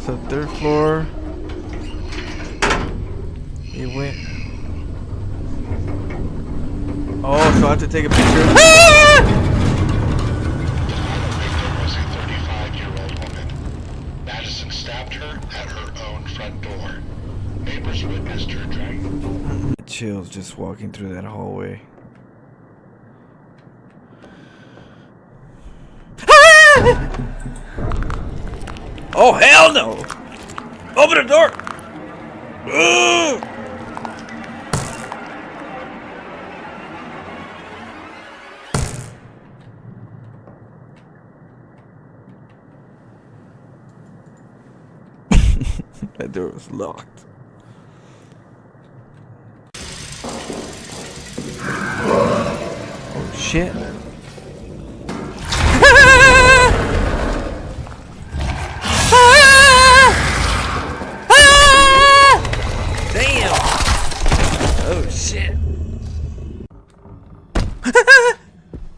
So third floor. It went. Oh, so I have to take a picture. Was a 35-year-old woman. Madison stabbed her at her own front door. Neighbors witnessed her dragging. Chills just walking through that hallway. Oh hell no! Open the door! Ugh! That door was locked. Oh shit. Damn. Oh shit.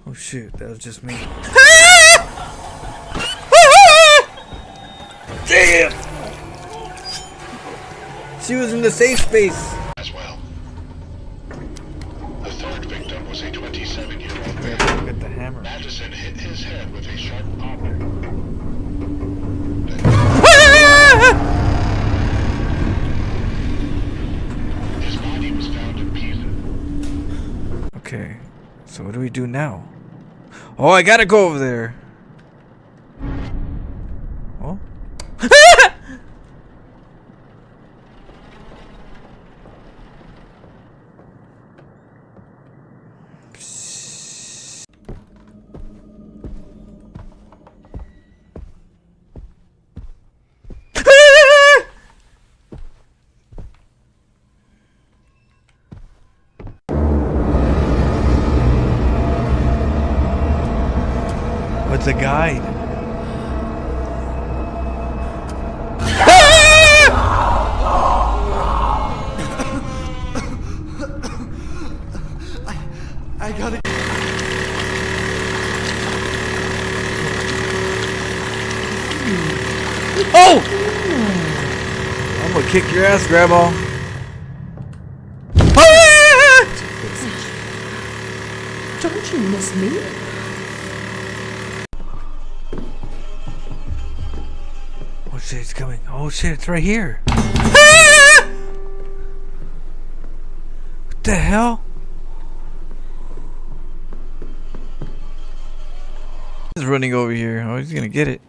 Oh shoot, that was just me. Damn. She was in the safe space. As well. The third victim was a 27-year-old man. Look at the hammer. Madison hit his head with a sharp object. His body was found in pieces. Okay, so what do we do now? Oh, I gotta go over there. Oh. What's a guide? I gotta. Oh! I'm gonna kick your ass, Grandma. Don't you miss me? Oh shit, it's coming. Oh shit, it's right here. What the hell? He's running over here. Oh, he's gonna get it.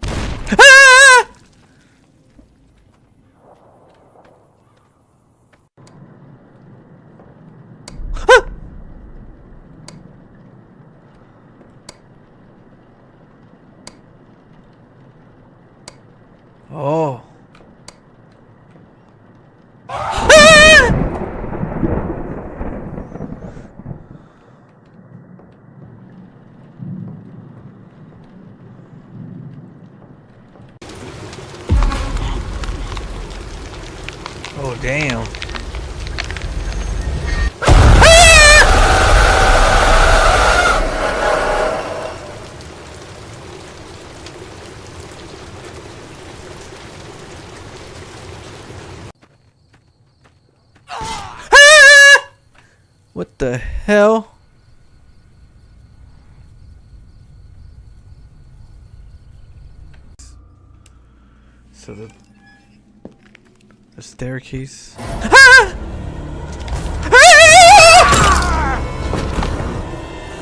Oh. Oh, damn. What the hell? So the staircase.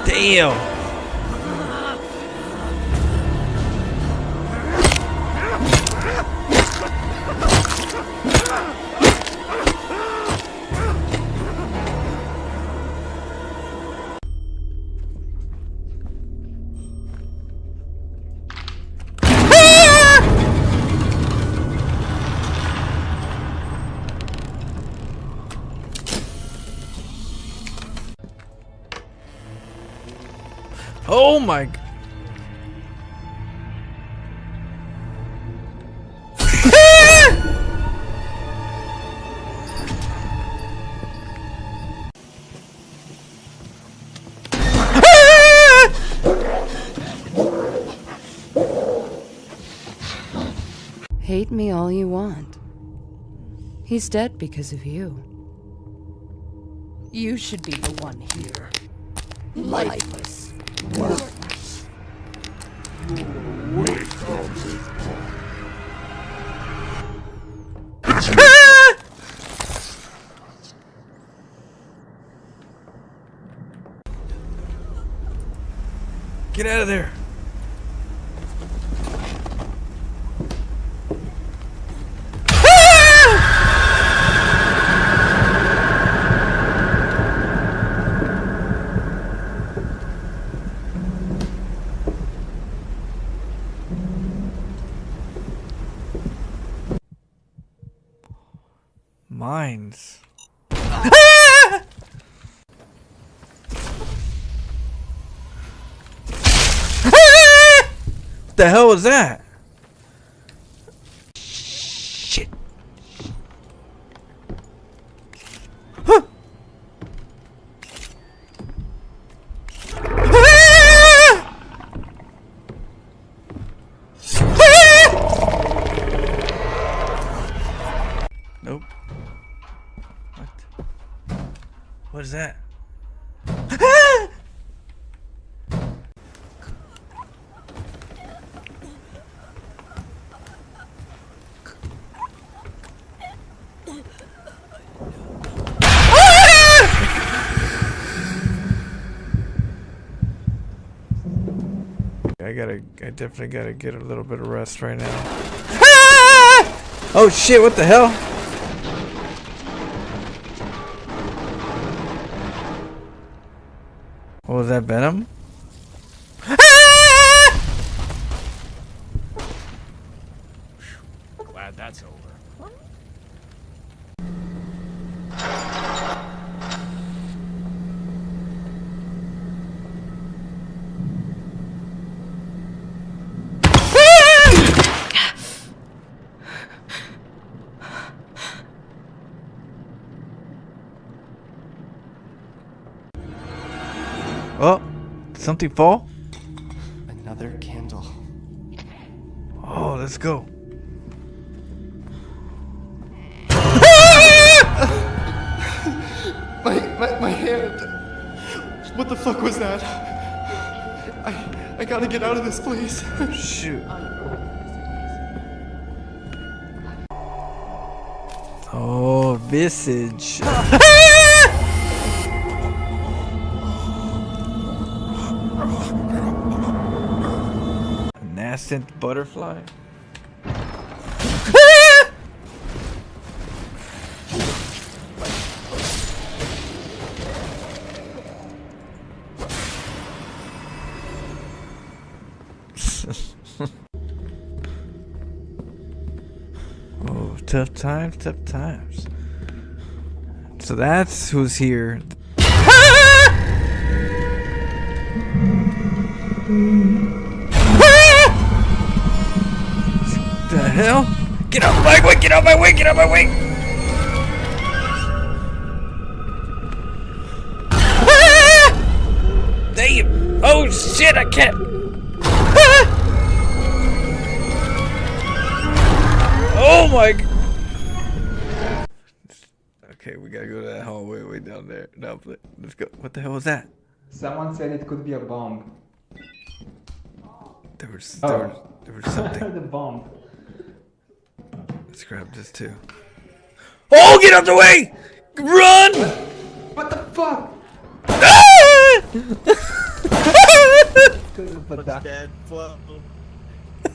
Damn. Oh my. Hate me all you want. He's dead because of you. You should be the one here. Lifeless. Worthless. Get out of there. Mines. What the hell was that? Shit. Huh. Nope. What is that? I definitely gotta get a little bit of rest right now. Oh shit, what the hell? What was that, Venom? Glad that's over. Oh, did something fall? Another candle. Oh, let's go. My hand. What the fuck was that? I gotta get out of this place. Shoot. Oh, visage. Nascent butterfly. Oh, tough times, tough times. So that's who's here. The hell? Get out my way! Get out my way! Get out my way! Damn! Oh shit! I can't. Oh my! Okay, we gotta go to that hallway way down there. No, let's go. What the hell was that? Someone said it could be a bomb. There was something. The bomb. Let's grab this too. Oh, get out the way! Run! What the fuck? It's dead. Flo.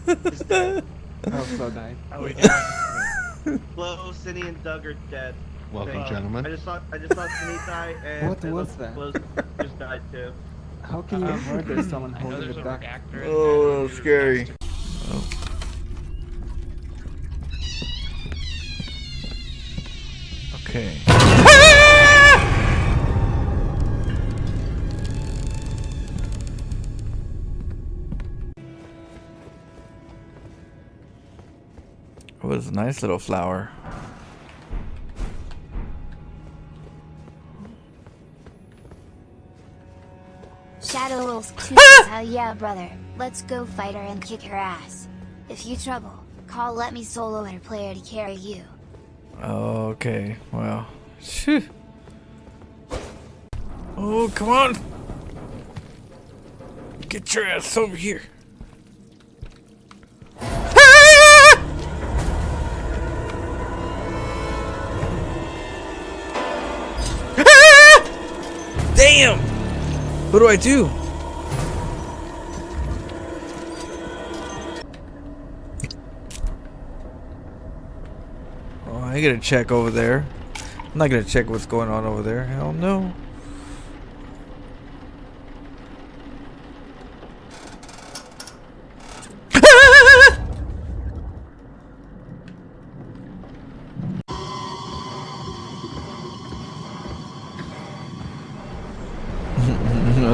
It's dead. Oh, Flo died. Oh, yeah. Flo, Cindy, and Doug are dead. Welcome, gentlemen. I just saw Cindy die, and What was that? Flo just died too. How can you murder someone I know holding there's a a duck? reactor in Oh, there. that's scary. Oh. Okay. It was a nice little flower. Shadow Wolf 2 hell yeah, brother. Let's go fight her and kick her ass. If you trouble, Call let me solo and a player to carry you. Okay, well. Phew. Oh, come on! Get your ass over here. Damn! What do I do? Oh, I gotta check over there. I'm not gonna check what's going on over there. Hell no.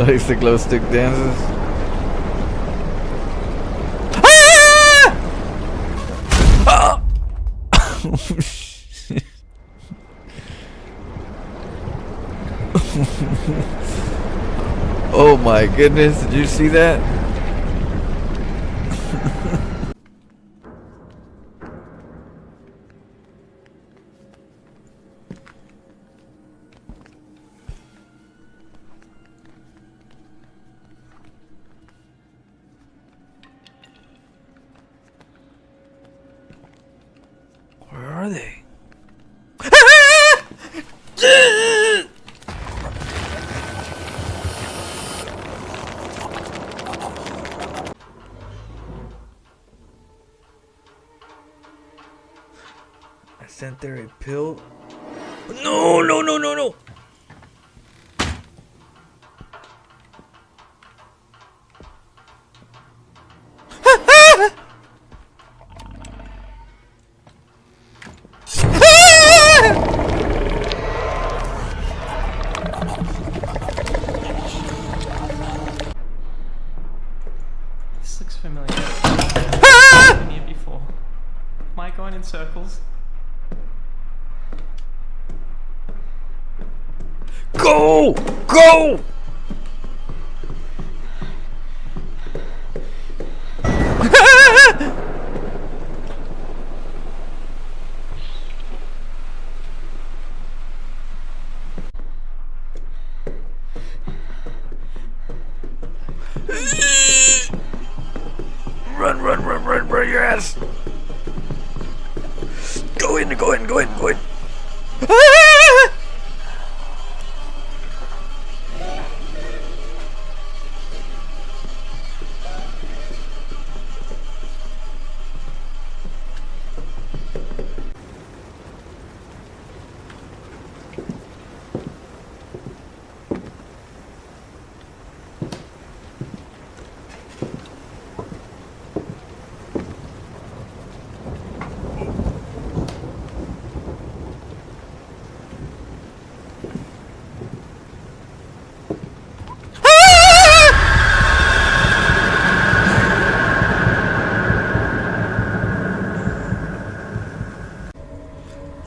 Likes the glow stick dances. Ah! Oh, shit. Oh my goodness, did you see that? Where are they? I sent there a pill. No, no, no, no, no. This looks familiar. I've been here before. Am I going in circles? Go! Go! Run, run, run, run, run your ass! Go in, go in, go in, go in!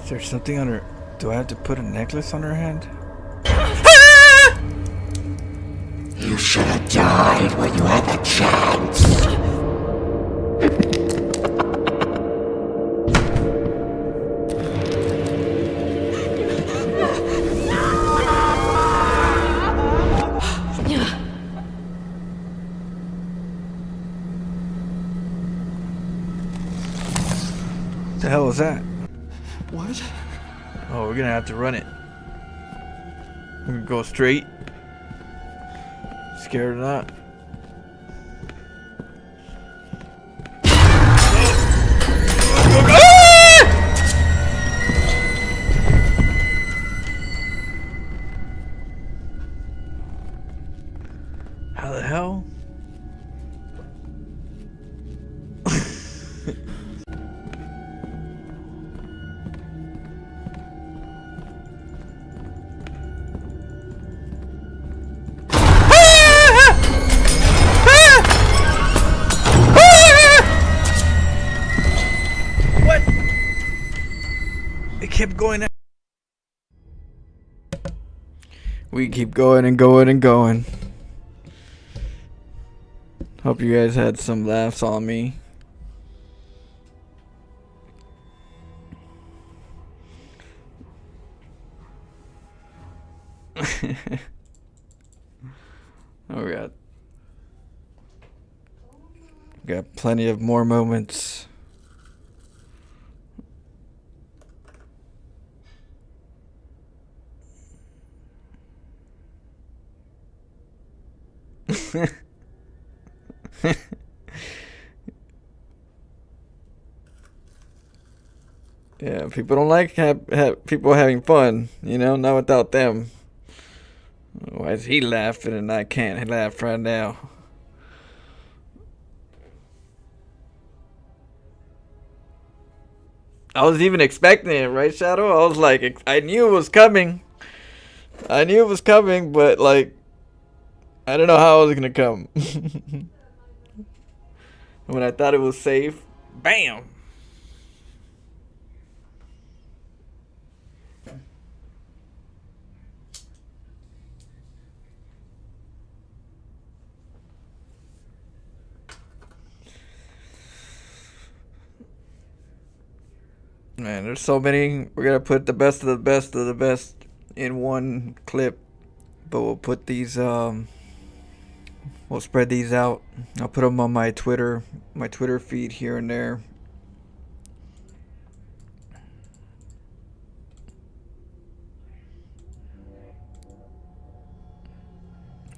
Is there something on her? Do I have to put a necklace on her hand? You should have died when you had the chance. The hell was that? What? Oh, we're gonna have to run it. We're gonna go straight. Scared or not. How the hell? Kept going. We keep going and going and going. Hope you guys had some laughs on me. Oh, we got plenty of more moments. Yeah, people don't like people having fun, you know, not without them. Why is he laughing and I can't laugh right now? I was even expecting it, right, Shadow? I was like, I knew it was coming. I knew it was coming, but like, I don't know how it was gonna come. When I thought it was safe, bam! Man, there's so many. We're gonna put the best of the best of the best in one clip, but we'll put these. We'll spread these out. I'll put them on my Twitter feed here and there.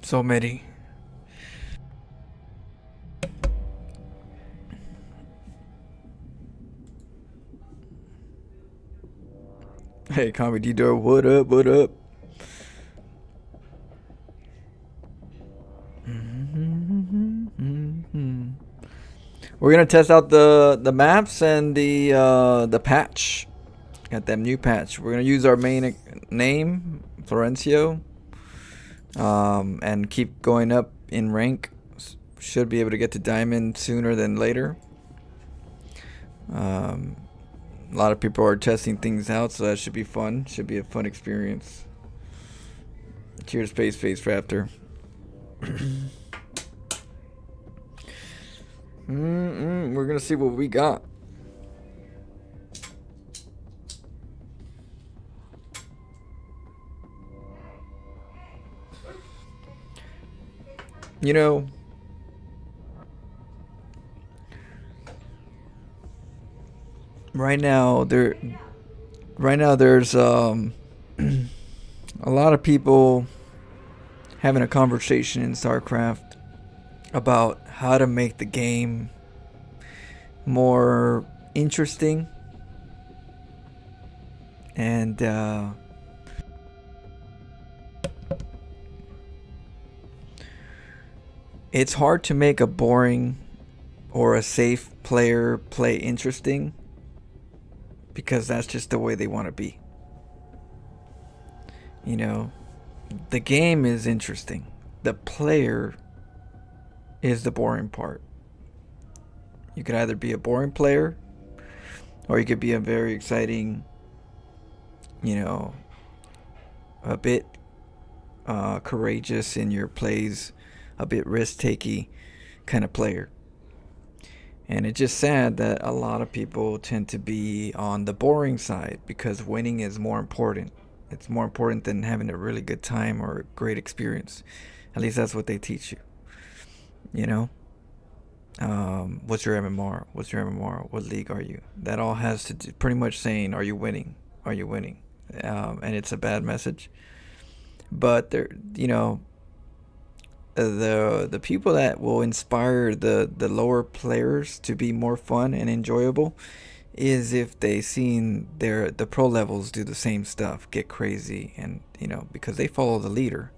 So many. Hey, Comedy Door, what up? What up? We're gonna test out the maps and the patch. Got that new patch. We're gonna use our main name, Florencio, and keep going up in rank. Should be able to get to diamond sooner than later. A lot of people are testing things out, so that should be fun. Should be a fun experience. Cheers, Face Raptor. We're gonna see what we got. You know, right now there's a lot of people having a conversation in StarCraft about how to make the game more interesting and it's hard to make a boring or a safe player play interesting because that's just the way they want to be. You know, the game is interesting. The player is the boring part. You could either be a boring player or you could be a very exciting, you know, a bit courageous in your plays, a bit risk-takey kind of player. And it's just sad that a lot of people tend to be on the boring side because winning is more important. It's more important than having a really good time or a great experience. At least that's what they teach you. You know? What's your MMR? What's your MMR? What league are you? That all has to do pretty much saying, are you winning? Are you winning? And it's a bad message. But there, you know, the people that will inspire the lower players to be more fun and enjoyable is if they seen the pro levels do the same stuff, get crazy, and you know, because they follow the leader.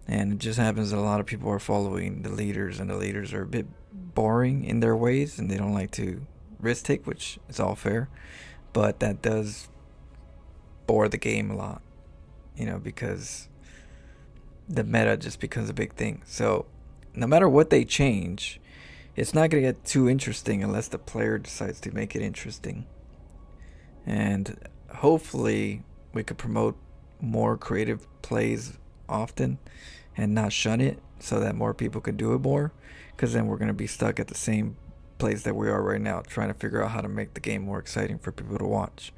And it just happens that a lot of people are following the leaders, and the leaders are a bit boring in their ways, and they don't like to risk take, which is all fair. But that does bore the game a lot, you know, because the meta just becomes a big thing. So no matter what they change, it's not going to get too interesting unless the player decides to make it interesting. And hopefully we could promote more creative plays often and not shun it so that more people could do it more, because then we're going to be stuck at the same place that we are right now, trying to figure out how to make the game more exciting for people to watch.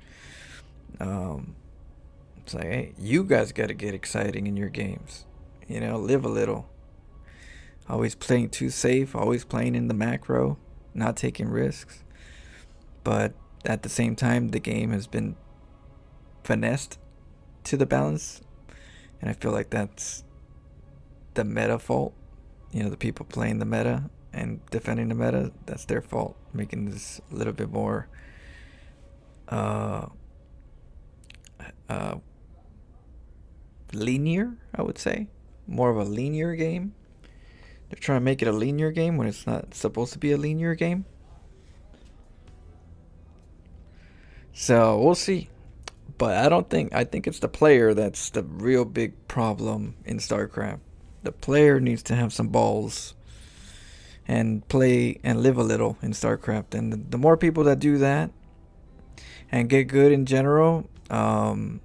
It's like, hey, you guys got to get exciting in your games. Live a little. Always playing too safe, always playing in the macro, not taking risks. But at the same time, the game has been finessed to the balance. And I feel like that's the meta fault. The people playing the meta and defending the meta, that's their fault. Making this a little bit more linear, I would say. More of a linear game. They're trying to make it a linear game when it's not supposed to be a linear game. So we'll see. But I think it's the player that's the real big problem in StarCraft. The player needs to have some balls and play and live a little in StarCraft. And the more people that do that and get good in general, then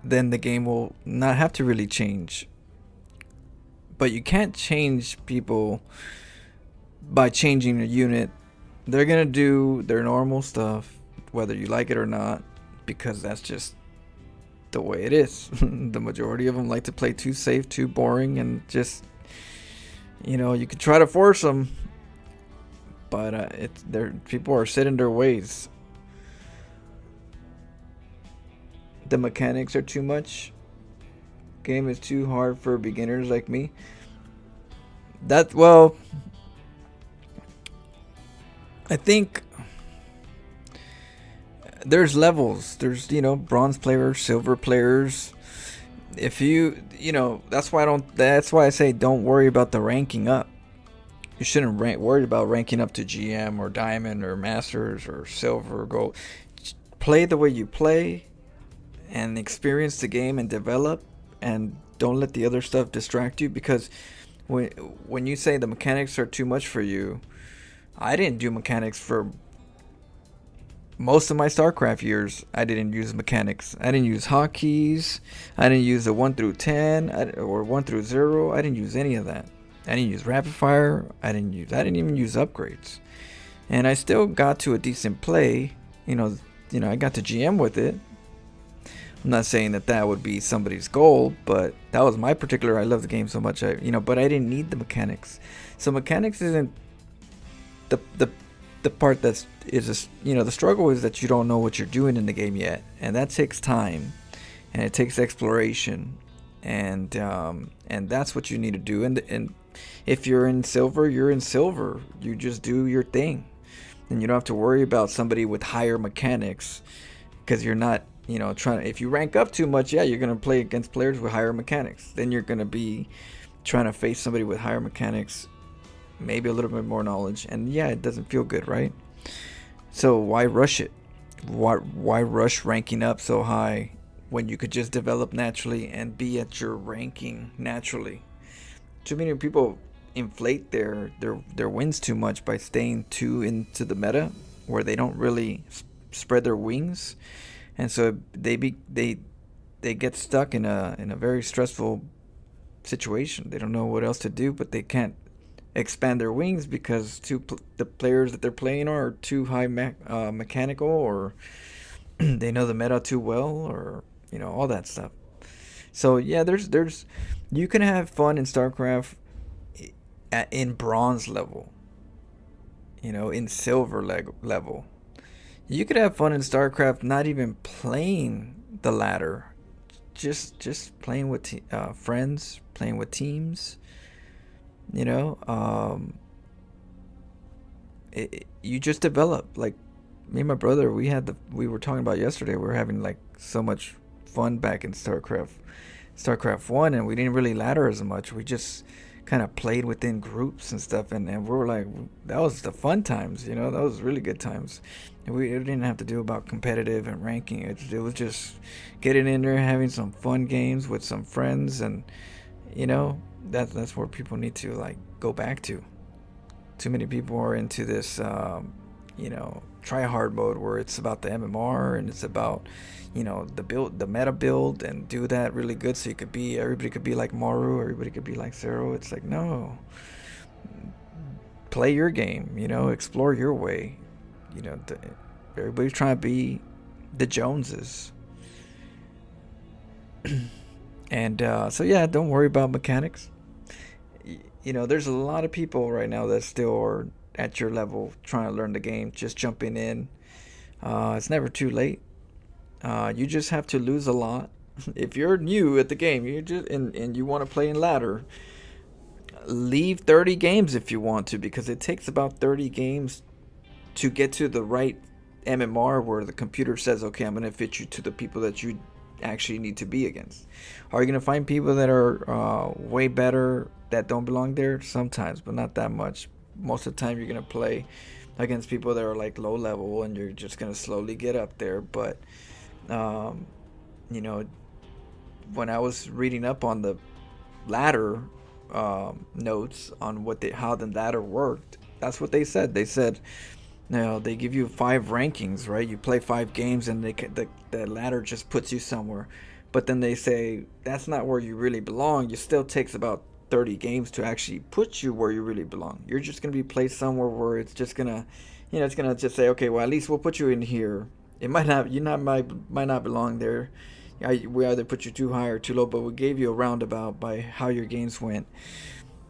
the game will not have to really change. But you can't change people by changing a unit. They're going to do their normal stuff, whether you like it or not, because that's just the way it is. The majority of them like to play too safe, too boring, and just, you can try to force them, but people are set in their ways. The mechanics are too much. Game is too hard for beginners like me. I think there's levels. There's bronze players, silver players. If that's why I say don't worry about the ranking up. You shouldn't worry about ranking up to GM or diamond or masters or silver or gold. Play the way you play and experience the game and develop, and don't let the other stuff distract you, because when you say the mechanics are too much for you, I didn't do mechanics for most of my StarCraft years. I didn't use mechanics. I didn't use hotkeys. I didn't use the 1 through 10 or 1 through 0. I didn't use any of that. I didn't use rapid fire. I didn't even use upgrades. And I still got to a decent play. I got to GM with it. I'm not saying that would be somebody's goal, but that was my particular. I love the game so much, but I didn't need the mechanics. So mechanics isn't the part the struggle is that you don't know what you're doing in the game yet, and that takes time, and it takes exploration, and that's what you need to do. And if you're in silver, you're in silver. You just do your thing, and you don't have to worry about somebody with higher mechanics, because you're not. If you rank up too much, you're going to play against players with higher mechanics. Then you're going to be trying to face somebody with higher mechanics, maybe a little bit more knowledge, and it doesn't feel good, right? So why rush it? Why rush ranking up so high when you could just develop naturally and be at your ranking naturally? Too many people inflate their wins too much by staying too into the meta, where they don't really spread their wings. And so they get stuck in a very stressful situation. They don't know what else to do, but they can't expand their wings because the players that they're playing are too high mechanical, or they know the meta too well, or all that stuff. So there's you can have fun in StarCraft in bronze level, in silver level. You could have fun in StarCraft not even playing the ladder, just playing with friends, playing with teams. You just develop. Like me and my brother, we were talking about yesterday. We were having like so much fun back in StarCraft 1, and we didn't really ladder as much. We just kind of played within groups and stuff, and we were like, that was the fun times, that was really good times. And we didn't have to do about competitive and ranking. It was just getting in there, having some fun games with some friends, and that's where people need to like go back to. Too many people are into this try hard mode, where it's about the MMR and it's about the meta build, and do that really good so everybody could be like Maru, everybody could be like Zero. It's like, no, play your game, explore your way. Everybody's trying to be the Joneses, And so yeah, don't worry about mechanics. You know, there's a lot of people right now that still are at your level trying to learn the game, just jumping in. It's never too late. You just have to lose a lot. If you're new at the game, you just and you want to play in ladder, leave 30 games if you want to, because it takes about 30 games to get to the right MMR where the computer says, okay, I'm going to fit you to the people that you actually need to be against. Are you going to find people that are way better that don't belong there? Sometimes, but not that much. Most of the time you're going to play against people that are like low level, and you're just going to slowly get up there. But you know, when I was reading up on the ladder notes on how the ladder worked, that's what they said. They said, now they give you 5 rankings, right? You play 5 games, and the ladder just puts you somewhere. But then they say that's not where you really belong. It still takes about 30 games to actually put you where you really belong. You're just gonna be placed somewhere where it's just gonna, it's gonna just say, okay, well, at least we'll put you in here. It might not, might not belong there. We either put you too high or too low, but we gave you a roundabout by how your games went.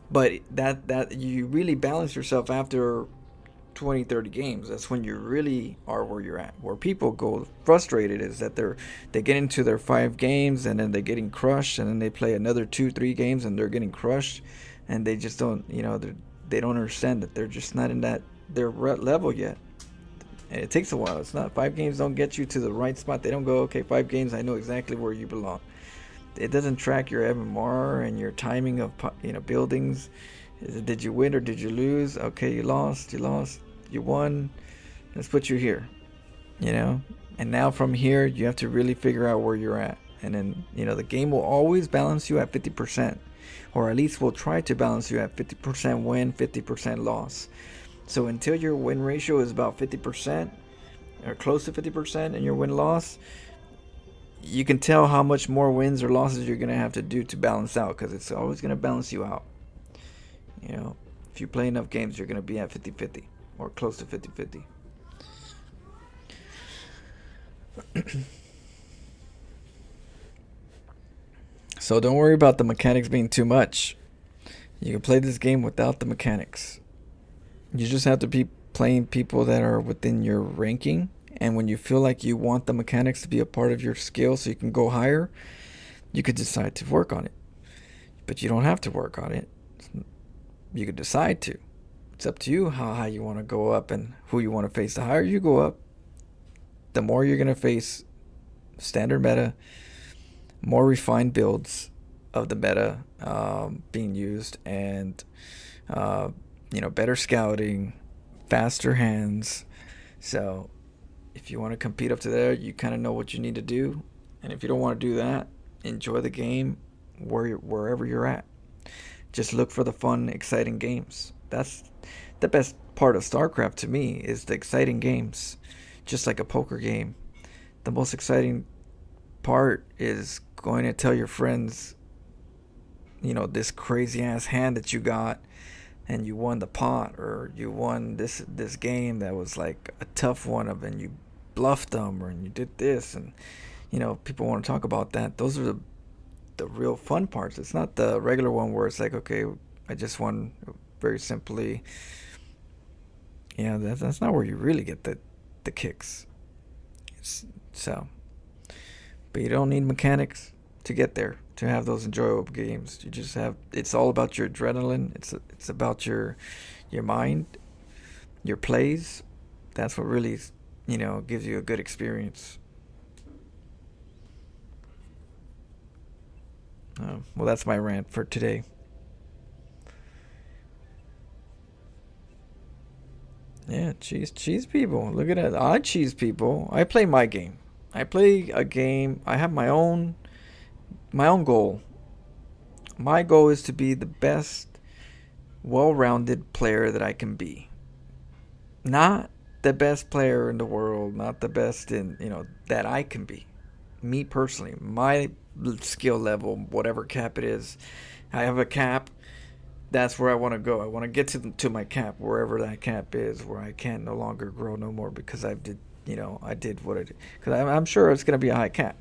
But that you really balance yourself after 20, 30 games. That's when you really are where you're at. Where people go frustrated is that they get into their 5 games, and then they're getting crushed, and then they play another 2, 3 games, and they're getting crushed, and they just don't, they don't understand that they're just not in their level yet. And it takes a while. It's not 5 games don't get you to the right spot. They don't go, okay, 5 games, I know exactly where you belong. It doesn't track your MMR and your timing of buildings. Did you win or did you lose? Okay, you lost. You won. Let's put you here. And now from here, you have to really figure out where you're at. And then, the game will always balance you at 50%, or at least will try to balance you at 50% win, 50% loss. So until your win ratio is about 50% or close to 50% and your win loss, you can tell how much more wins or losses you're going to have to do to balance out, because it's always going to balance you out. If you play enough games, you're going to be at 50-50 or close to 50-50. So don't worry about the mechanics being too much. You can play this game without the mechanics. You just have to be playing people that are within your ranking, and when you feel like you want the mechanics to be a part of your skill so you can go higher, you could decide to work on it. But you don't have to work on it. You could decide to. It's up to you how high you want to go up and who you want to face. The higher you go up, the more you're going to face standard meta, more refined builds of the meta being used, and better scouting, faster hands. So if you want to compete up to there, you kind of know what you need to do. And if you don't want to do that, enjoy the game wherever you're at. Just look for the fun, exciting games. That's the best part of StarCraft to me, is the exciting games. Just like a poker game. The most exciting part is going to tell your friends, this crazy ass hand that you got, and you won the pot, or you won this game that was like a tough one of, and you bluffed them, or and you did this, and people want to talk about that. Those are the real fun parts. It's not the regular one where it's like, okay, I just won very simply. That's not where you really get the kicks. But you don't need mechanics to get there, to have those enjoyable games. You just have, it's all about your adrenaline. It's about your mind, your plays. That's what really, gives you a good experience. Well, that's my rant for today. Yeah, cheese people. Look at that. I cheese people. I play my game. I play a game. I have my own goal. My goal is to be the best, well-rounded player that I can be. Not the best player in the world, not the best in, that I can be. Me personally, my skill level, whatever cap it is. I have a cap. That's where I want to go. I want to get to my cap, wherever that cap is, where I can no longer grow no more, because I did what I did. Because I'm sure it's going to be a high cap.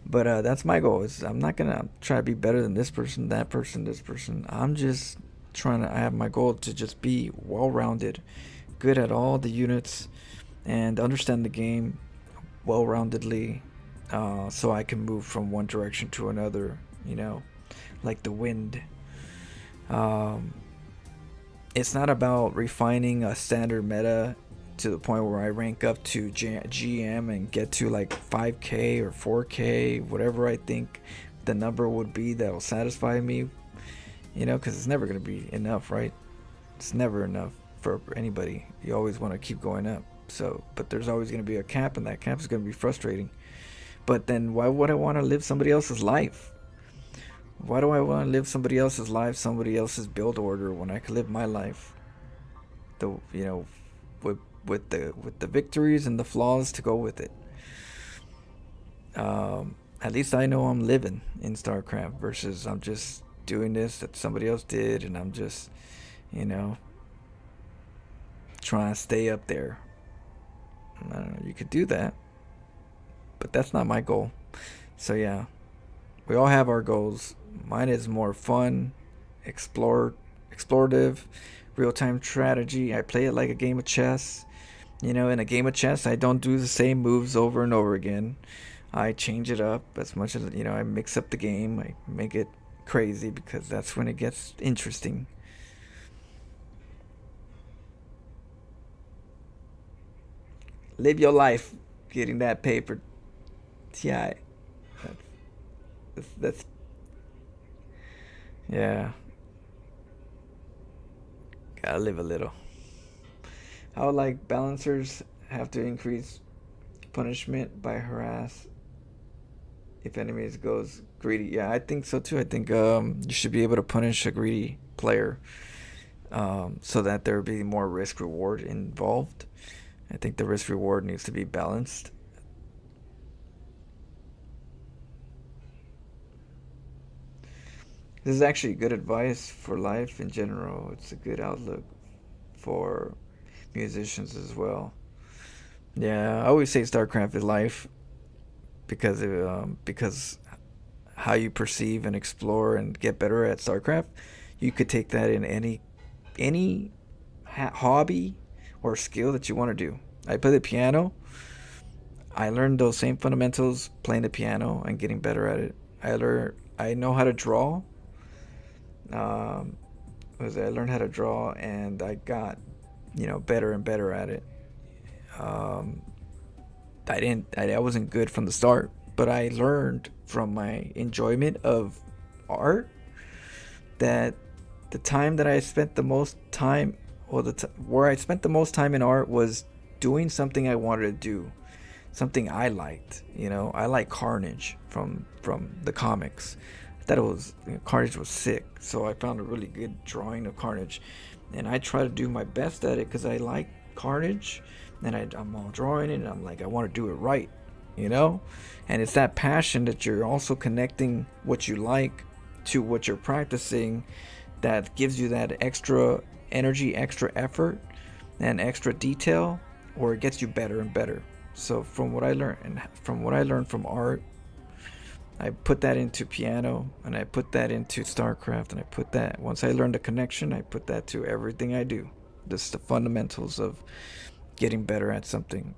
But that's my goal. Is I'm not gonna try to be better than this person, that person, this person. I'm just trying to. I have my goal to just be well-rounded, good at all the units, and understand the game well-roundedly, so I can move from one direction to another. You know, like the wind. Um, it's not about refining a standard meta to the point where I rank up to GM and get to like 5k or 4k, whatever I think the number would be that will satisfy me, you know, because it's never going to be enough, right? It's never enough for anybody. You always want to keep going up. So, but there's always going to be a cap, and that cap is going to be frustrating. But then why would I want to live somebody else's life? Why do I want to live somebody else's life, somebody else's build order, when I could live my life? With the victories and the flaws to go with it. At least I know I'm living in StarCraft versus I'm just doing this that somebody else did, and I'm just, you know, trying to stay up there. I don't know, you could do that, but that's not my goal. So yeah, we all have our goals. Mine is more fun, explorative, real-time strategy. I play it like a game of chess. You know, in a game of chess, I don't do the same moves over and over again. I change it up as much as, you know, I mix up the game. I make it crazy because that's when it gets interesting. Live your life getting that paper. TI. That's yeah. Gotta live a little. How like balancers have to increase punishment by harass if enemies goes greedy. Yeah, I think so too. I think you should be able to punish a greedy player, so that there be more risk reward involved. I think the risk reward needs to be balanced. This is actually good advice for life in general. It's a good outlook for musicians as well. Yeah, I always say StarCraft is life because how you perceive and explore and get better at StarCraft, you could take that in any hobby or skill that you want to do. I play the piano. I learned those same fundamentals playing the piano and getting better at it. I know how to draw. I learned how to draw, and I got, you know, better and better at it. I wasn't good from the start, but I learned from my enjoyment of art that the time that I spent the most time, or where I spent the most time in art, was doing something I wanted to do, something I liked. You know, I like Carnage from the comics. I thought Carnage was sick, so I found a really good drawing of Carnage, and I try to do my best at it because I like Carnage, and I'm all drawing it, and I'm like, I want to do it right, you know. And it's that passion that you're also connecting what you like to what you're practicing that gives you that extra energy, extra effort, and extra detail, or it gets you better and better. So from what I learned, and from what I learned from art, I put that into piano, and I put that into StarCraft, and I put that, once I learned the connection, I put that to everything I do. This is the fundamentals of getting better at something.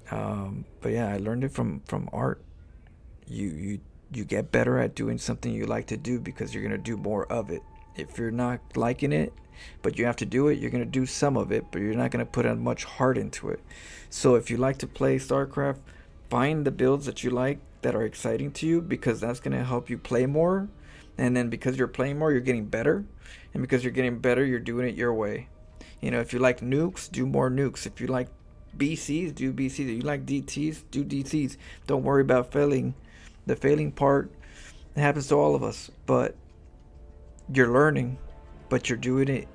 But yeah, I learned it from art. You get better at doing something you like to do because you're gonna do more of it. If you're not liking it, but you have to do it, you're gonna do some of it, but you're not gonna put much heart into it. So if you like to play StarCraft, find the builds that you like that are exciting to you, because that's gonna help you play more. And then because you're playing more, you're getting better, and because you're getting better, you're doing it your way. You know, if you like nukes, do more nukes. If you like BCs, do BCs. If you like DTs, do DTs. Don't worry about failing. The failing part, it happens to all of us, but you're learning, but you're doing it,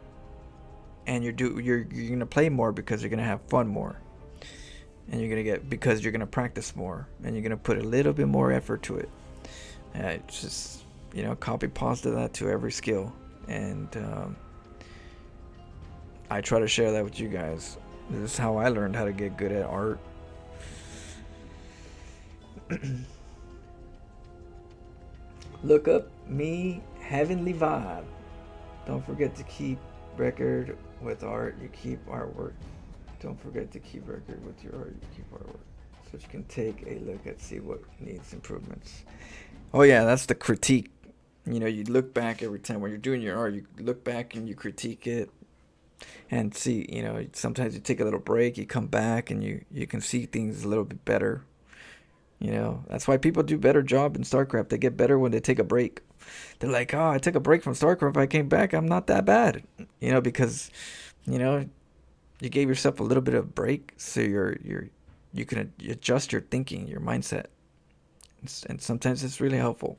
and you're gonna play more because you're gonna have fun more, and because you're gonna practice more, and you're gonna put a little bit more effort to it. It's just, you know, copy pasta that to every skill, and I try to share that with you guys. This is how I learned how to get good at art. Look up me Heavenly Vibe. Don't forget to keep record with art. You keep artwork. Don't forget to keep record with your art. You keep artwork. So you can take a look at see what needs improvements. Oh yeah, that's the critique. You know, you look back every time when you're doing your art. You look back and you critique it, and see. You know, sometimes you take a little break. You come back and you can see things a little bit better. You know, that's why people do better job in StarCraft. They get better when they take a break. They're like, oh, I took a break from StarCraft. I came back. I'm not that bad. You know, because, you know, you gave yourself a little bit of break, so you can adjust your thinking, your mindset, and sometimes it's really helpful.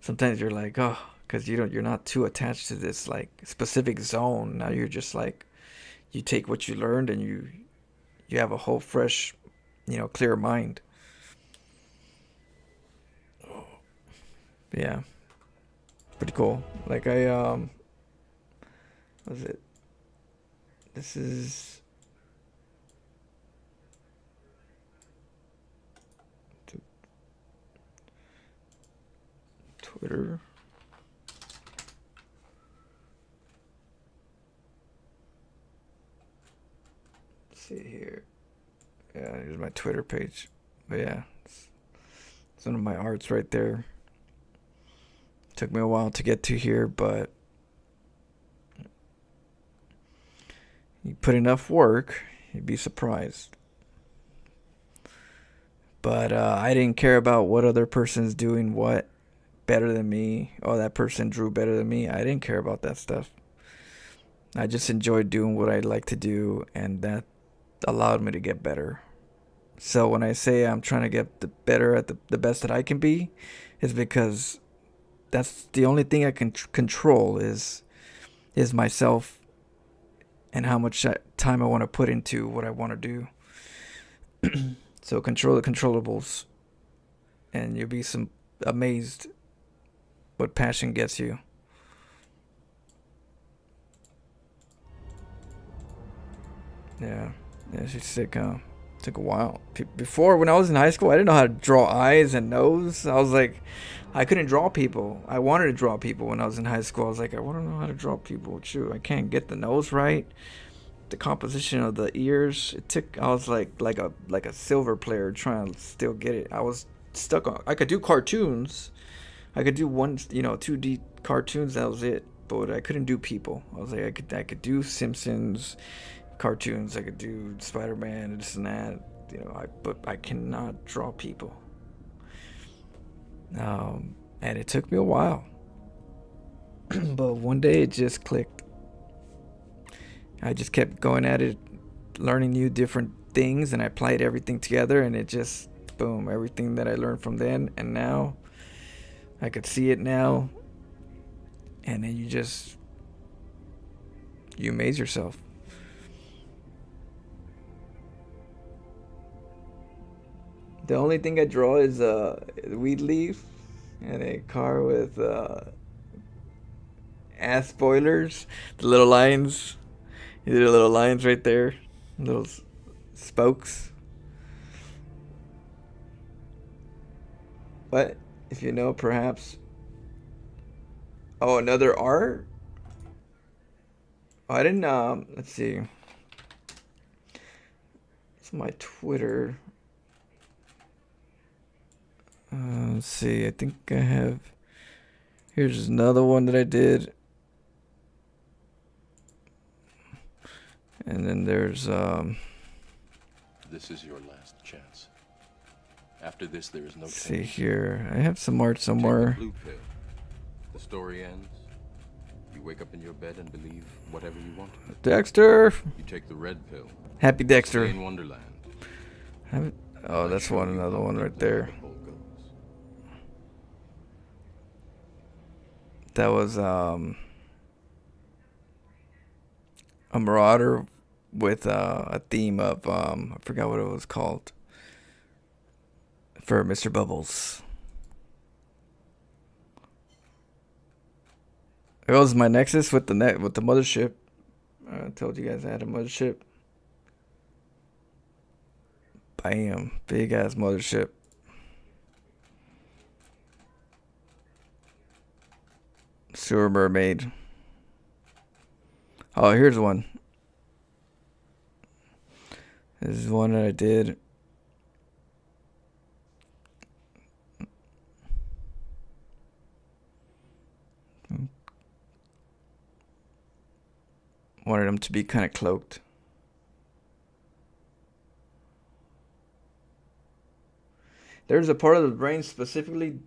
Sometimes you're like, oh, because you're not too attached to this like specific zone. Now you're just like, you take what you learned and you have a whole fresh, you know, clear mind. Yeah, pretty cool. Like what was it? This is Twitter. Let's see here. Yeah, here's my Twitter page. But yeah, it's one of my arts right there. Took me a while to get to here, but you put enough work, you'd be surprised. But I didn't care about what other person's doing what better than me. Oh, that person drew better than me. I didn't care about that stuff. I just enjoyed doing what I like to do, and that allowed me to get better. So when I say I'm trying to get better at the best that I can be, is because that's the only thing I can control is myself and how much time I want to put into what I want to do. So control the controllables, and you'll be amazed what passion gets you. Yeah, she's sick, huh? Took a while. Before, when I was in high school, I didn't know how to draw eyes and nose. I was like, I couldn't draw people. I wanted to draw people when I was in high school. I was like, I want to know how to draw people. Shoot, I can't get the nose right. The composition of the ears. I was like a silver player trying to still get it. I was stuck on. I could do cartoons. I could do 2D cartoons. That was it. But I couldn't do people. I was like, I could do Simpsons cartoons. I could do Spider-Man and this and that. You know, but I cannot draw people. And it took me a while. But one day it just clicked. I just kept going at it, learning new different things, and I applied everything together, and it just, boom, everything that I learned from then and now, I could see it now, and then you amaze yourself. The only thing I draw is a weed leaf and a car with ass spoilers, the little lines. You did little lines right there, little spokes. What? If you know, perhaps. Oh, another art? Oh, I didn't, let's see. It's my Twitter. Let's see, I think I have. Here's another one that I did. And then there's This is your last chance. After this, there is no let's see here. I have some art somewhere. Take the blue pill. The story ends. You wake up in your bed and believe whatever you want. Dexter. You take the red pill. Happy Dexter. Stay in Wonderland. Oh, that's another one right there. That was a Marauder with a theme of I forgot what it was called, for Mr. Bubbles. It was my Nexus with the mothership. I told you guys I had a mothership. Bam, big ass mothership. Sewer mermaid. Oh, here's one. This is one that I did. Wanted them to be kind of cloaked. There's a part of the brain specifically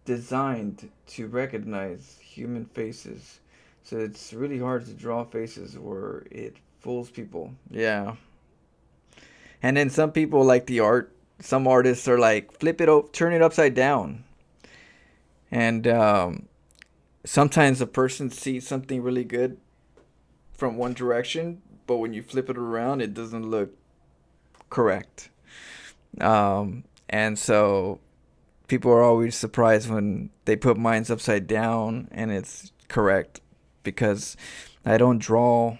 designed to recognize human faces. So it's really hard to draw faces where it fools people. Yeah. And then some people like the art. Some artists are like, flip it up, turn it upside down. And sometimes a person sees something really good from one direction, but when you flip it around, it doesn't look correct. And so people are always surprised when they put mines upside down and it's correct, because I don't draw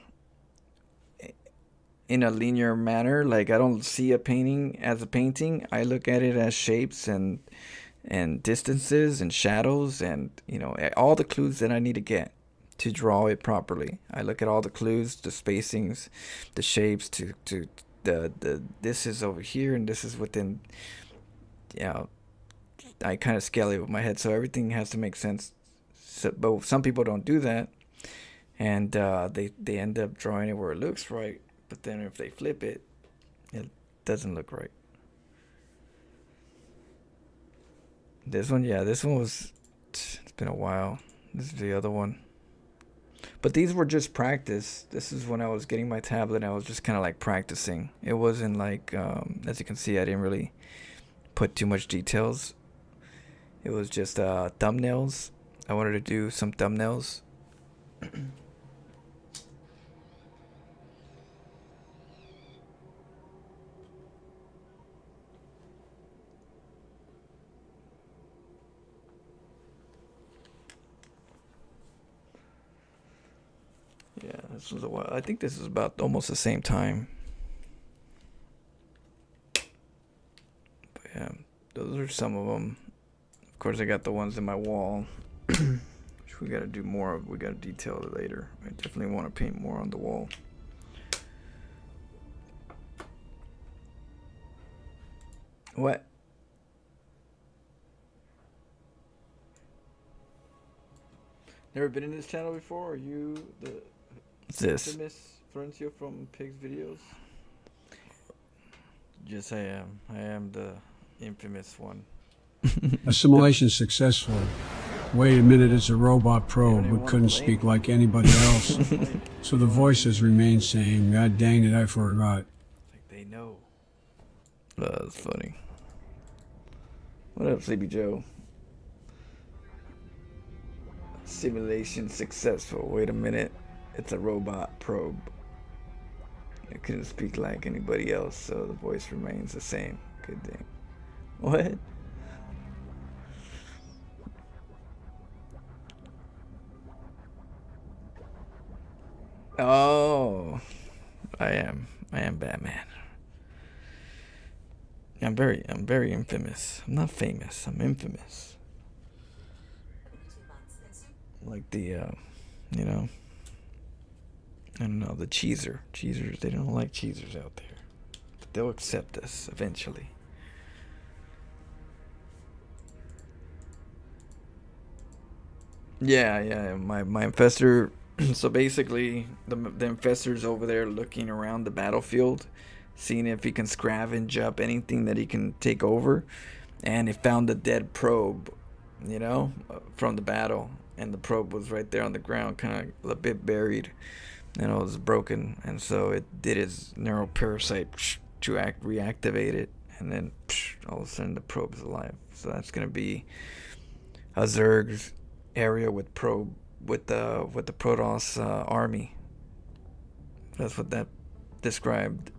in a linear manner. Like, I don't see a painting as a painting. I look at it as shapes and distances and shadows and, you know, all the clues that I need to get to draw it properly. I look at all the clues, the spacings, the shapes, to the this is over here and this is within. Yeah, I kind of scale it with my head, so everything has to make sense. So, but some people don't do that, and they end up drawing it where it looks right. But then if they flip it, it doesn't look right. This one, yeah, this one was. It's been a while. This is the other one. But these were just practice. This is when I was getting my tablet. I was just kind of like practicing. It wasn't like, as you can see, I didn't really put too much details. It was just thumbnails. I wanted to do some thumbnails. Yeah, this was a while. I think this is about almost the same time. But yeah, those are some of them. Of course, I got the ones in my wall, which we got to do more of. We got to detail it later. I definitely want to paint more on the wall. What? Never been in this channel before? Are you the infamous Florencio from Pig's videos? Yes, I am. I am the infamous one. Assimilation successful. Wait a minute, it's a robot probe. We couldn't speak like anybody else. So the voices remain same. God dang it, I forgot. Like they know. That's funny. What up, Sleepy Joe? Simulation successful. Wait a minute. It's a robot probe. It couldn't speak like anybody else, so the voice remains the same. Good thing. What? Oh, I am Batman. I'm very infamous. I'm not famous. I'm infamous. Like the, you know, I don't know, the cheesers. They don't like cheesers out there, but they'll accept us eventually. Yeah. My infestor. So basically, the infestor's over there looking around the battlefield, seeing if he can scavenge up anything that he can take over, and he found a dead probe, you know, from the battle, and the probe was right there on the ground, kind of a bit buried, and it was broken, and so it did its neuroparasite to reactivate it, and then all of a sudden the probe is alive. So that's gonna be a Zerg area with probe. With the Protoss army. That's what that described.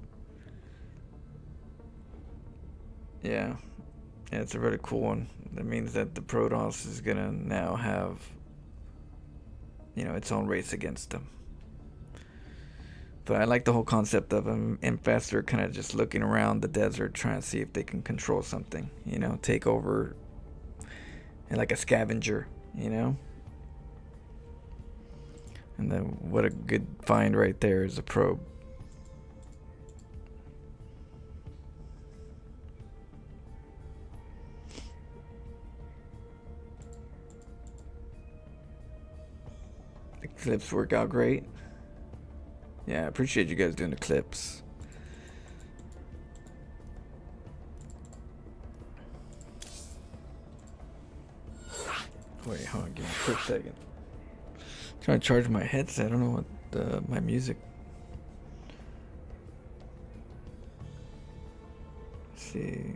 Yeah, it's a really cool one. That means that the Protoss is gonna now have, you know, its own race against them. But I like the whole concept of an infestor kind of just looking around the desert, trying to see if they can control something. You know, take over, and like a scavenger. You know. And then what a good find right there is a probe. The clips work out great. Yeah, I appreciate you guys doing the clips. Wait, hold on, give me a quick second. Trying to charge my headset. I don't know what my music. Let's see.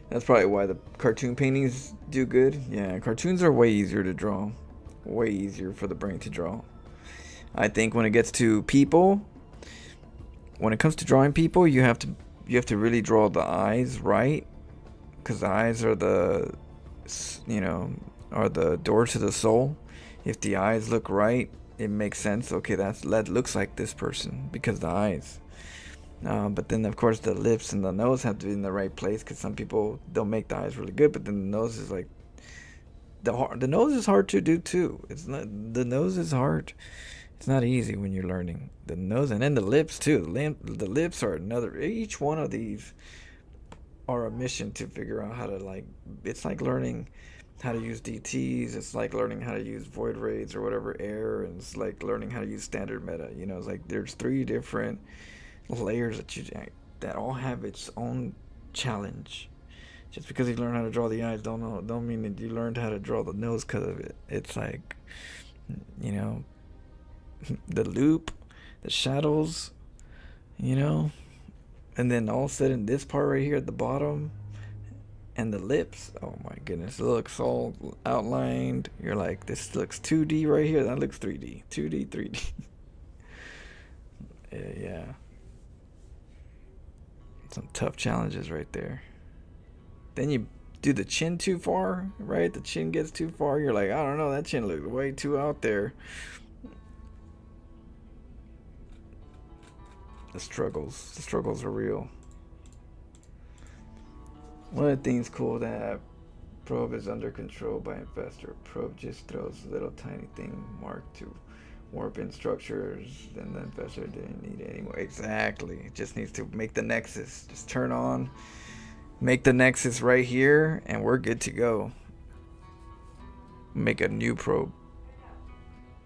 That's probably why the cartoon paintings do good. Yeah, cartoons are way easier to draw. Way easier for the brain to draw. I think when it gets to people, when it comes to drawing people, you have to really draw the eyes right, because the eyes are the, you know, are the door to the soul. If the eyes look right, it makes sense. Okay, that looks like this person because the eyes. But then of course the lips and the nose have to be in the right place, because some people don't make the eyes really good, but then the nose is like the nose is hard to do too. It's not, the nose is hard. It's not easy when you're learning the nose, and then the lips too. The lips are another. Each one of these are a mission to figure out how to, like, it's like learning how to use DTs. It's like learning how to use void raids or whatever air, and it's like learning how to use standard meta. You know, it's like there's 3 different layers that all have its own challenge. Just because you learn how to draw the eyes don't mean that you learned how to draw the nose because of it. It's like, you know, the loop, the shadows, you know, and then all of a sudden this part right here at the bottom and the lips, oh my goodness, it looks all outlined. You're like, this looks 2D right here, that looks 3D. 2D, 3D. Yeah. Some tough challenges right there. Then you do the chin too far, right? The chin gets too far. You're like, I don't know, that chin looks way too out there. The struggles are real. One of the things cool that probe is under control by infestor. Probe just throws a little tiny thing marked to warp in structures, then the infestor didn't need it anymore. Exactly. It just needs to make the nexus. Just turn on, make the nexus right here, and we're good to go. Make a new probe.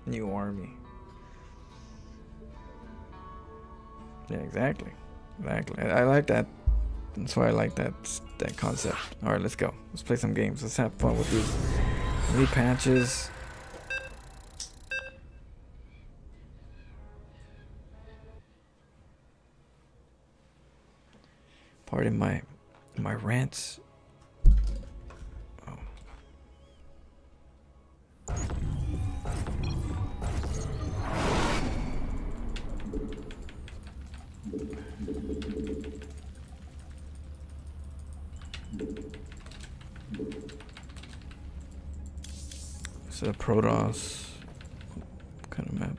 New army. Yeah, exactly. Exactly. I like that. That's why I like that concept. Alright, let's go. Let's play some games. Let's have fun with these new patches. Pardon my rants. Oh. It's a Protoss kind of map.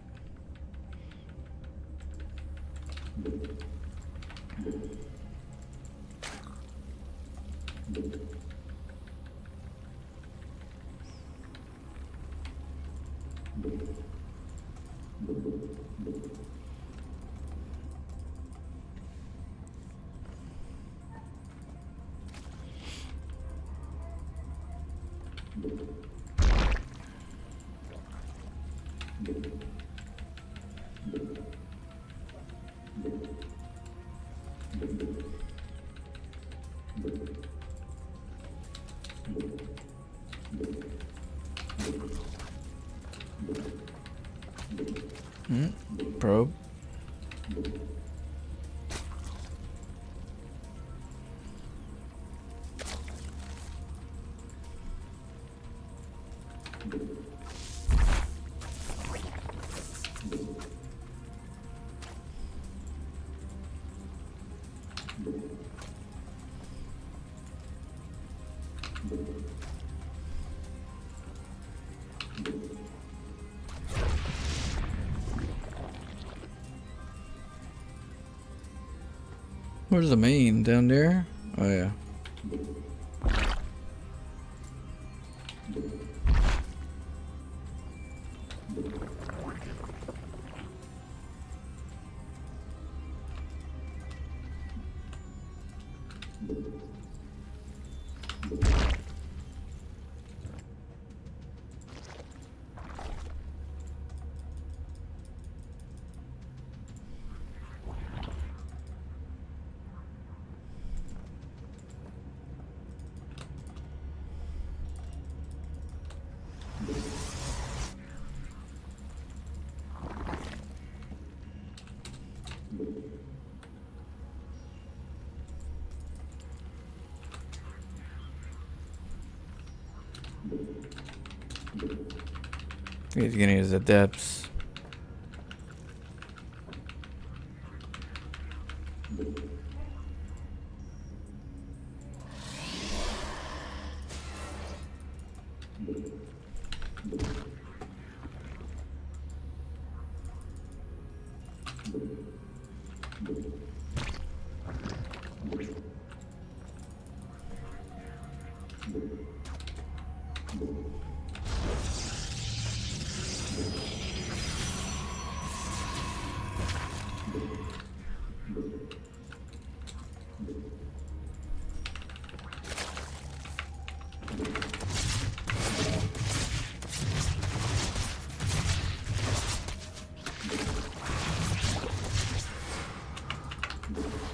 Probe. Where's the main? Down there? Oh yeah. He's gonna use the depths.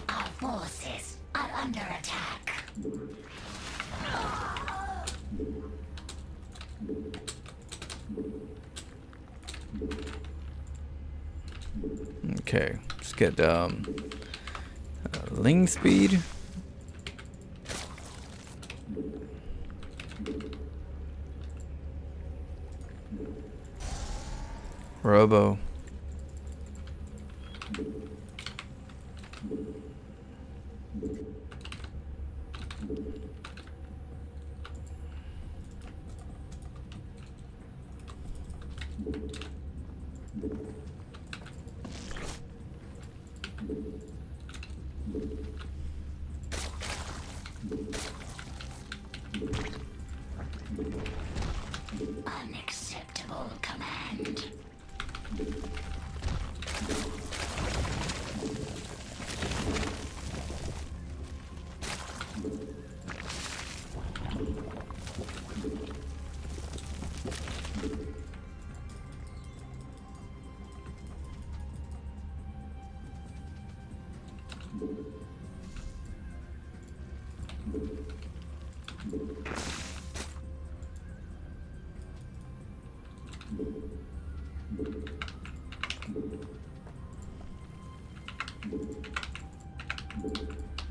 Our forces are under attack. Okay, let's get ling speed. Robo. Unacceptable command.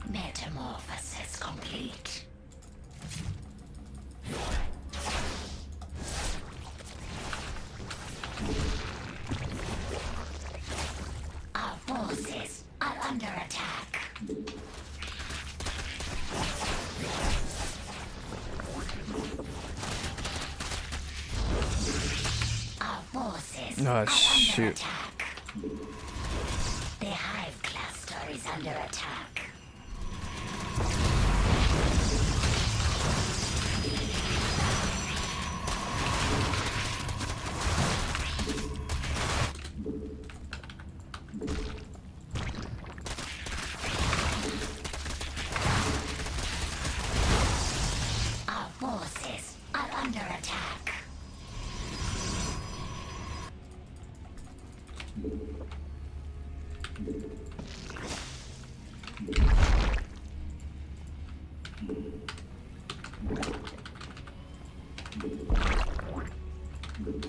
Metamorphosis complete. Our forces are under attack. Our forces Oh are shoot. under attack. The hive cluster is under attack. Our forces are under attack.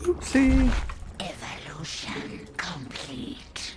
Oopsie. Evolution complete.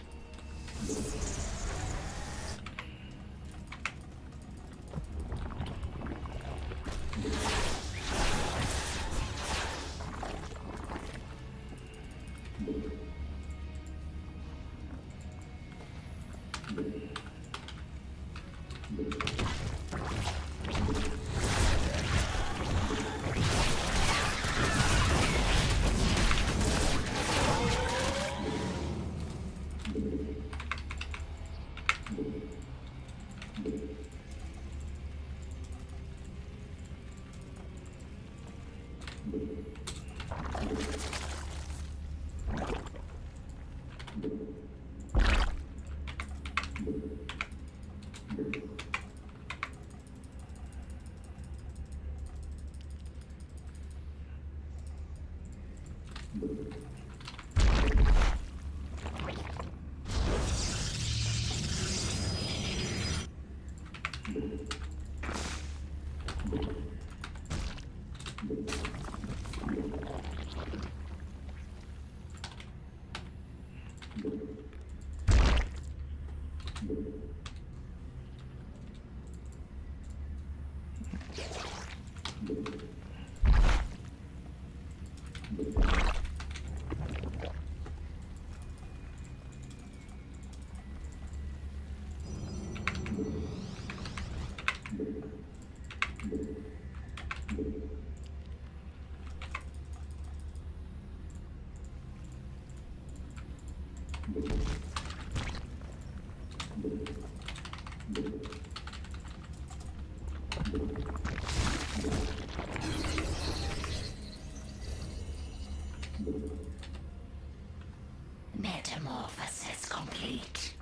Metamorphosis complete.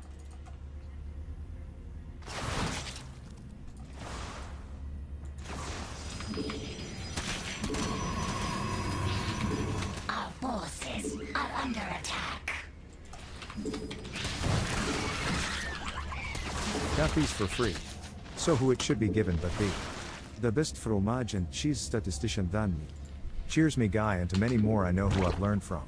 Our forces are under attack. Coffee's for free. So who it should be given but thee. The best fromage and cheese statistician than me. Cheers me guy and to many more I know who I've learned from.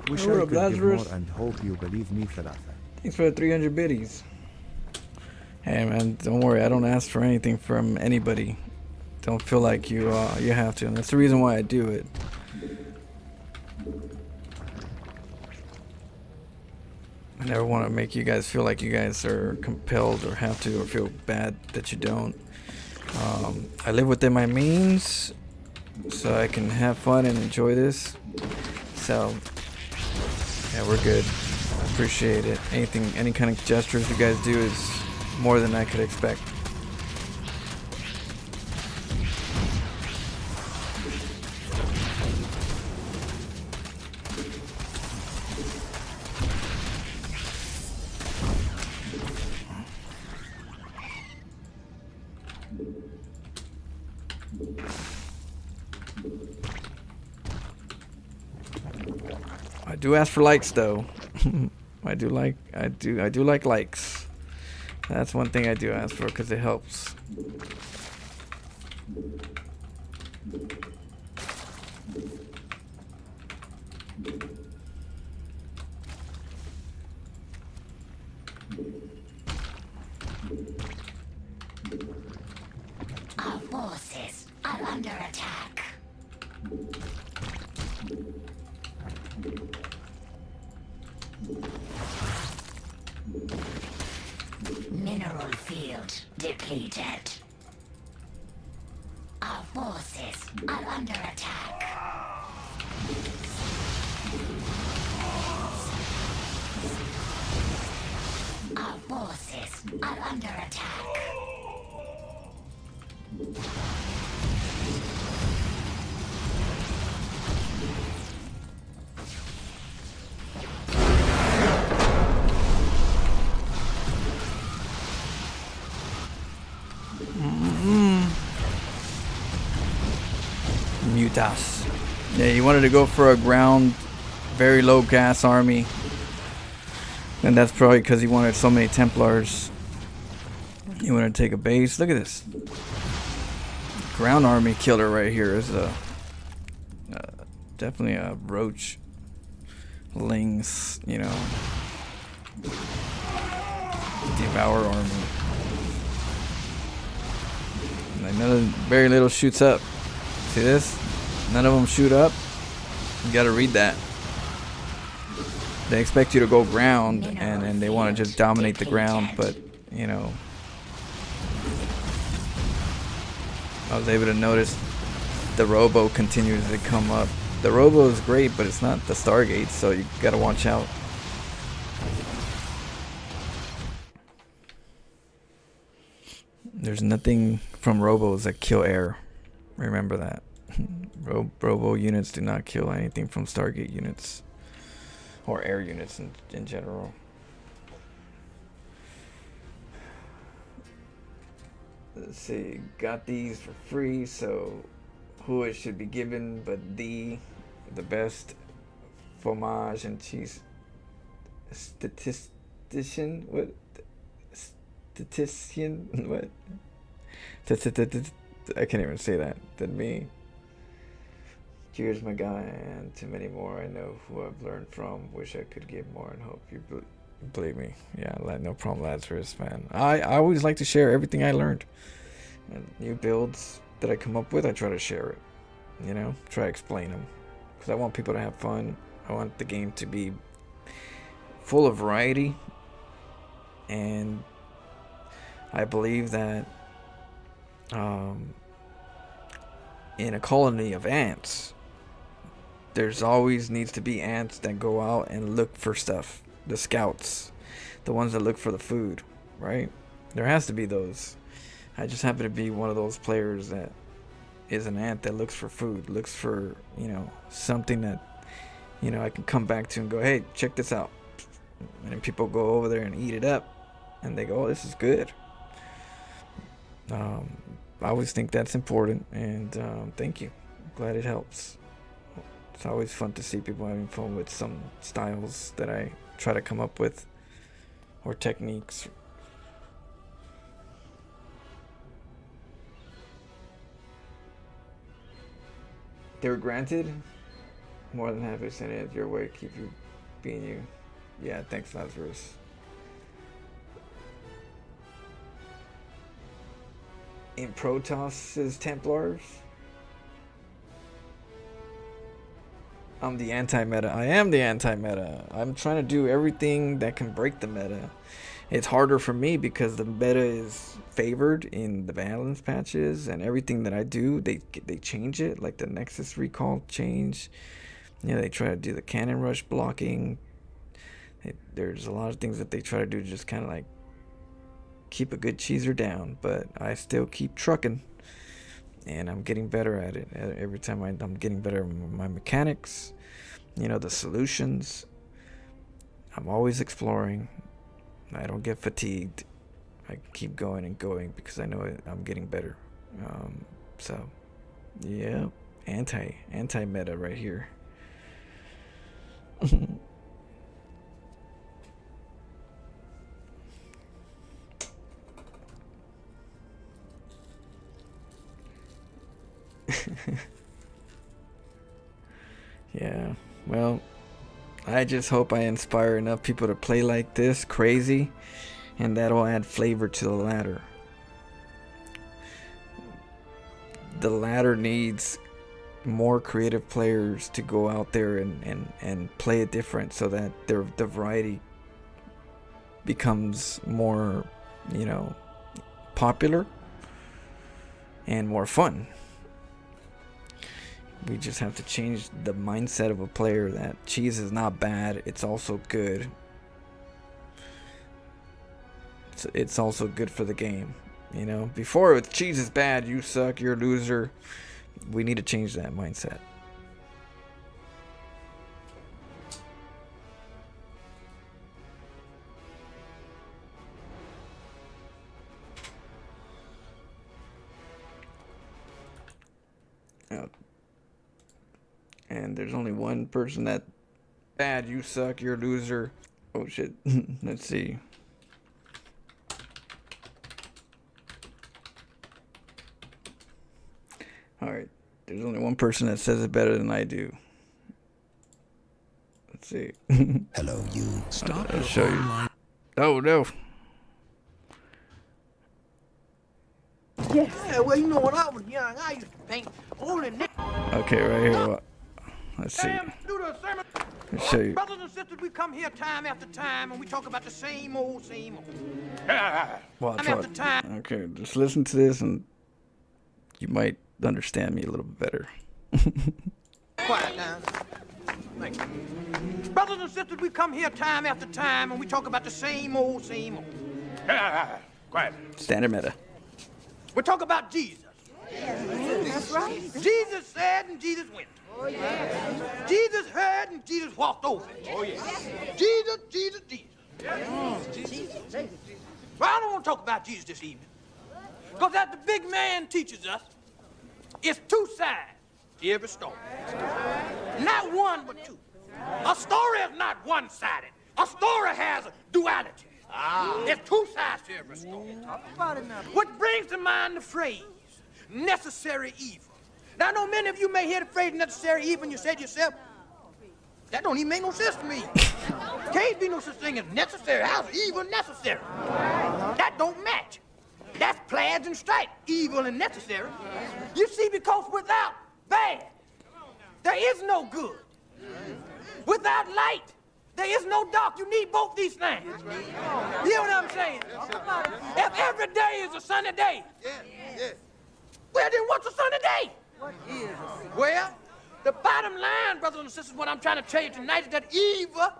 Wish I could give more and hope you believe me Thalatha. Thanks for the 300 biddies. Hey man, don't worry, I don't ask for anything from anybody. Don't feel like you have to, and that's the reason why I do it. I never want to make you guys feel like you guys are compelled or have to, or feel bad that you don't. I live within my means, so I can have fun and enjoy this. So yeah, we're good. I appreciate it. Any kind of gestures you guys do is more than I could expect. I do ask for likes though. I do like likes. That's one thing I do ask for because it helps. Our forces are under attack. Mineral field depleted. Our forces are under attack. Our forces are under attack. Mutas. Yeah, he wanted to go for a ground, very low gas army. And that's probably because he wanted so many Templars. He wanted to take a base. Look at this. Ground army killer right here is definitely a roach. Lings, you know. Devour army. And very little shoots up. See this? None of them shoot up. You gotta read that. They expect you to go ground and they want to just dominate the ground, but you know, I was able to notice the Robo continues to come up. The Robo is great, but it's not the Stargate, so you gotta watch out. There's nothing from Robos that kill air. Remember that. Robo units do not kill anything from Stargate units. Or air units in general. Let's see. Got these for free, so who it should be given but the best fromage and cheese statistician? What? Statistician? What? I can't even say that. That me. Cheers, my guy, and to many more I know who I've learned from. Wish I could give more and hope you believe me. Yeah, no problem, Lazarus, man. I always like to share everything I learned. And new builds that I come up with, I try to share it. You know, try to explain them. Because I want people to have fun. I want the game to be full of variety. And I believe that in a colony of ants, there's always needs to be ants that go out and look for stuff. The scouts, the ones that look for the food, right? There has to be those. I just happen to be one of those players that is an ant that looks for food, looks for, you know, something that, you know, I can come back to and go, hey, check this out. And then people go over there and eat it up and they go, oh, this is good. I always think that's important, and thank you. I'm glad it helps. It's always fun to see people having fun with some styles that I try to come up with, or techniques. They were granted. More than happy to send it your way. Keep you being you. Yeah, thanks, Lazarus. In Protoss's Templars, I'm the anti-meta. I am the anti-meta. I'm trying to do everything that can break the meta. It's harder for me because the meta is favored in the balance patches, and everything that I do, they change it. Like the Nexus recall change. You know, they try to do the cannon rush blocking. There's a lot of things that they try to do to just kind of like keep a good cheeser down, but I still keep trucking, and I'm getting better at it. Every time I'm getting better at my mechanics, you know, the solutions. I'm always exploring. I don't get fatigued. I keep going and going because I know I'm getting better. So yeah, anti-meta right here. Yeah, well, I just hope I inspire enough people to play like this crazy, and that'll add flavor to the ladder. The ladder needs more creative players to go out there and play it different, so that the variety becomes more, you know, popular and more fun. We just have to change the mindset of a player that cheese is not bad, it's also good. It's also good for the game, you know. Before, with cheese is bad, you suck, you're a loser. We need to change that mindset. And there's only one person that bad, you suck, you're a loser. Oh shit. Let's see. Alright. There's only one person that says it better than I do. Let's see. Hello, you. Stop I'll show you. Oh no. Yeah, well, you know, when I was young, I used to think only Okay, right here. Let's see. Let's show you. Brothers and sisters, we come here time after time and we talk about the same old. Watch, watch. Okay, just listen to this and you might understand me a little bit better. Quiet now. Thank you. Brothers and sisters, we come here time after time and we talk about the same old. Quiet. Standard meta. We talk about Jesus. That's right. Jesus said and Jesus went. Oh, yeah. Jesus heard and Jesus walked over it. Oh, yeah. Jesus. Well, I don't want to talk about Jesus this evening. Because as the big man teaches us, it's two sides to every story. Not one, but two. A story is not one-sided. A story has a duality. There's two sides to every story. Talk about it now. What brings to mind the phrase, necessary evil. Now, I know many of you may hear the phrase necessary evil, and you say to yourself, that don't even make no sense to me. Can't be no such thing as necessary. How's evil necessary? That don't match. That's plaids and stripes, evil and necessary. You see, because without bad, there is no good. Without light, there is no dark. You need both these things. You know what I'm saying? If every day is a sunny day, well, then what's a sunny day? Well, the bottom line, brothers and sisters, what I'm trying to tell you tonight is that evil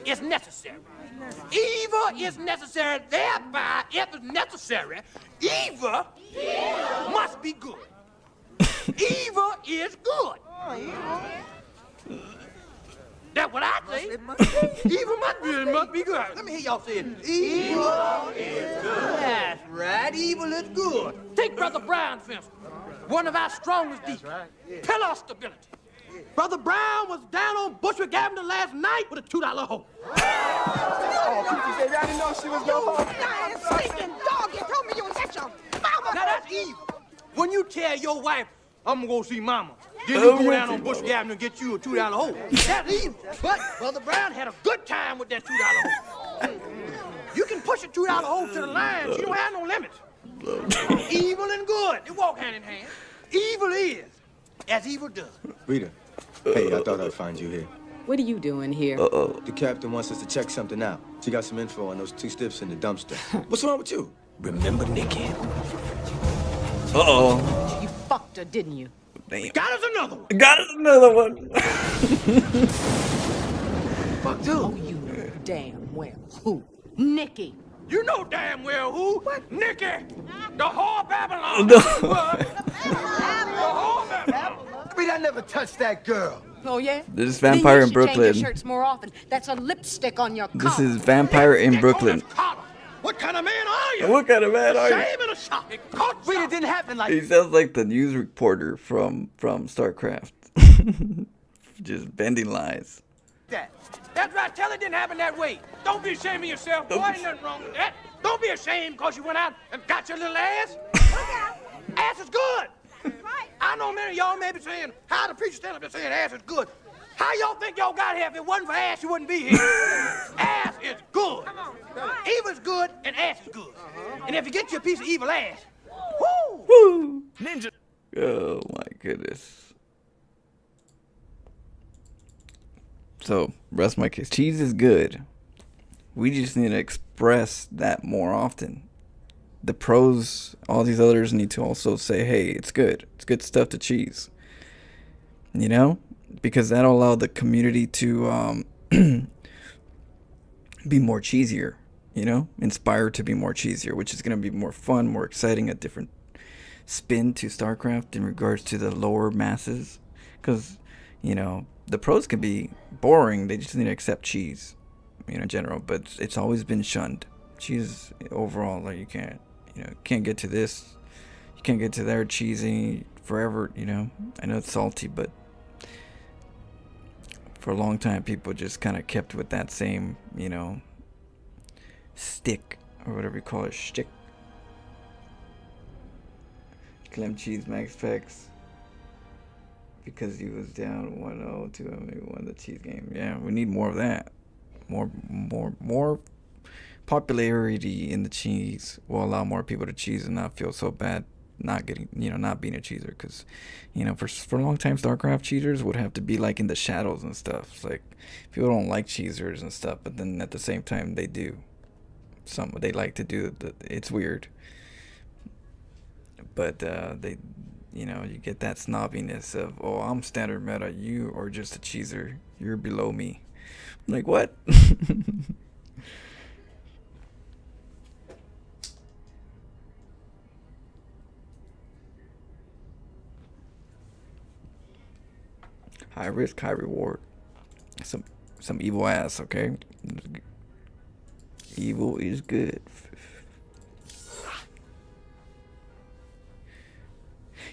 is necessary. Evil is necessary. Thereby, if it's necessary, evil must be good. Evil is good. That's what I say. Evil must be good. Let me hear y'all say it. Evil is good. That's right. Evil is good. Take Brother Brown, for instance. One of our strongest deacons. Pillar of stability. Brother Brown was down on Bushwick Avenue last night with a $2 hole. Oh, Peachy said, I didn't know she was going home. You stinking dog, you told me you was at your mama. Now that's evil. When you tell your wife, I'm gonna go see mama, then you go down on Bushwick Avenue and get you a $2 hole. That's evil. But Brother Brown had a good time with that $2 hole. You can push a $2 hole to the line. She don't have no limits. Evil and good, they walk hand in hand. Evil is as evil does. Rita, hey, I thought I'd find you here. What are you doing here? The captain wants us to check something out. She got some info on those 2 stiffs in the dumpster. What's wrong with you? Remember Nikki? You fucked her, didn't you? Damn. Got us another one. Got us another one. Fuck too. Oh, you know damn well who? Nikki. You know damn well who? What? Nikki. The whore Babylon. No. The whore Babylon. I mean, I never touched that girl. Oh, yeah? This is Then Vampire you in should change Brooklyn. your shirts more often. That's a lipstick on your collar. This is Vampire in Brooklyn. What kind of man are you? What kind of man are you? Shame in a shop. It caught It didn't happen like He sounds like the news reporter from StarCraft. Just bending lies. that. That's right. Tell it didn't happen that way. Don't be ashamed of yourself. Boy, ain't nothing wrong with that. Don't be ashamed because you went out and got your little ass. Ass is good. I know many of y'all may be saying, how the preacher stand up there saying ass is good. How y'all think y'all got here? If it wasn't for ass, you wouldn't be here. Ass is good. Evil is good and ass is good. And if you get you a piece of evil ass, whoo! Woo! Ninja. Oh my goodness. So, rest my case. Cheese is good. We just need to express that more often. The pros, all these others need to also say, hey, it's good. It's good stuff to cheese. You know? Because that'll allow the community to be more cheesier. You know? Inspired to be more cheesier, which is going to be more fun, more exciting, a different spin to StarCraft in regards to the lower masses. Because, you know, the pros can be boring. They just need to accept cheese, you know, in general. But it's always been shunned. Cheese overall, like you can't get to this. You can't get to there cheesy forever, you know. I know it's salty, but for a long time, people just kind of kept with that same, you know, stick or whatever you call it, shtick. Clem Cheese Max Pex. Because he was down 1-0 to him, he won the cheese game. Yeah, we need more of that. More popularity in the cheese will allow more people to cheese and not feel so bad not getting, you know, not being a cheeser. Because, you know, for a long time, StarCraft cheesers would have to be like in the shadows and stuff. It's like people don't like cheesers and stuff, but then at the same time they do. They like to do it's weird. But they, you know, you get that snobbiness of, oh, I'm standard meta, you are just a cheeser, you're below me. I'm like, what? High risk, high reward. Some evil ass, okay? Evil is good.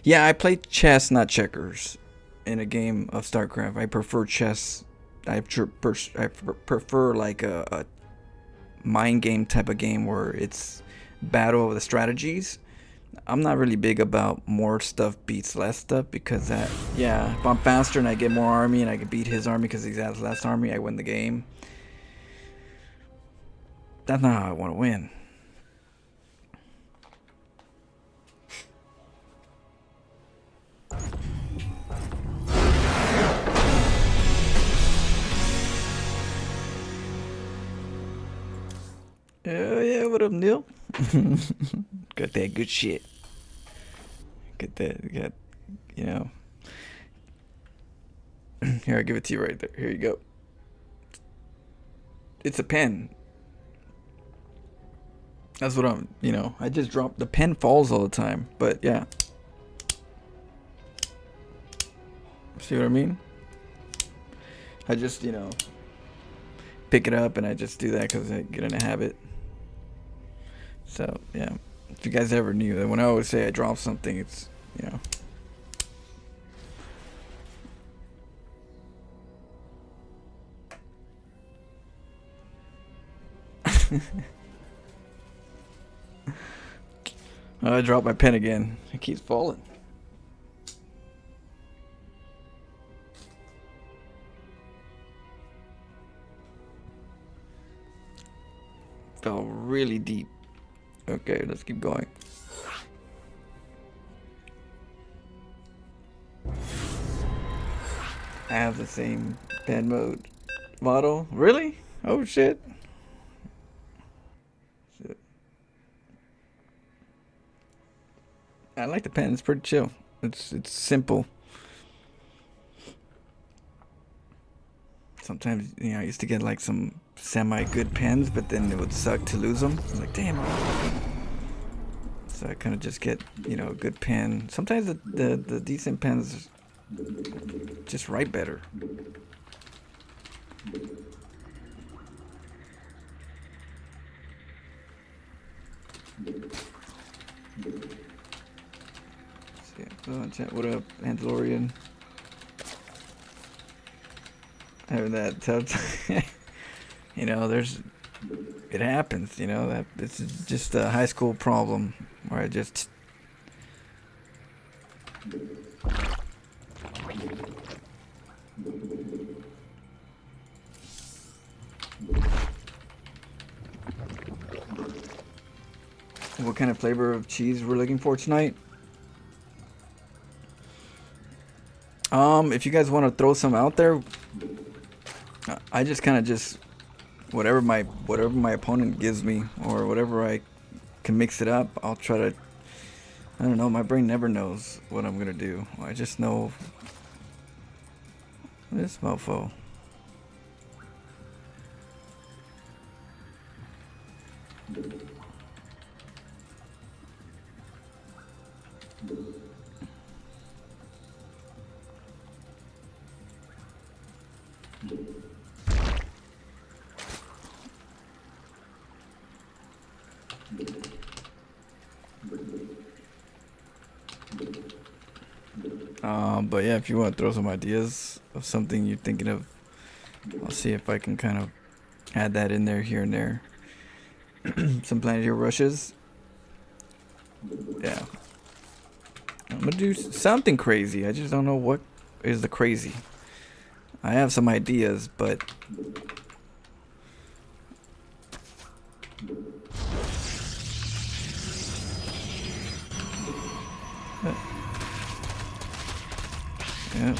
Yeah, I play chess, not checkers, in a game of StarCraft. I prefer chess. I prefer like a mind game type of game where it's battle of the strategies I'm not really big about more stuff beats less stuff, because that, yeah, if I'm faster and I get more army and I can beat his army because he has less army, I win the game. That's not how I want to win. Oh yeah, what up, Neil? Got that good shit. Got that, got, you know. Here, I give it to you right there. Here you go. It's a pen. That's what I'm, you know, I just drop, the pen falls all the time, but yeah. See what I mean? I just, you know, pick it up and I just do that because I get in a habit. So, yeah. If you guys ever knew that when I always say I drop something, it's, you know. Oh, I dropped my pen again. It keeps falling. Fell really deep. Okay, let's keep going. I have the same pen mode model. Really? Oh shit. I like the pen. It's pretty chill. It's simple. Sometimes, you know, I used to get like some semi-good pens, but then it would suck to lose them. I'm like, damn. So I kind of just get, you know, a good pen. Sometimes the decent pens just write better. What up, Mandalorian? Having that tough, you know, it happens, you know, that this is just a high school problem where I just what kind of flavor of cheese we're looking for tonight? If you guys want to throw some out there, I just kind of just whatever my opponent gives me, or whatever I can mix it up, I'll try to. I don't know, my brain never knows what I'm gonna do. I just know this mofo. But yeah, if you want to throw some ideas of something you're thinking of, I'll see if I can kind of add that in there here and there. Some Planeteer rushes. Yeah. I'm gonna do something crazy. I just don't know what is the crazy. I have some ideas, but yeah.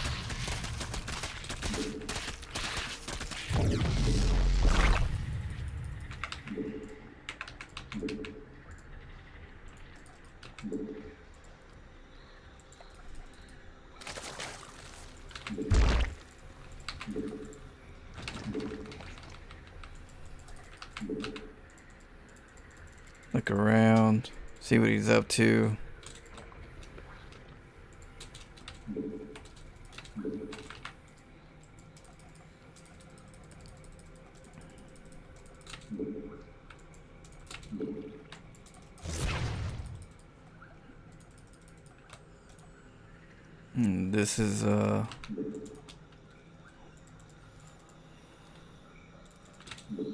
Look around, see what he's up to. This is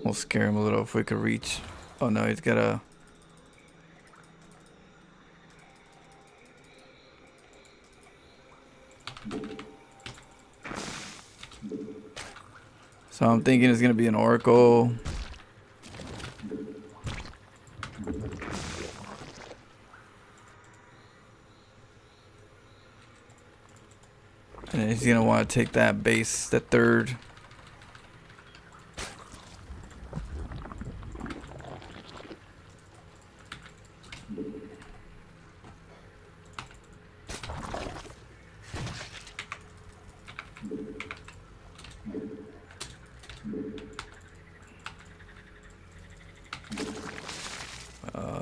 we'll scare him a little if we could reach. Oh no, he's got a So I'm thinking it's gonna be an Oracle. And he's gonna want to take that base, the third.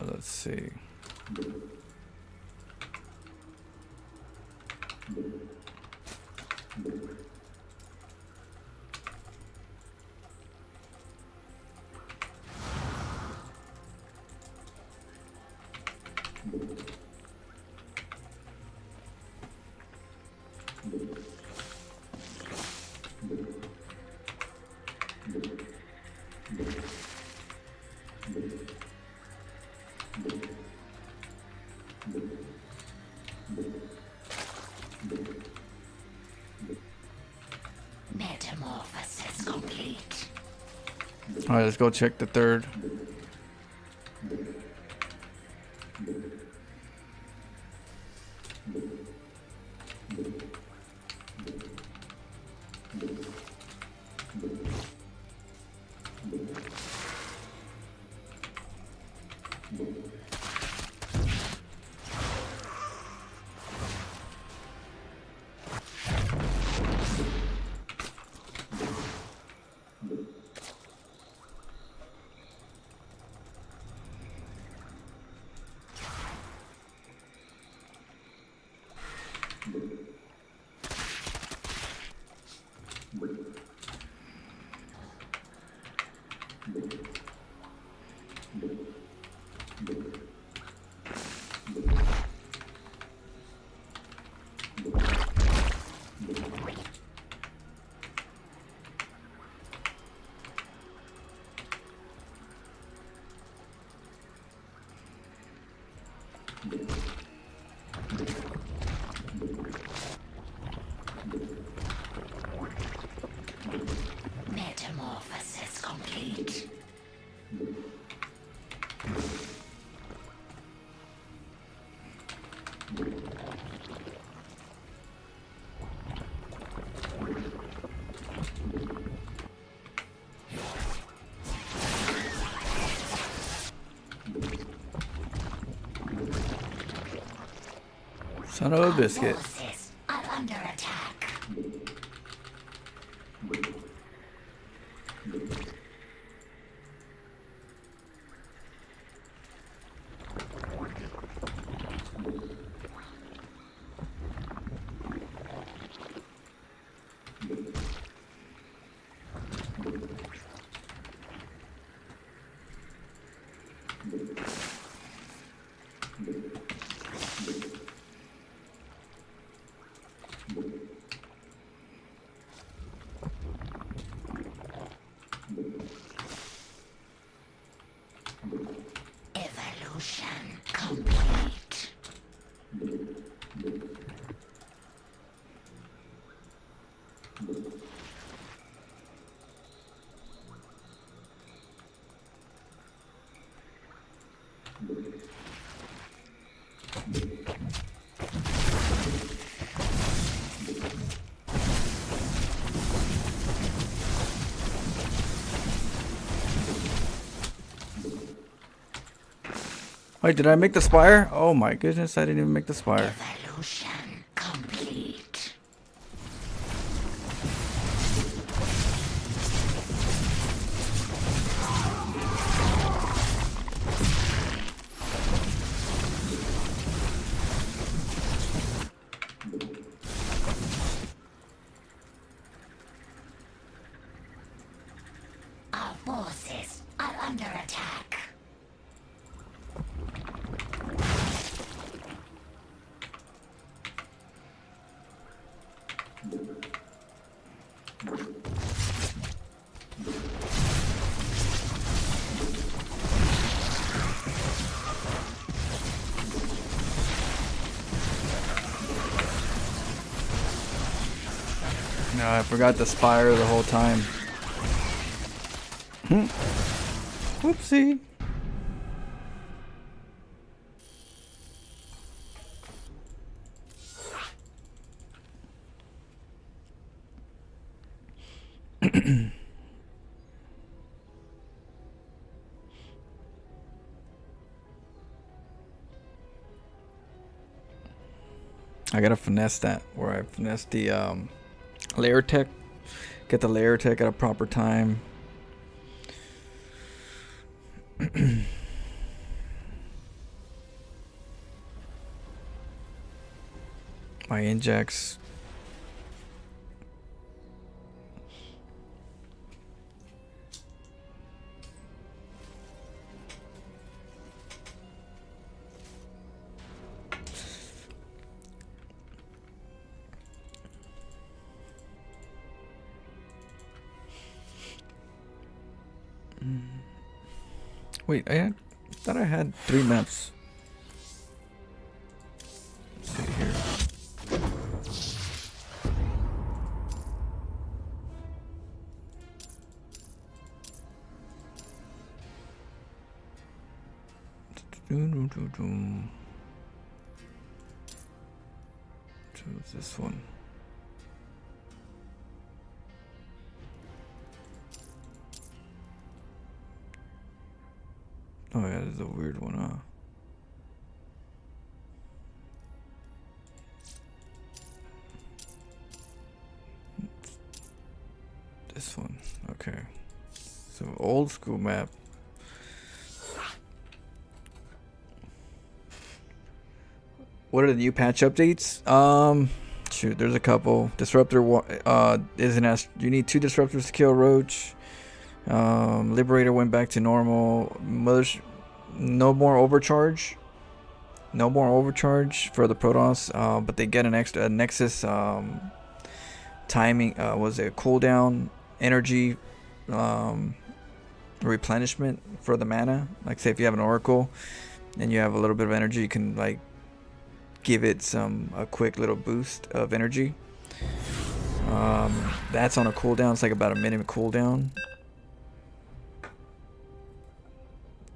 Let's see. Metamorphosis complete. Alright, let's go check the third. Metamorphosis complete. Son of a biscuit. Forces are under attack. Evolution complete. Wait, did I make the spire? Oh my goodness, I didn't even make the spire. Evolution complete. Our forces are under attack. No, I forgot the spire the whole time. Whoopsie. I gotta finesse that, where I finesse the layer tech, get the layer tech at a proper time. My injects. Wait, thought I had 3 maps. Let's see here. Choose this one. Oh yeah, this is a weird one, huh? This one, okay. So old school map. What are the new patch updates? Shoot, there's a couple. Disruptor isn't as you need 2 disruptors to kill Roach. Liberator went back to normal. No more overcharge. No more overcharge for the Protoss. But they get an extra Nexus timing. Was it cooldown energy replenishment for the mana? Like say if you have an Oracle and you have a little bit of energy, you can like give it a quick little boost of energy. That's on a cooldown. It's like about a minute cooldown.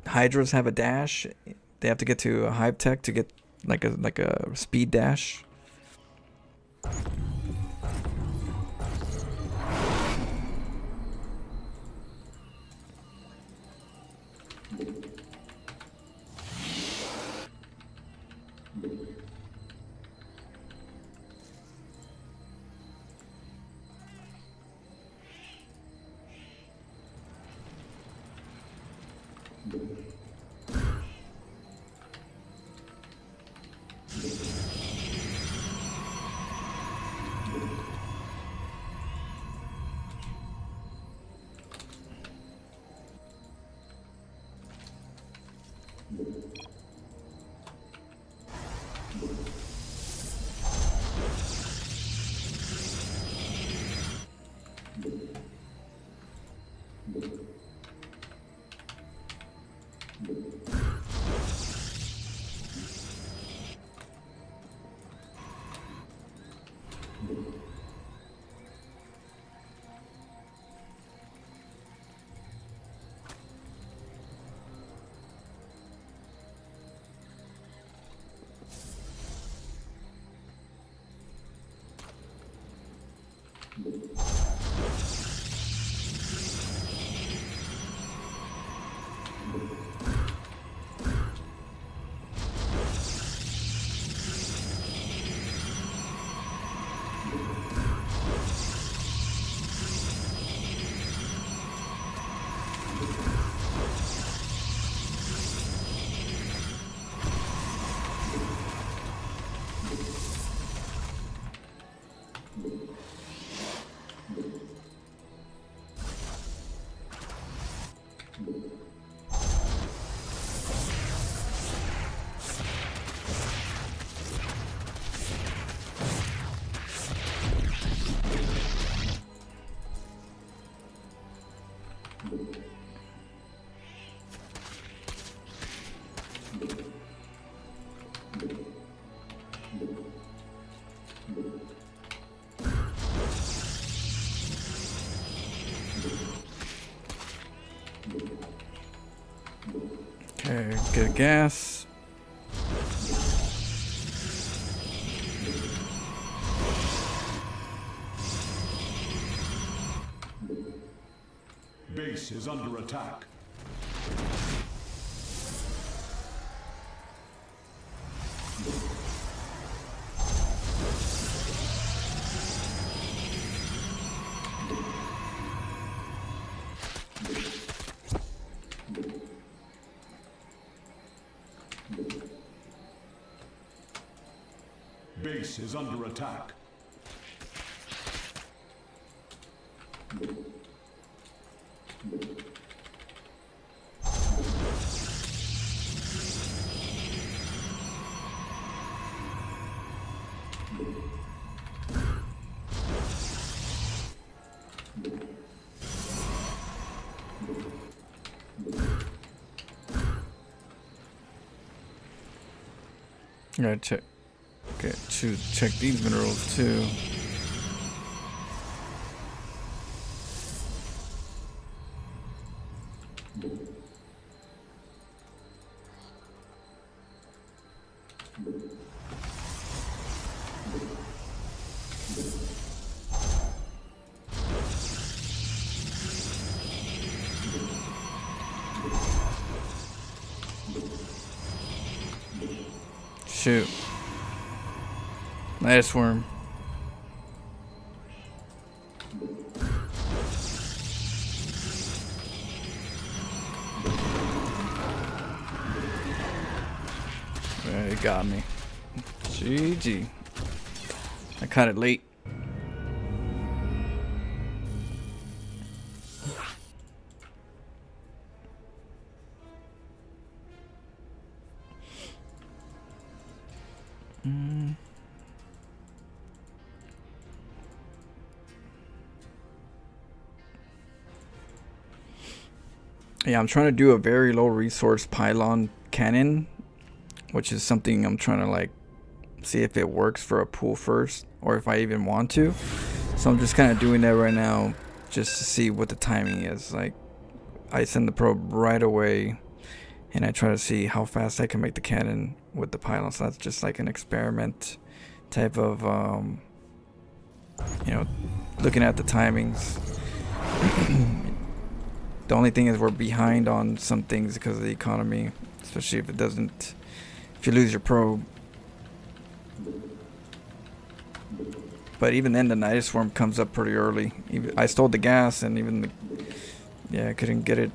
Hydras have a dash. They have to get to a hive tech to get like a speed dash. Okay, get gas. Base is under attack. Base is under attack. Gotta check. Okay, check these minerals too. Shoot. Nice worm. It got me. GG. I caught it late. Yeah, I'm trying to do a very low resource pylon cannon, which is something I'm trying to like see if it works for a pool first, or if I even want to. So I'm just kind of doing that right now just to see what the timing is. Like, I send the probe right away and I try to see how fast I can make the cannon with the pylon. So that's just like an experiment type of you know, looking at the timings. The only thing is we're behind on some things because of the economy, especially if you lose your probe. But even then, the Night Swarm comes up pretty early. I stole the gas, and even I couldn't get it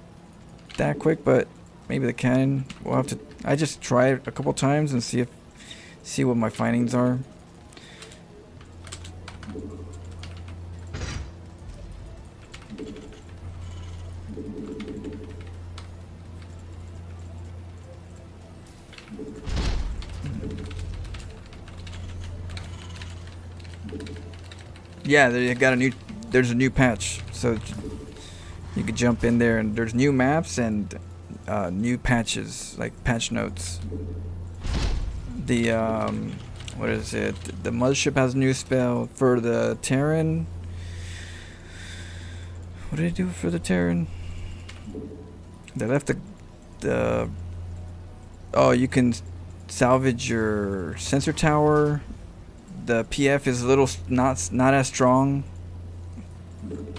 that quick. But maybe the cannon, we'll have to. I just try it a couple times and see what my findings are. Yeah, there's a new patch, so you could jump in there, and there's new maps and new patches, like patch notes. The what is it? The mothership has a new spell for the Terran. What did they do for the Terran? They left the oh, you can salvage your sensor tower. The PF is a little not as strong.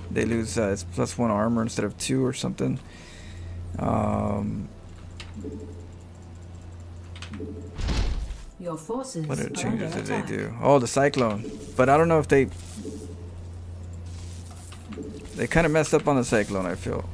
They lose it's +1 armor instead of 2 or something. Your forces. What other changes did they do? Oh, the cyclone. But I don't know if they kind of messed up on the cyclone, I feel.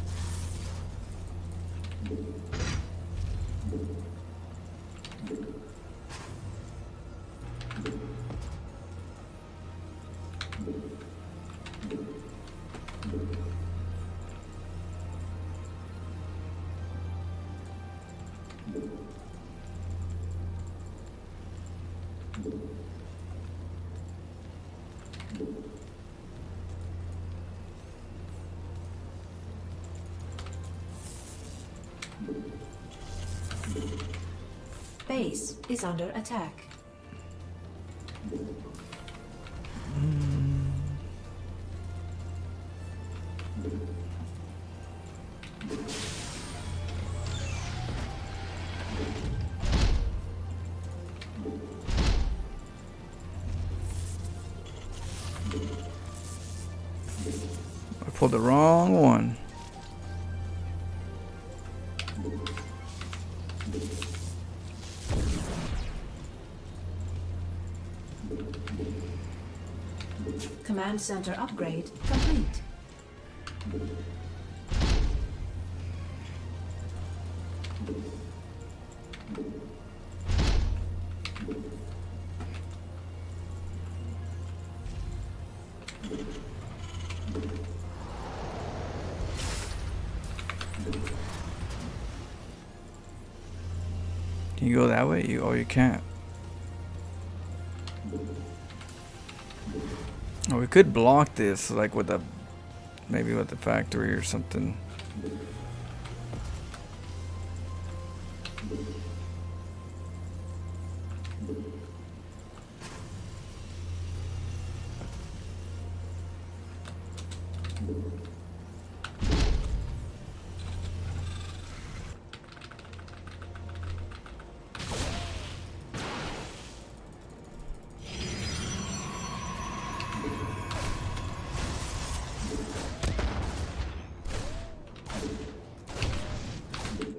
Base is under attack. pulled the wrong one. Command center upgrade complete. Can you go that way? You can't. Oh, we could block this, like with a, maybe with the factory or something.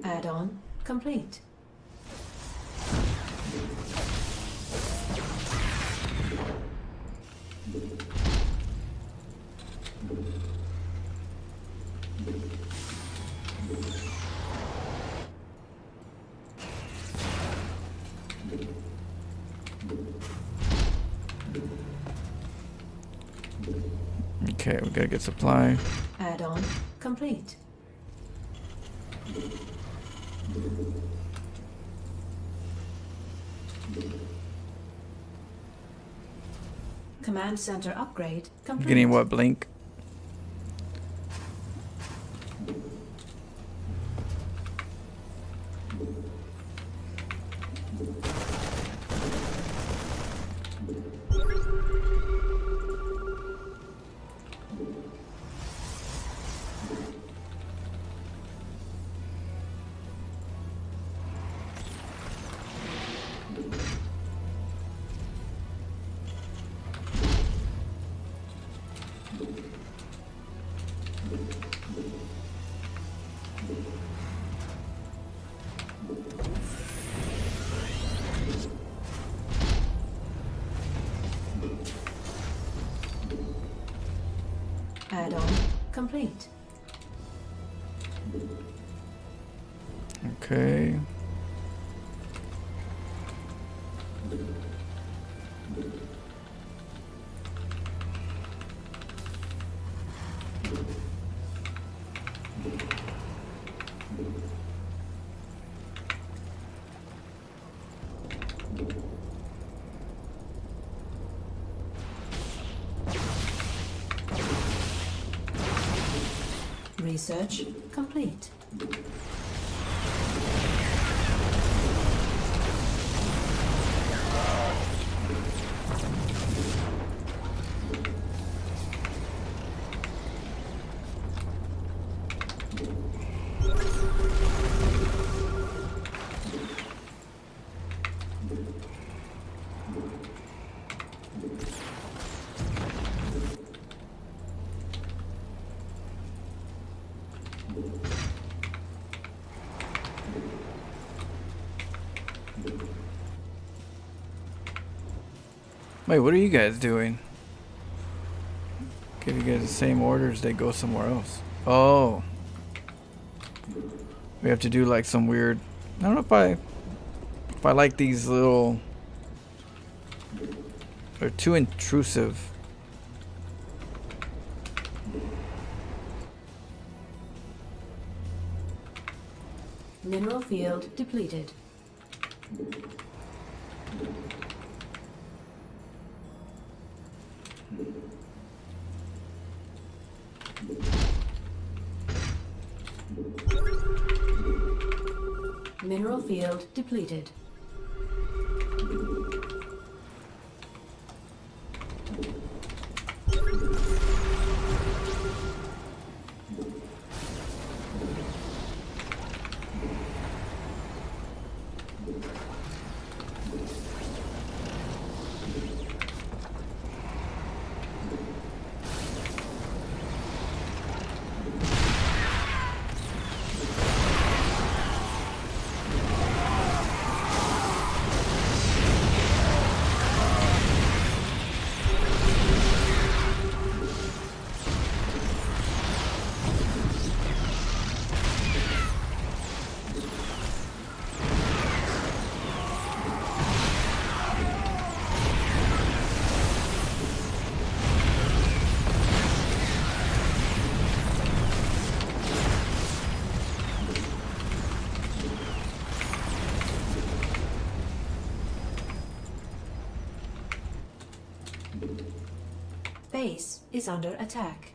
Add-on complete. Okay, we gotta get supply. Add-on complete. Command center upgrade complete. Getting what, Blink? Add-on complete. Okay. Research complete. Wait, what are you guys doing? Give you guys the same orders, they go somewhere else. Oh. We have to do like some weird, I don't know if I like these little, they're too intrusive. Mineral field depleted. Mineral field depleted. Base is under attack.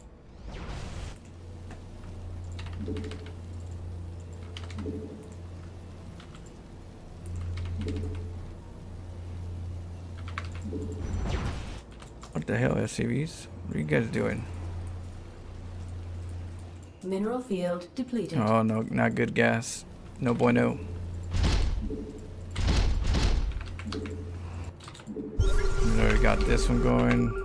What the hell, SCVs? What are you guys doing? Mineral field depleted. Oh no, not good gas. No bueno. We already got this one going.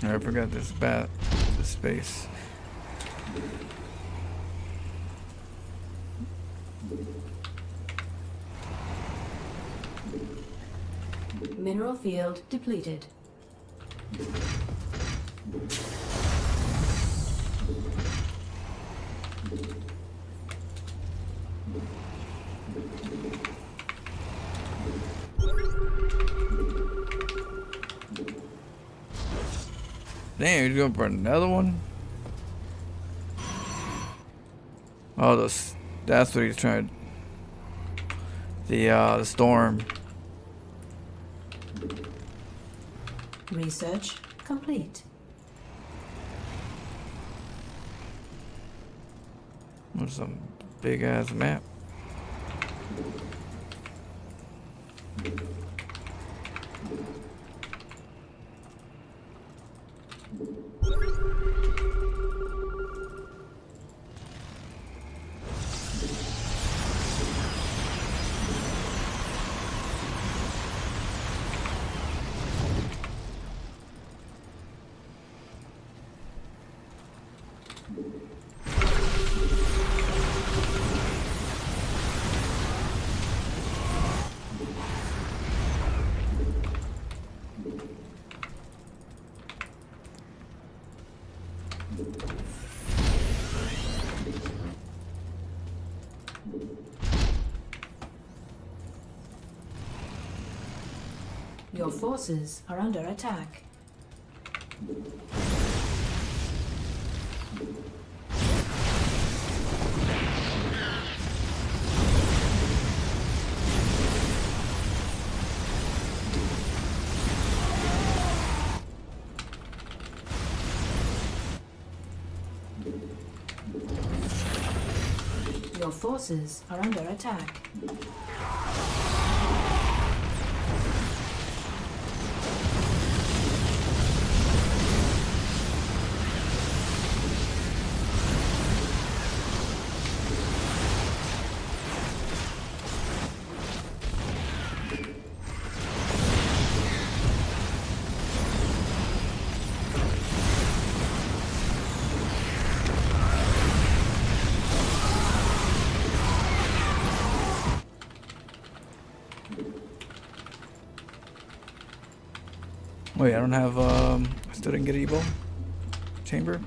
I forgot this space. Mineral field depleted. Damn, he's going for another one? Oh, that's what he's trying. The storm. Research complete. What's some big ass map? Your forces are under attack. Your forces are under attack. Wait, I don't have, I still didn't get Evo chamber.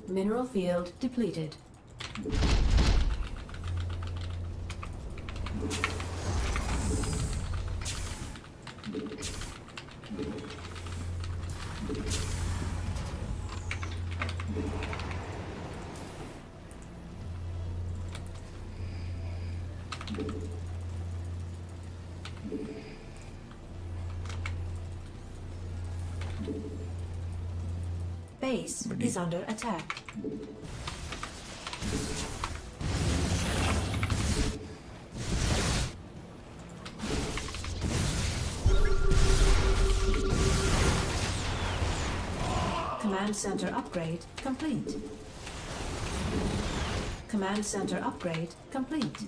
Mineral field depleted. Base is under attack. Command center upgrade complete. Command center upgrade complete.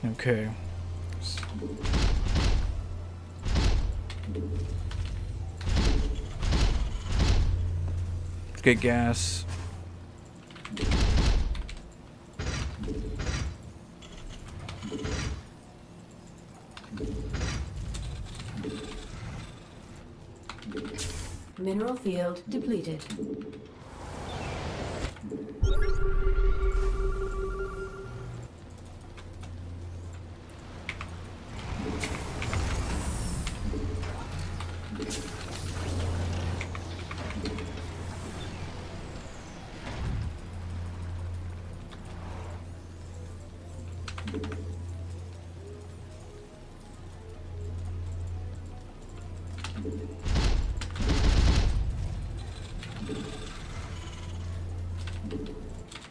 Okay. Get gas. Mineral field depleted.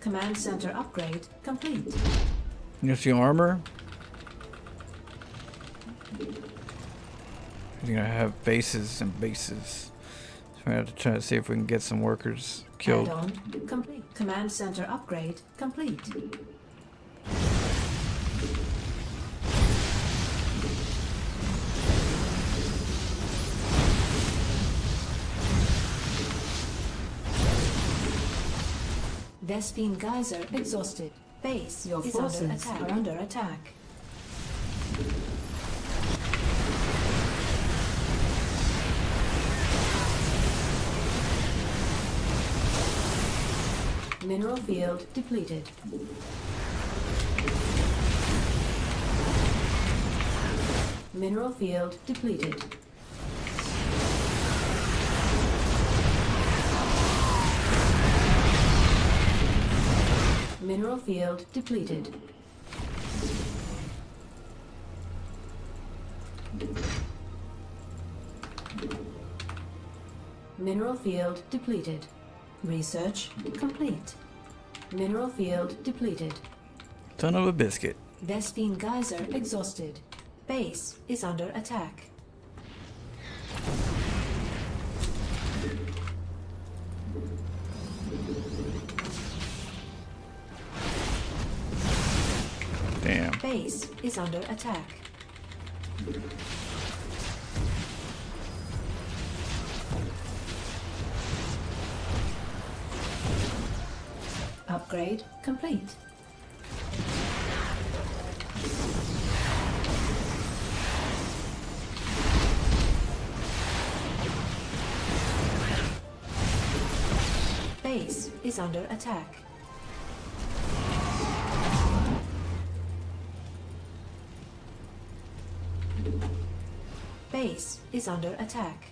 Command center upgrade complete. You see armor? You're gonna have bases and bases. So we have to try to see if we can get some workers killed. Add-on complete. Command center upgrade complete. Vespine geyser exhausted. Base Your is forces under attack. are under attack. Mineral field depleted. Mineral field depleted. Mineral field depleted. Mineral field depleted. Research complete. Mineral field depleted. Ton of a biscuit. Vespine geyser exhausted. Base is under attack. Damn. Base is under attack. Upgrade complete. Base is under attack. Base is under attack.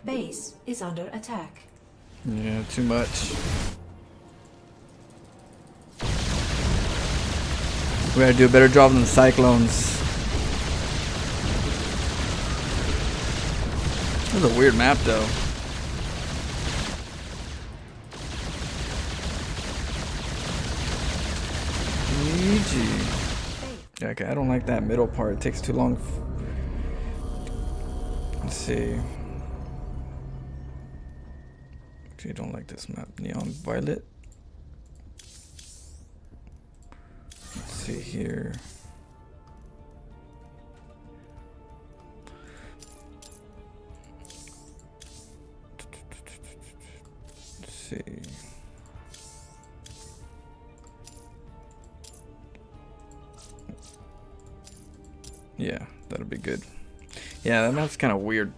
Base is under attack. Yeah, too much. We gotta do a better job than the cyclones. This is a weird map though. GG. Yeah, okay, I don't like that middle part. It takes too long. Let's see. Actually, I don't like this map. Neon Violet. Let's see here. Let's see. Yeah, that'll be good. Yeah, that map's kind of weird.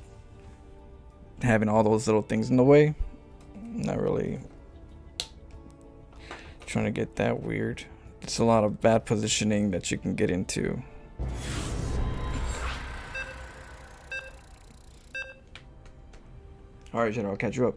Having all those little things in the way. Not really trying to get that weird. It's a lot of bad positioning that you can get into. Alright, General, I'll catch you up.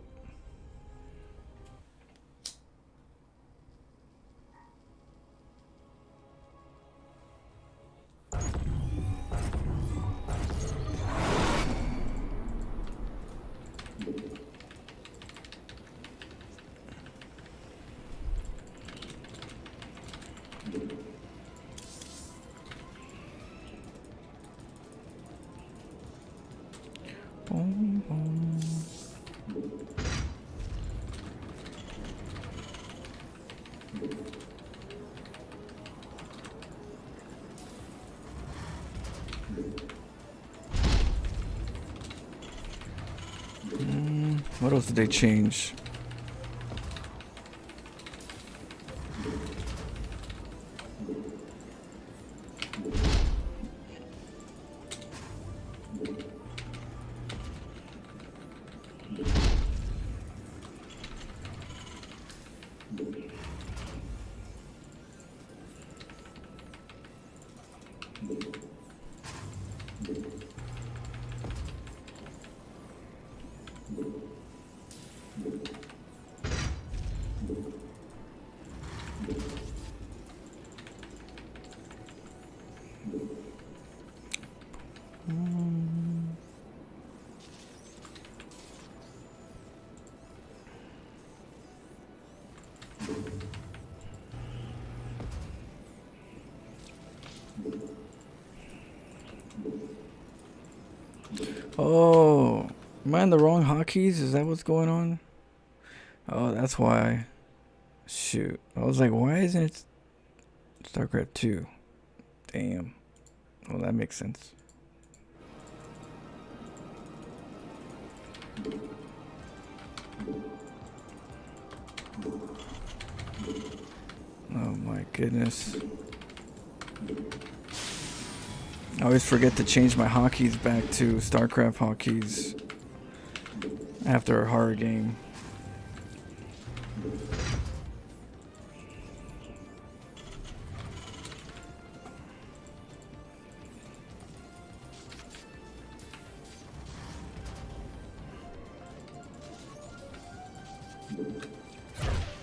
What else did they change? Oh, am I in the wrong hotkeys? Is that what's going on? Oh, that's why. Shoot. I was like, why isn't it StarCraft 2? Damn. Well, that makes sense. Oh my goodness. I always forget to change my hotkeys back to StarCraft hotkeys after a horror game.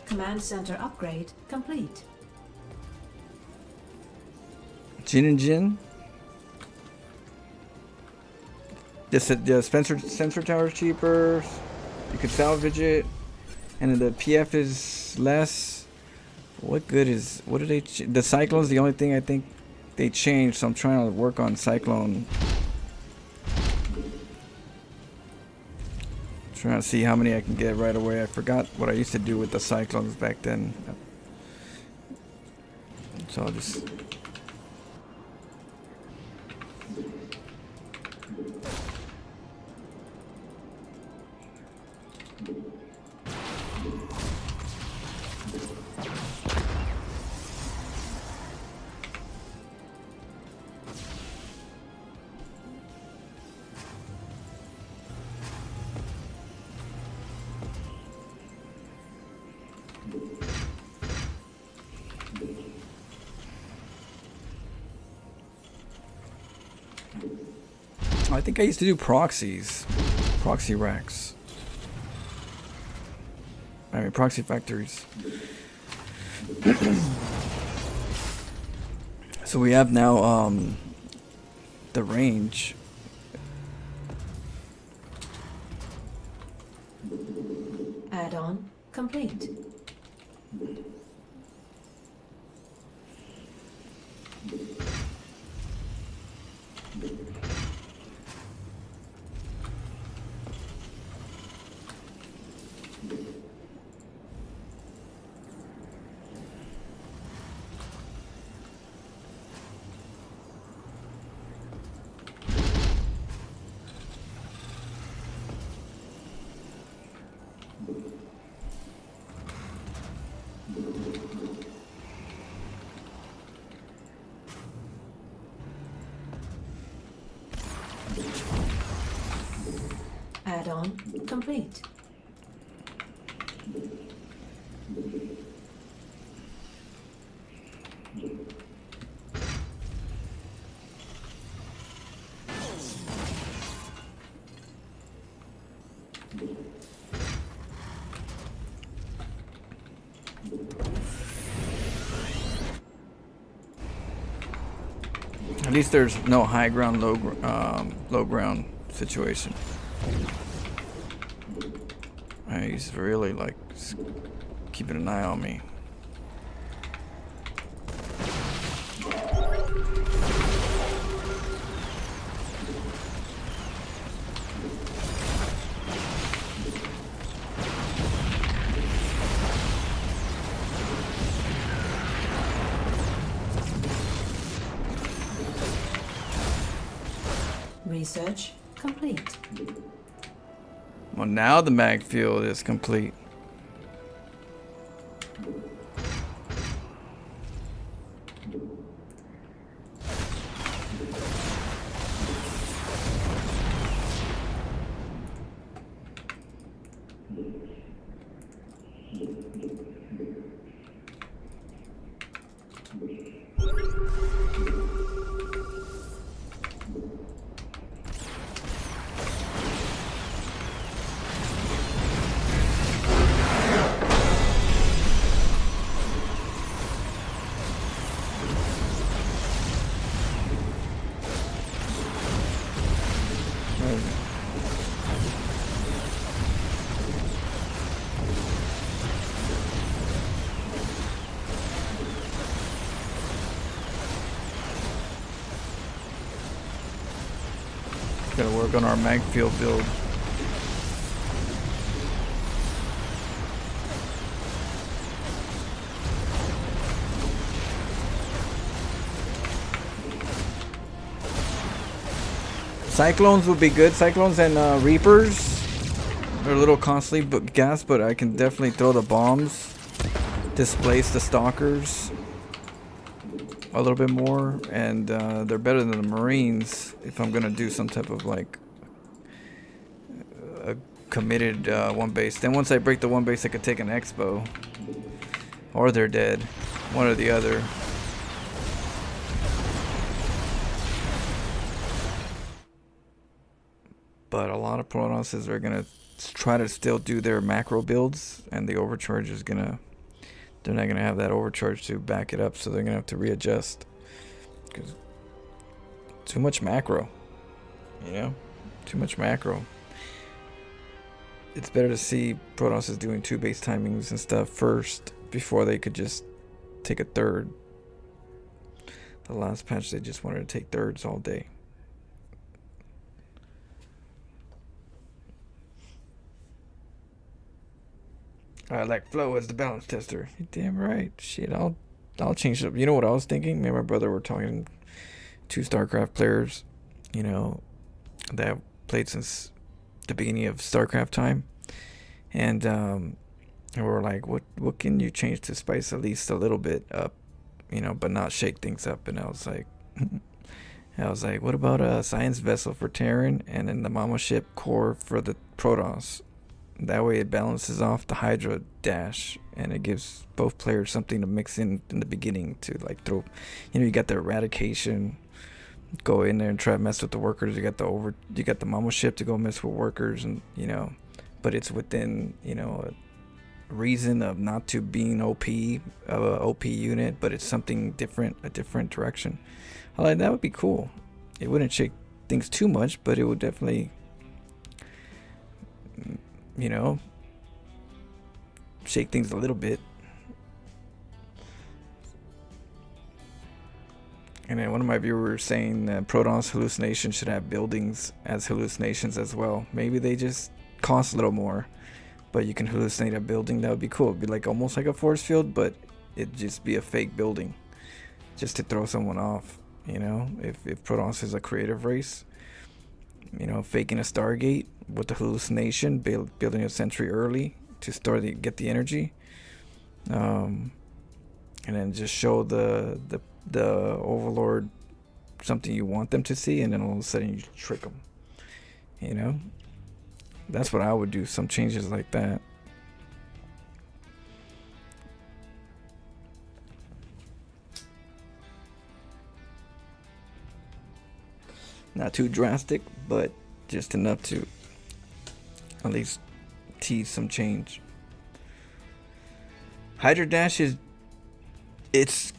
Command center upgrade complete. Jin and Jin? The sensor tower is cheaper. You can salvage it, and then the PF is less. What good is? What do they? The Cyclone's the only thing I think they changed. So I'm trying to work on Cyclone. Trying to see how many I can get right away. I forgot what I used to do with the Cyclones back then. So I'll just. I think I used to do proxies. Proxy racks. I mean, proxy factories. So we have now, the range. Add-on complete. Add-on complete. At least there's no high ground, low ground situation. He's really like keeping an eye on me. Research complete. Well, now the mag field is complete. Gotta work on our mag field build. Cyclones would be good. Cyclones and Reapers are a little costly, but but I can definitely throw the bombs, displace the Stalkers a little bit more, and they're better than the Marines if I'm gonna do some type of like a committed one base. Then once I break the one base, I could take an Expo, or they're dead, one or the other. But a lot of Pronosses are gonna try to still do their macro builds, and the overcharge is gonna, they're not gonna have that overcharge to back it up, so they're gonna have to readjust. Because too much macro, you know, too much macro. It's better to see Pronosses doing 2 base timings and stuff first before they could just take a third. The last patch they just wanted to take thirds all day. I like Flo as the balance tester. You're damn right. Shit, I'll change it up. You know what I was thinking? Me and my brother were talking to StarCraft players, you know, that have played since the beginning of StarCraft time. And we were like, what can you change to spice at least a little bit up, you know, but not shake things up? And I was like, what about a science vessel for Terran and then the Mama ship core for the Protoss? That way it balances off the Hydra dash, and it gives both players something to mix in the beginning to like throw, you know, you got the eradication, go in there and try to mess with the workers. You got the Mama ship to go mess with workers, and you know, but it's within, you know, a reason of not to being OP of a OP unit, but it's something different, a different direction. I like that. Would be cool. It wouldn't shake things too much, but it would definitely, you know, shake things a little bit. And then one of my viewers saying that Proton's hallucination should have buildings as hallucinations as well. Maybe they just cost a little more, but you can hallucinate a building. That would be cool. It'd be like almost like a force field, but it'd just be a fake building just to throw someone off, you know. If Protoss is a creative race, you know, faking a Stargate with the hallucination, building a sentry early to get the energy, and then just show the Overlord something you want them to see, and then all of a sudden you trick them, you know. That's what I would do, some changes like that. Not too drastic, but just enough to At least tease some change. Hydra Dash is it's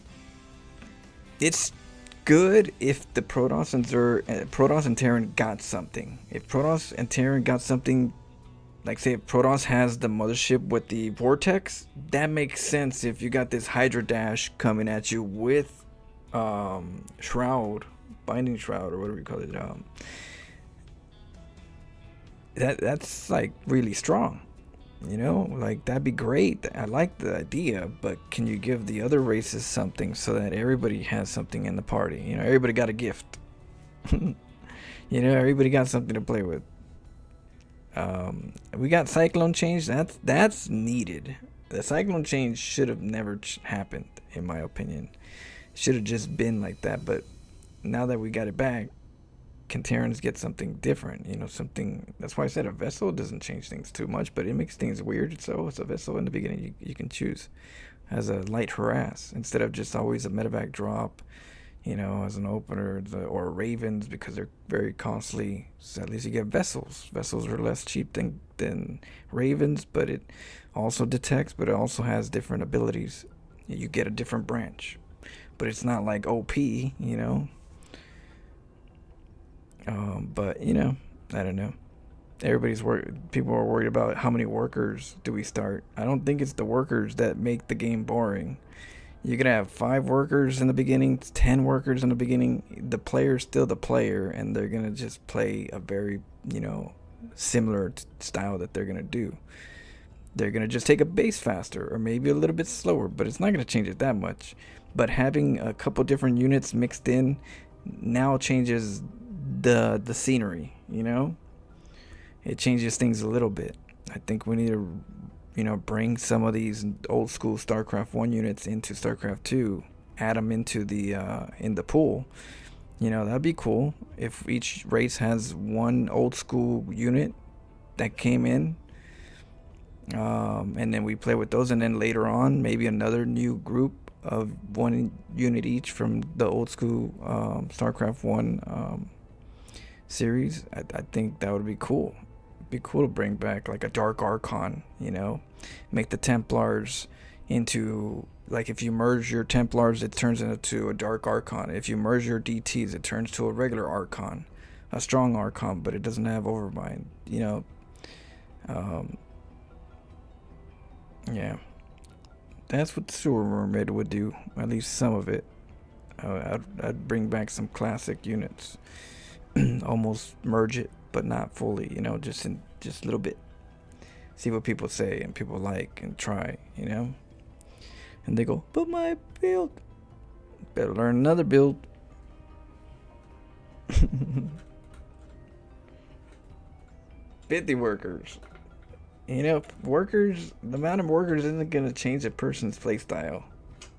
good if the Protoss and Terran got something. If Protoss and Terran got something, like say if Protoss has the mothership with the vortex, that makes sense. If you got this Hydra Dash coming at you with Shroud, Binding Shroud, or whatever you call it, that's like really strong. You know, like that'd be great. I like the idea, but can you give the other races something so that everybody has something in the party? You know, everybody got a gift. You know, everybody got something to play with. We got Cyclone Change. That's needed. The Cyclone Change should have never happened, in my opinion. Should have just been like that. But now that we got it back, can Terrans get something different? You know, something. That's why I said a vessel doesn't change things too much, but it makes things weird. So it's a vessel in the beginning. You can choose as a light harass instead of just always a medevac drop. You know, as an opener, or ravens, because they're very costly. So at least you get vessels. Vessels are less cheap than ravens, but it also detects, but it also has different abilities. You get a different branch, but it's not like OP. You know. But you know, I don't know. People are worried about how many workers do we start. I don't think it's the workers that make the game boring. You're gonna have 5 workers in the beginning, 10 workers in the beginning. The player's still the player, and they're gonna just play a very, you know, similar style that they're gonna do. They're gonna just take a base faster, or maybe a little bit slower, but it's not gonna change it that much. But having a couple different units mixed in now changes the scenery. You know, it changes things a little bit. I think we need to, you know, bring some of these old school StarCraft 1 units into StarCraft 2, add them into the in the pool. You know, that'd be cool if each race has one old school unit that came in, and then we play with those, and then later on maybe another new group of 1 unit each from the old school StarCraft 1 series. I think that would be cool. It'd be cool to bring back like a Dark Archon, you know, make the Templars into, like, if you merge your Templars, it turns into a Dark Archon. If you merge your DTs, it turns to a regular Archon, a strong Archon, but it doesn't have Overmind, you know. Yeah, that's what the Sewer Mermaid would do, at least some of it. I'd bring back some classic units. Almost merge it, but not fully, you know, just a little bit. See what people say and people like and try, you know. And they go, but my build. Better learn another build. 50 workers. You know, the amount of workers isn't going to change a person's play style.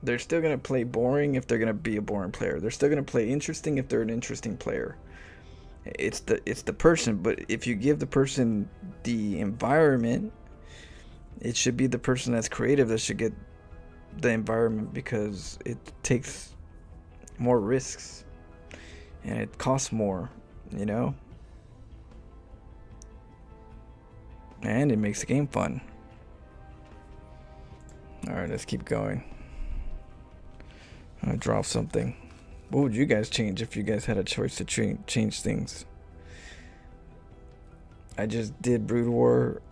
They're still going to play boring if they're going to be a boring player. They're still going to play interesting if they're an interesting player. It's the person, but if you give the person the environment, it should be the person that's creative that should get the environment, because it takes more risks and it costs more, you know, and it makes the game fun. Alright, let's keep going. I'll drop something. What would you guys change if you guys had a choice to change things? I just did Brood War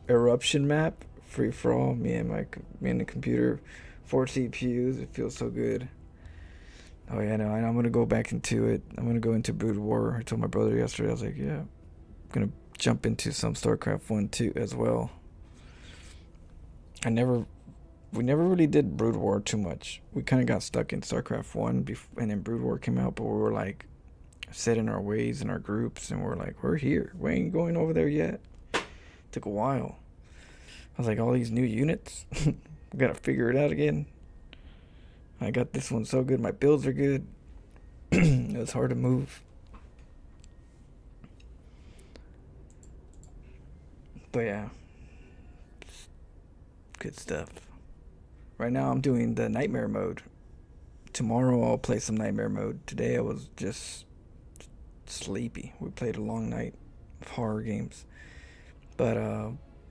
eruption map, free for all. Me and the computer, 4 CPUs. It feels so good. Oh yeah, no, I'm gonna go back into it. I'm gonna go into Brood War. I told my brother yesterday. I was like, yeah, I'm gonna jump into some StarCraft 1 too as well. We never really did Brood War too much. We kind of got stuck in StarCraft 1 and then Brood War came out, but we were like set in our ways in our groups, and we're like, we're here. We ain't going over there yet. Took a while. I was like, all these new units, we gotta figure it out again. I got this one so good. My builds are good. It was hard to move. But yeah, good stuff. Right now I'm doing the nightmare mode. Tomorrow I'll play some nightmare mode. Today I was just sleepy. We played a long night of horror games. But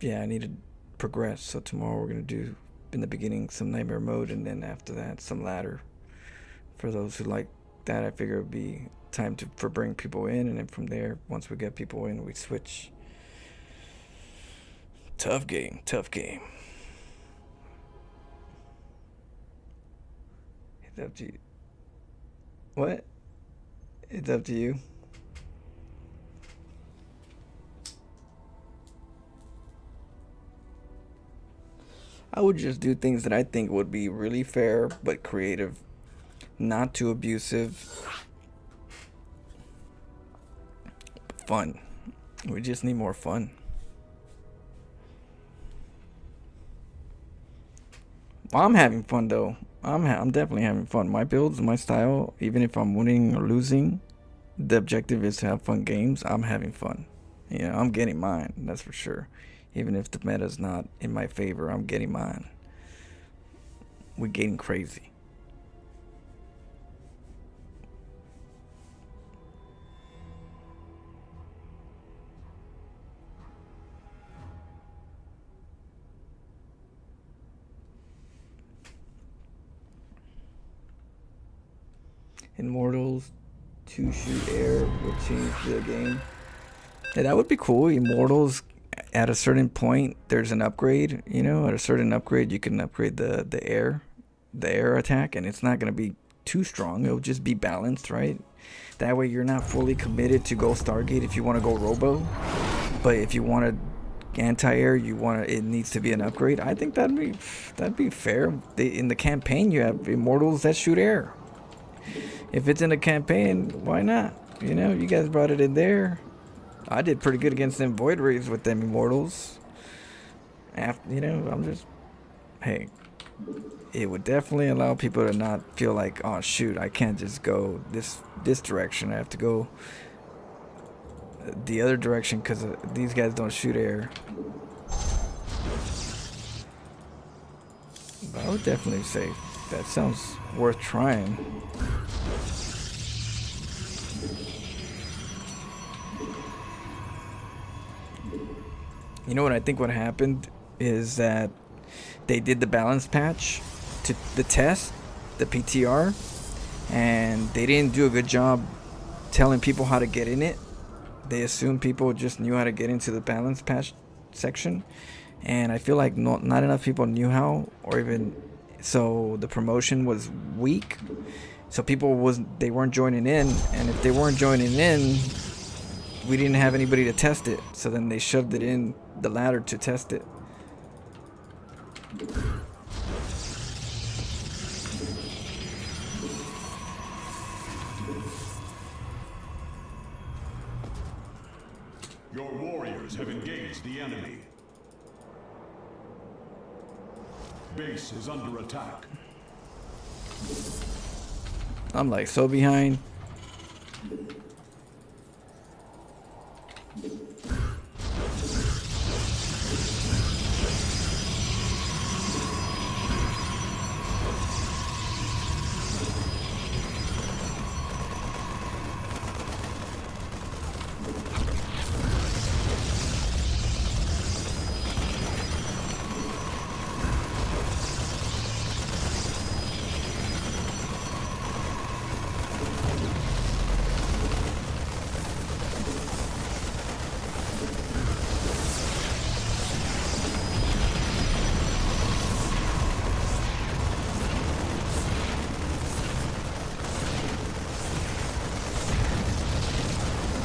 yeah, I need to progress. So tomorrow we're gonna do in the beginning some nightmare mode, and then after that some ladder. For those who like that, I figure it'd be time for bring people in, and then from there, once we get people in, we switch. Tough game, tough game. It's up to you. What? It's up to you. I would just do things that I think would be really fair but creative, not too abusive. Fun. We just need more fun. I'm having fun though. I'm definitely having fun. My builds, my style, even if I'm winning or losing, the objective is to have fun games. I'm having fun. You know, I'm getting mine, that's for sure. Even if the meta's not in my favor, I'm getting mine. We're getting crazy. Immortals to shoot air would change the game. Yeah, that would be cool. Immortals, at a certain point, there's an upgrade. You know, at a certain upgrade, you can upgrade the air attack, and it's not gonna be too strong. It'll just be balanced, right? That way, you're not fully committed to go Stargate if you want to go Robo, but if you want to anti-air, it needs to be an upgrade. I think that'd be fair. In the campaign, you have Immortals that shoot air. If it's in a campaign, why not? You know, you guys brought it in there. I did pretty good against them Void Rays with them Immortals. You know, I'm just... Hey, it would definitely allow people to not feel like, oh shoot, I can't just go this direction. I have to go the other direction because these guys don't shoot air. But I would definitely say that sounds worth trying. You know what I think what happened is that they did the balance patch to the test, the PTR, and they didn't do a good job telling people how to get in it. They assumed people just knew how to get into the balance patch section, and I feel like not enough people knew how, or even so the promotion was weak, so they weren't joining in, and if they weren't joining in, we didn't have anybody to test it, so then they shoved it in the ladder to test it. Your warriors have engaged the enemy. Base is under attack. I'm like so behind.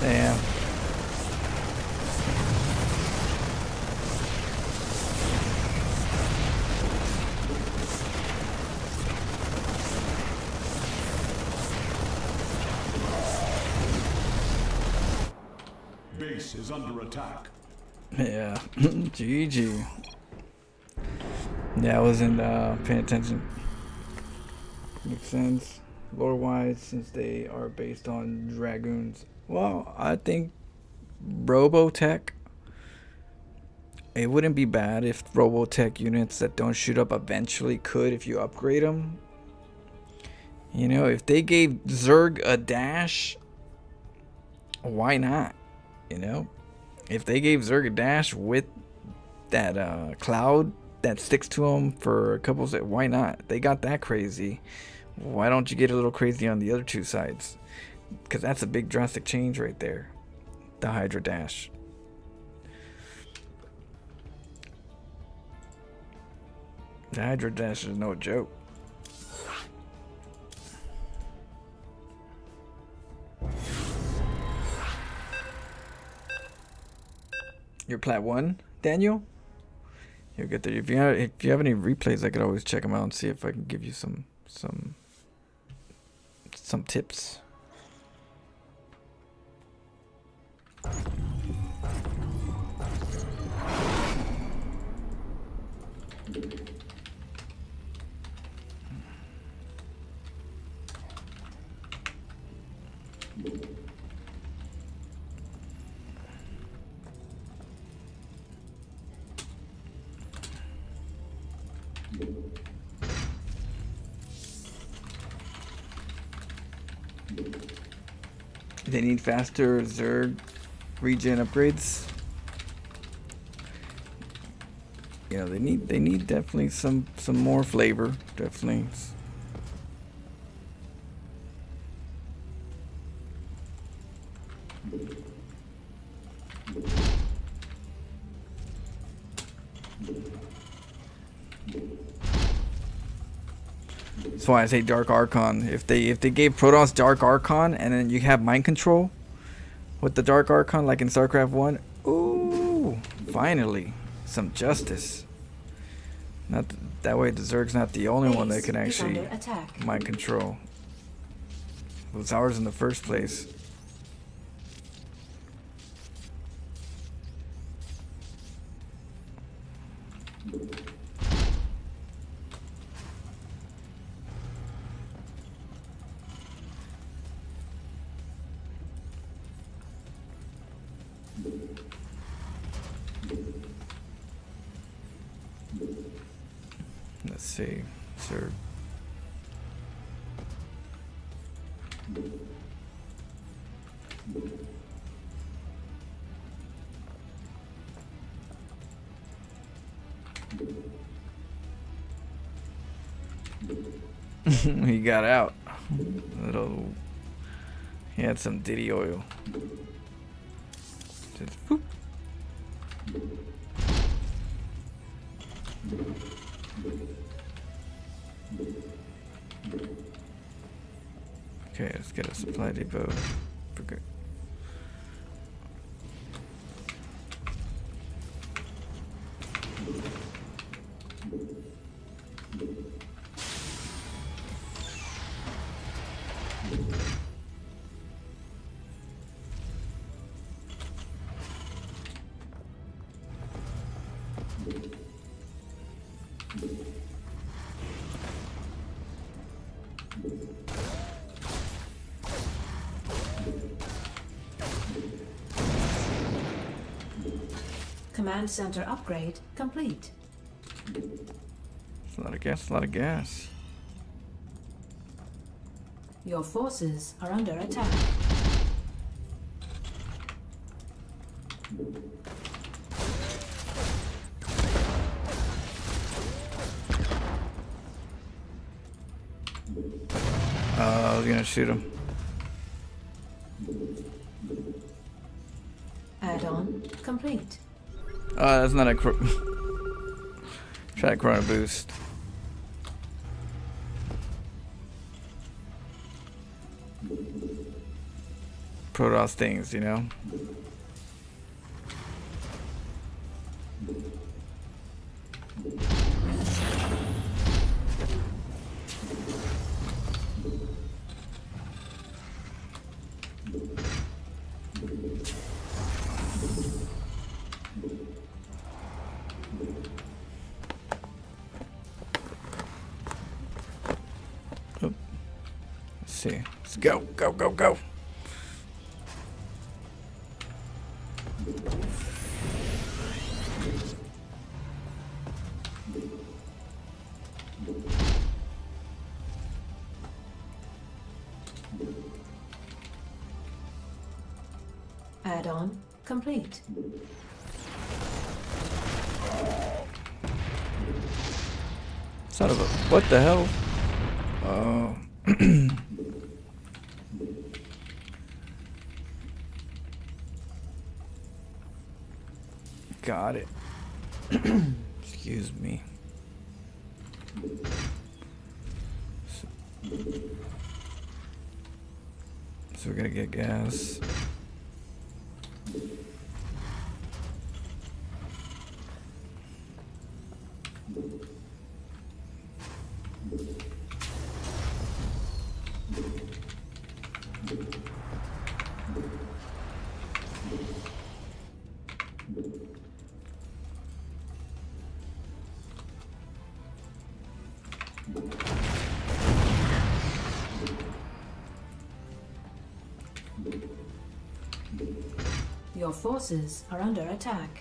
Damn. Base is under attack. Yeah. GG. Yeah, I wasn't paying attention. Makes sense. Lore-wise, since they are based on Dragoons. Well, I think Robotech, it wouldn't be bad if Robotech units that don't shoot up eventually could if you upgrade them. You know, if they gave Zerg a dash, why not? You know, If they gave Zerg a dash with that cloud that sticks to them for a couple seconds, why not? They got that crazy. Why don't you get a little crazy on the other two sides? Because that's a big drastic change right there. The Hydra dash. The Hydra dash is no joke. You're plat 1, Daniel? You'll get there. If you have any replays, I could always check them out and see if I can give you some tips. They need faster Zerg regen upgrades. You know, they need definitely some more flavor, definitely. That's why I say Dark Archon. If they gave Protoss Dark Archon and then you have mind control with the Dark Archon like in StarCraft 1, ooh, finally some justice. Not that way the Zerg's not the only one that can actually mind control. It was ours in the first place. Let's see, sir. He got out. He had some Diddy oil. Just boop. Okay, let's get a supply depot. Okay. Command center upgrade complete. It's a lot of gas, a lot of gas. Your forces are under attack. I was gonna shoot him. Add-on complete. That's not a try a Chrono Boost. Protoss things, you know. Let's see. Let's go, go, go, go. Add-on complete. Son of a... What the hell? Oh. Got it. Excuse me. So we're gonna get gas. Your forces are under attack.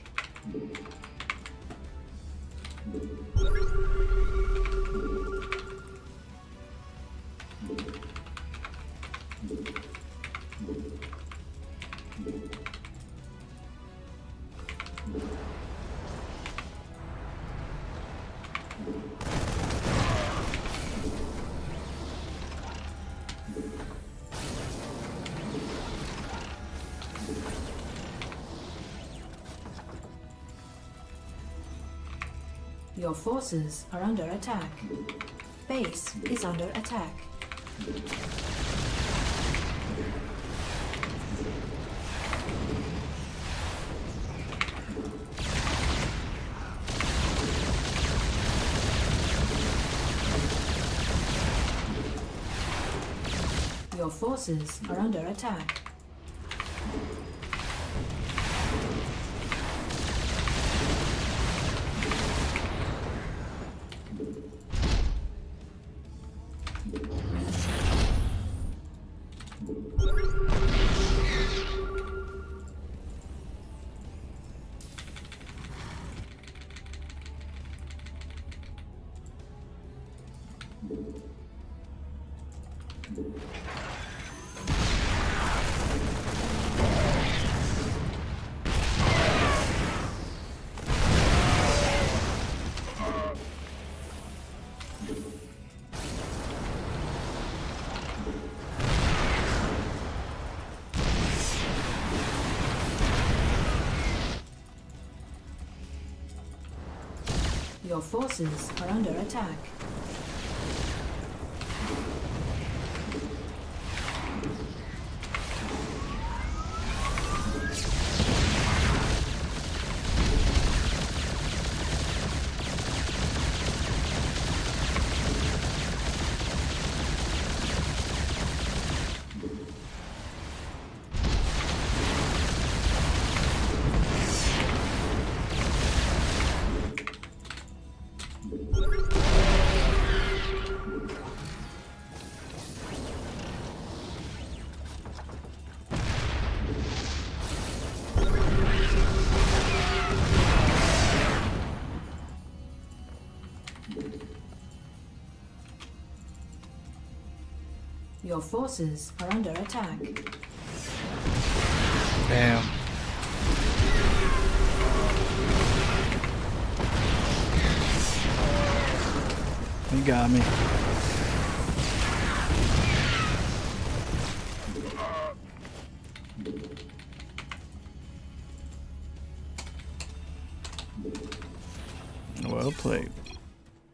Your forces are under attack. Base is under attack. Your forces are under attack. Your forces are under attack. Your forces are under attack. Damn. You got me. Well played.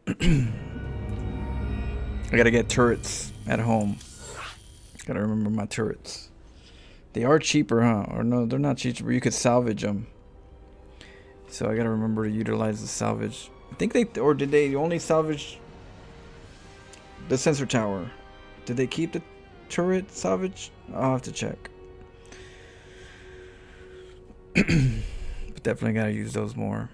I gotta get turrets at home. Gotta remember my turrets. They are cheaper, huh? Or no, they're not cheaper. You could salvage them. So I gotta remember to utilize the salvage. I think they, or did they only salvage the sensor tower? Did they keep the turret salvage? I'll have to check. But definitely gotta use those more.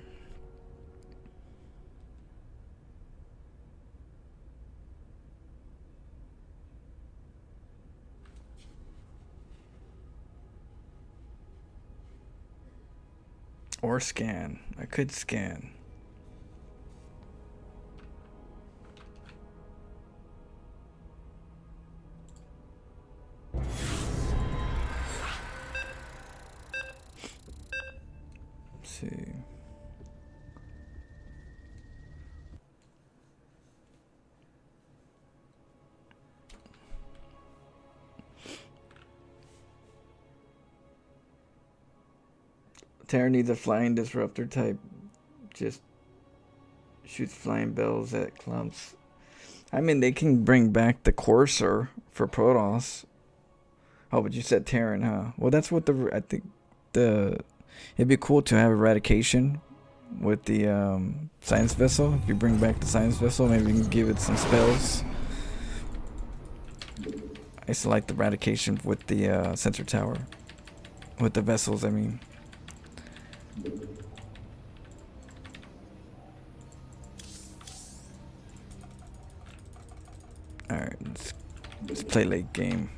Or scan. I could scan. Terra needs a flying disruptor type. Just shoots flying bells at clumps. I mean, they can bring back the Courser for Protoss. Oh, but you said Terran, huh? Well, that's what I think it'd be cool to have eradication with the science vessel. If you bring back the science vessel, maybe you can give it some spells. I used to like the eradication with the sensor tower. With the vessels, I mean. Alright, let's play late game.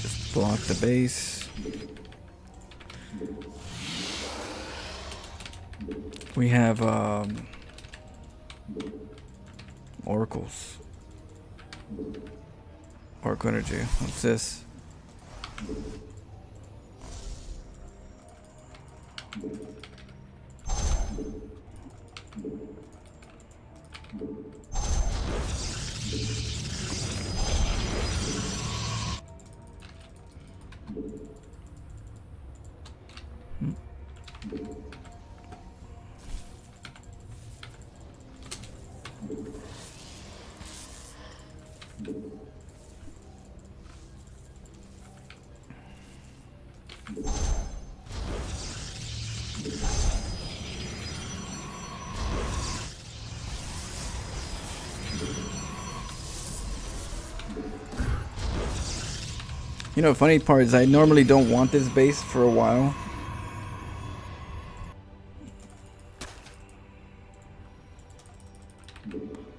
Just block the base. We have oracles. Oracle energy. What's this? You know, funny part is I normally don't want this base for a while.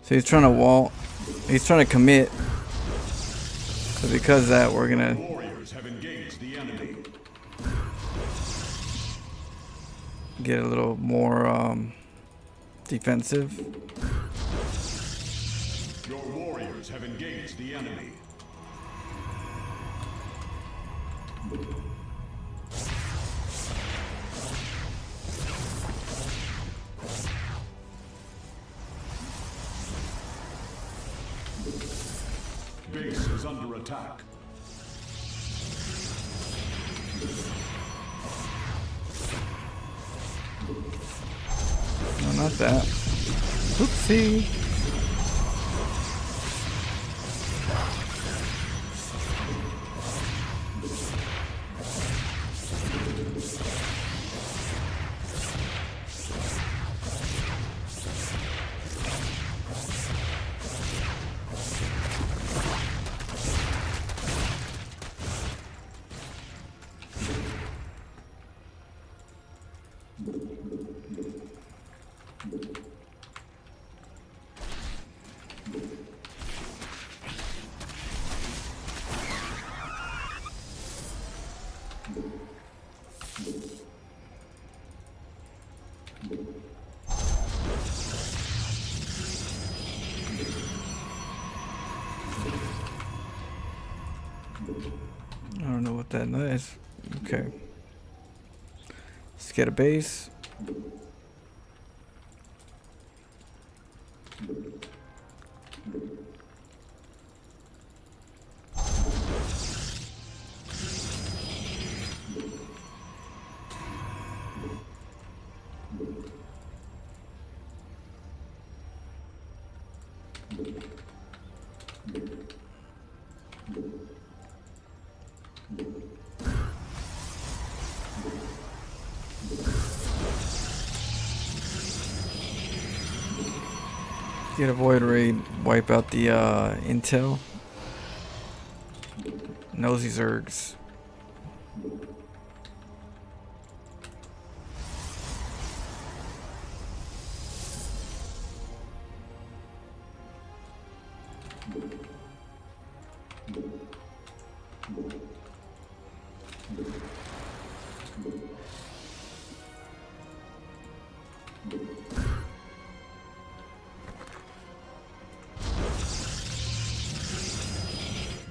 So he's trying to wall. He's trying to commit. So because of that, we're gonna get a little more defensive. Your warriors have engaged the enemy. Base is under attack. No, not that. Oopsie. I don't know what that is. Okay. Let's get a base. Get a void raid, wipe out the intel. Nosy Zergs.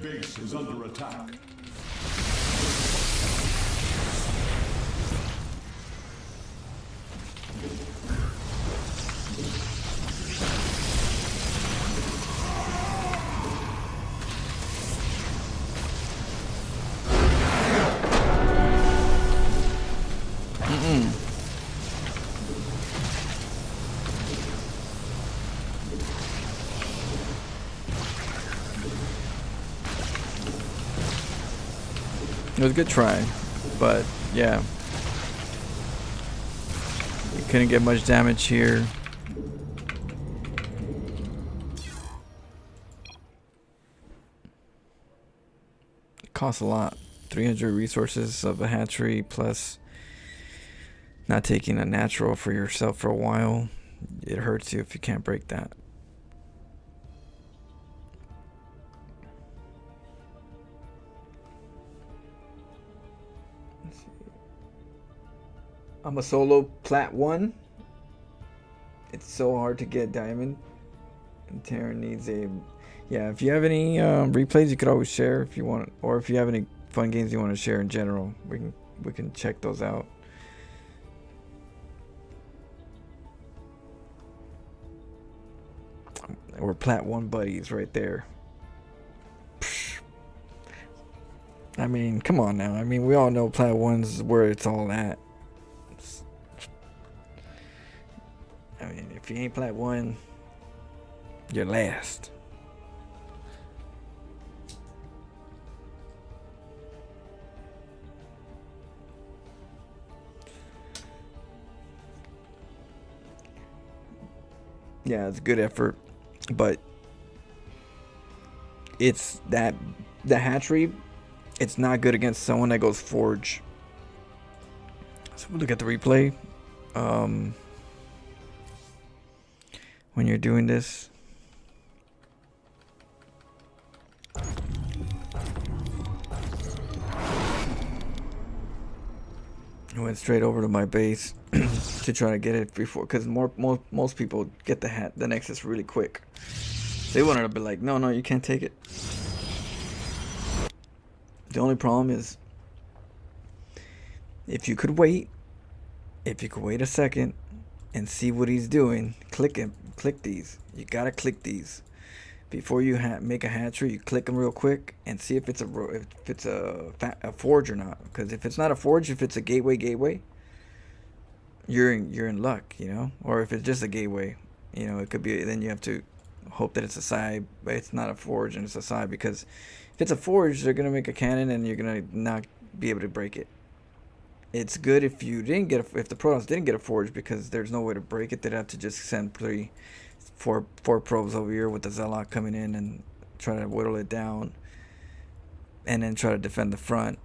Base is under attack. It was a good try, but yeah. You couldn't get much damage here. It costs a lot. 300 resources of a hatchery plus not taking a natural for yourself for a while. It hurts you if you can't break that. I'm a solo plat 1. It's so hard to get diamond. And Terran needs a... Yeah, if you have any replays, you could always share if you want, or if you have any fun games you want to share in general, we can check those out. We're plat 1 buddies right there. I mean, come on now. I mean, we all know plat 1's where it's all at. I mean, if you ain't plat 1, you're last. Yeah, it's a good effort, but it's that the hatchery, it's not good against someone that goes forge. So we'll look at the replay. When you're doing this, I went straight over to my base to try to get it before, because most people get the Nexus really quick. They wanted to be like, no, you can't take it. The only problem is, if you could wait a second and see what he's doing, click these. You gotta click these before you make a hatchery. You click them real quick and see if it's a forge or not. Because if it's not a forge, if it's a gateway, you're in luck, you know. Or if it's just a gateway, you know, it could be. Then you have to hope that it's a side, but it's not a forge and it's a side. Because if it's a forge, they're gonna make a cannon and you're gonna not be able to break it. It's good if you didn't get if the Protoss didn't get a forge, because there's no way to break it. They'd have to just send four probes over here with the Zealot coming in and try to whittle it down, and then try to defend the front.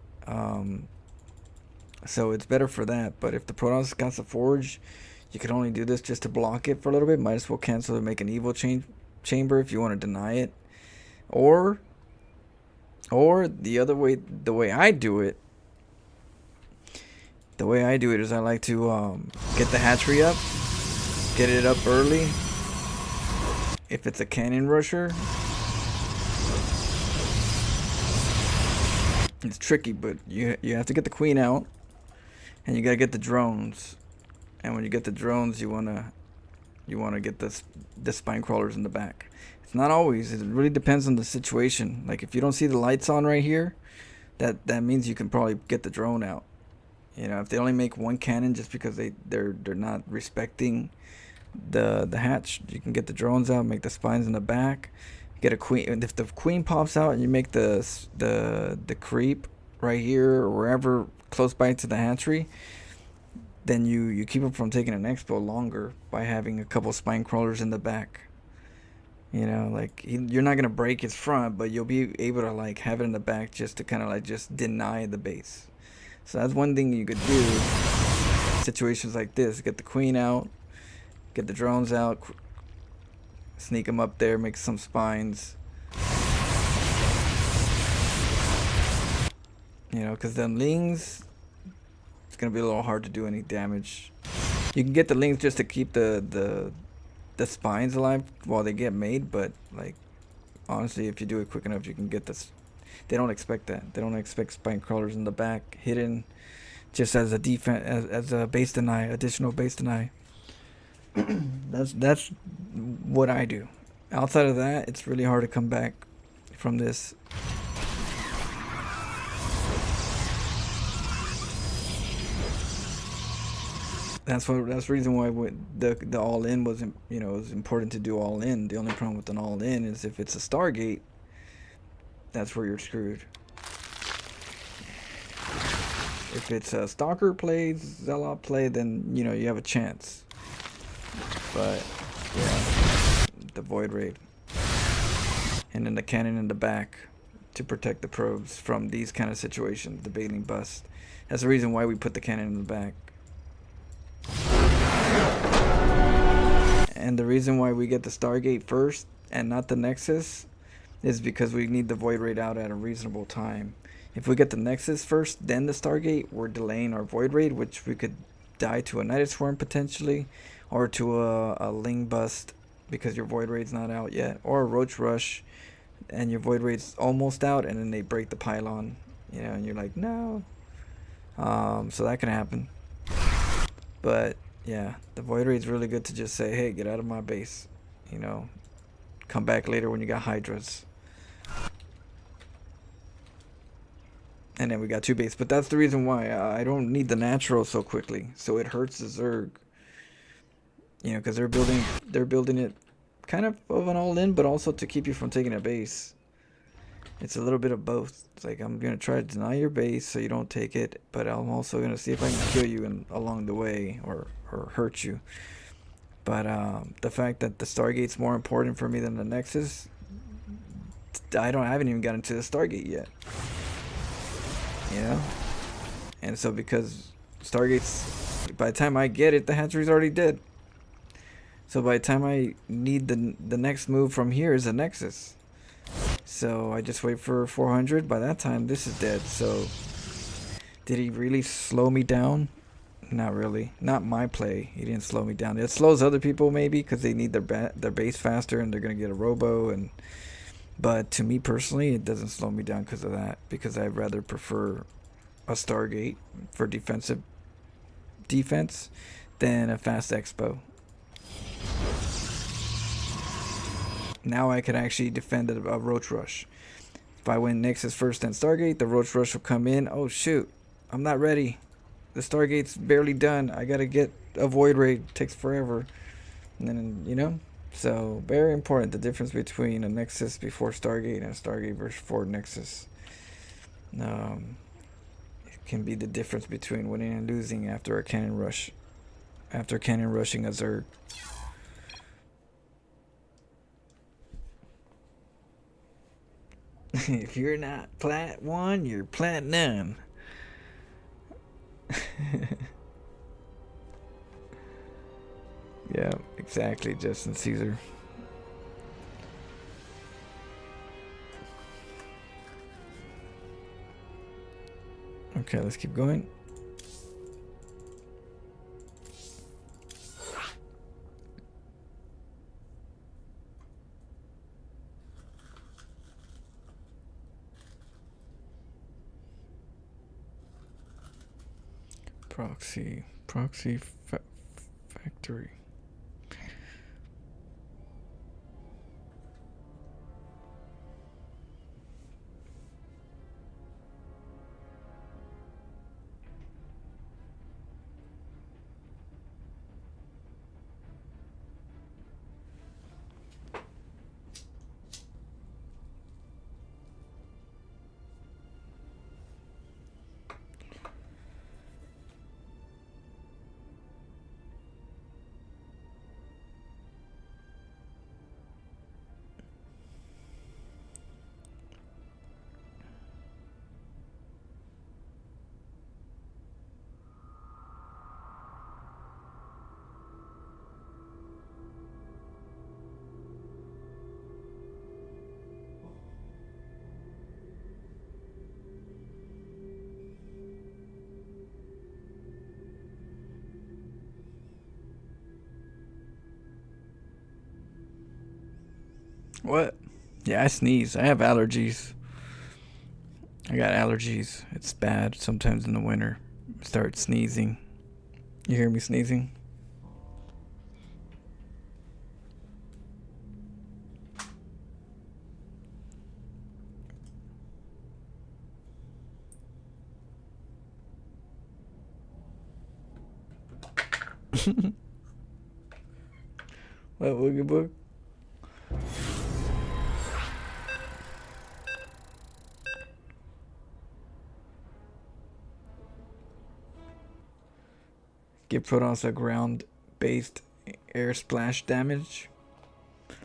So it's better for that. But if the Protoss got the forge, you can only do this just to block it for a little bit. Might as well cancel and make an evil chamber if you want to deny it, or the other way, the way I do it. The way I do it is I like to get the hatchery up, get it up early. If it's a cannon rusher, it's tricky, but you have to get the queen out, and you gotta get the drones. And when you get the drones, you wanna get the spine crawlers in the back. It's not always. It really depends on the situation. Like if you don't see the lights on right here, that means you can probably get the drone out. You know, if they only make one cannon just because they're not respecting the hatch, you can get the drones out, make the spines in the back, get a queen. And if the queen pops out and you make the creep right here or wherever close by to the hatchery, then you keep them from taking an expo longer by having a couple spine crawlers in the back. You know, like you're not gonna break his front, but you'll be able to like have it in the back just to kind of like just deny the base. So that's one thing you could do. Situations like this, get the queen out, get the drones out, sneak them up there, make some spines. You know, because them lings, it's gonna be a little hard to do any damage. You can get the lings just to keep the spines alive while they get made, but like honestly, if you do it quick enough, you can get this. They don't expect that. They don't expect spine crawlers in the back hidden, just as a defense, as a base deny, additional base deny. That's what I do. Outside of that, it's really hard to come back from this. That's the reason why the all in was, you know, it was important to do all in. The only problem with an all in is if it's a Stargate, that's where you're screwed. If it's a Stalker play, Zealot play, then you know you have a chance. But yeah, the Void Raid, and then the cannon in the back to protect the probes from these kind of situations, the bailing bust. That's the reason why we put the cannon in the back. And the reason why we get the Stargate first and not the Nexus is because we need the Void Raid out at a reasonable time. If we get the Nexus first, then the Stargate, we're delaying our Void Raid, which we could die to a Night Swarm potentially, or to a Ling Bust because your Void Raid's not out yet, or a Roach Rush and your Void Raid's almost out, and then they break the pylon, you know, and you're like, no. So that can happen. But yeah, the Void Raid's really good to just say, hey, get out of my base, you know, come back later when you got Hydras. And then we got 2 base, but that's the reason why I don't need the natural so quickly. So it hurts the Zerg, you know, because they're building it kind of an all-in, but also to keep you from taking a base. It's a little bit of both. It's like, I'm gonna try to deny your base so you don't take it, but I'm also gonna see if I can kill you along the way or hurt you. But the fact that the Stargate's more important for me than the Nexus, I haven't even gotten to the Stargate yet. You know? And so because Stargate's, by the time I get it, the hatchery's already dead. So by the time I need the next move from here is a Nexus. So I just wait for 400. By that time, this is dead. So did he really slow me down? Not really. Not my play. He didn't slow me down. It slows other people maybe because they need their base faster and they're gonna get a robo. But to me personally, it doesn't slow me down because of that. Because I'd rather prefer a Stargate for defense than a fast expo. Now I can actually defend a Roach Rush. If I win Nexus first and Stargate, the Roach Rush will come in. Oh shoot, I'm not ready. The Stargate's barely done. I gotta get a Void Raid. It takes forever. And then, you know? So, very important, the difference between a Nexus before Stargate and a Stargate before Nexus. It can be the difference between winning and losing after a cannon rush. After cannon rushing a Zerg. If you're not plat 1, you're plat none. Yeah, exactly, Justin Caesar. Okay, let's keep going. Proxy factory. What? Yeah, I sneeze. I have allergies. I got allergies. It's bad sometimes in the winter. I start sneezing. You hear me sneezing? What, Woogie Book? Give Protons a ground-based air splash damage,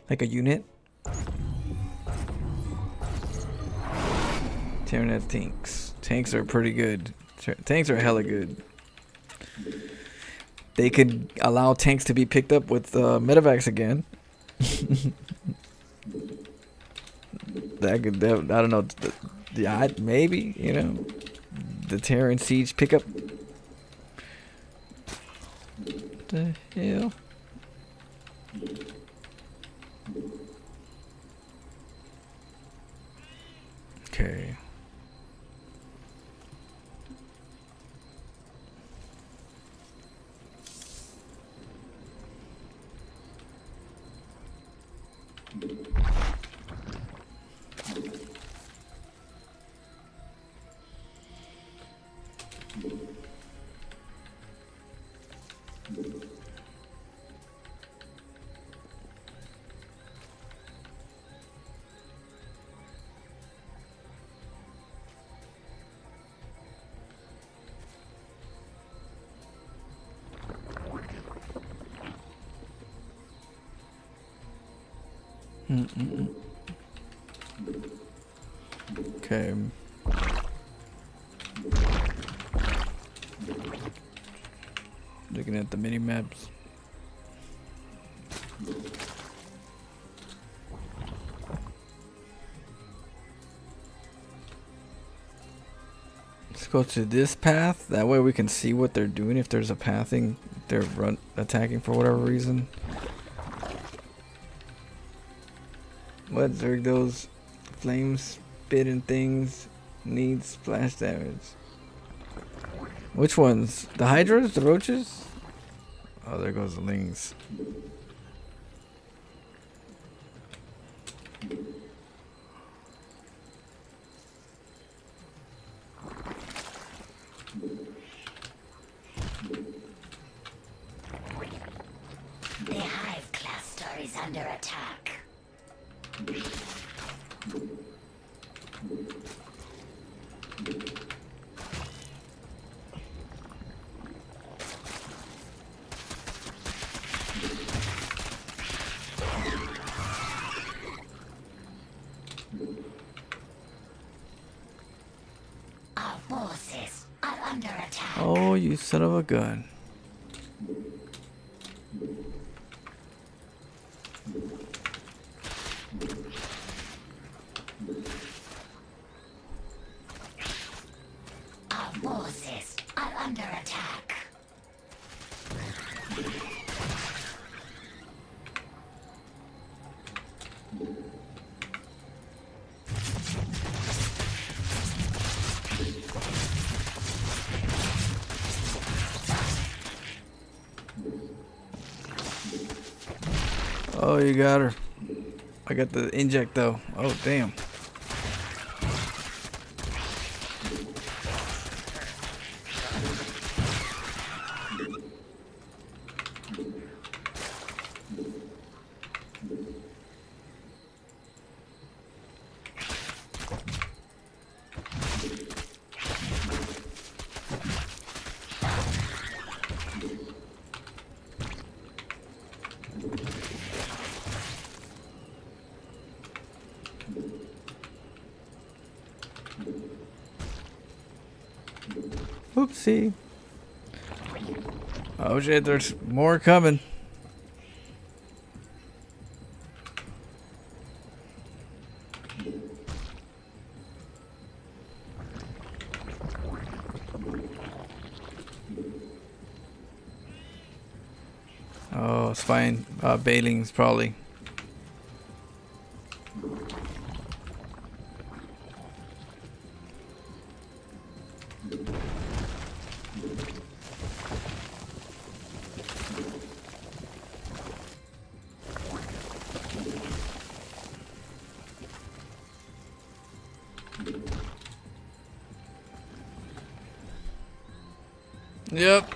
like a unit. Terranet tanks. Tanks are pretty good. Tanks are hella good. They could allow tanks to be picked up with medevacs again. I don't know. Yeah, maybe, you know, the Terran siege pickup. What the hell? Okay. Okay. Looking at the mini maps. Let's go to this path. That way we can see what they're doing. If there's a pathing, they're attacking for whatever reason. What Zerg those flames spitting things need splash damage? Which ones? The Hydras? The Roaches? Oh, there goes the Lings. The Hive cluster is under attack. Our forces are under attack. Oh, you son of a gun. Our forces are under attack. Oh, you got her. I got the inject though. Oh, damn. Oopsie. Oh shit, there's more coming. Oh, it's fine. Bailings probably. Yep.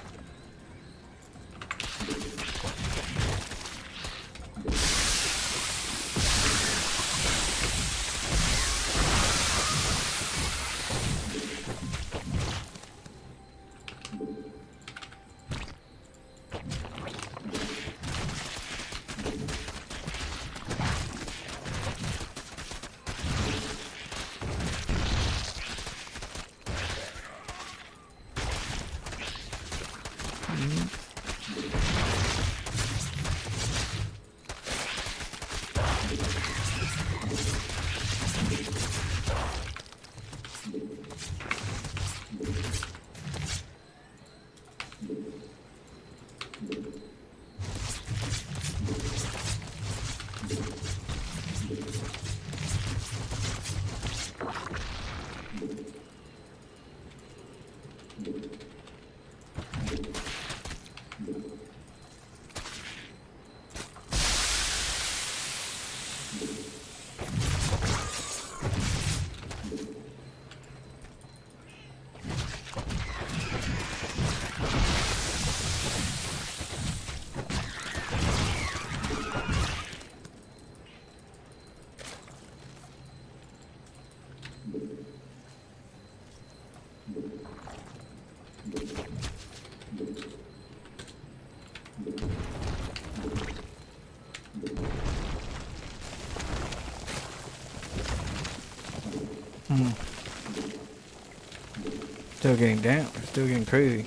Still getting down. Still getting crazy.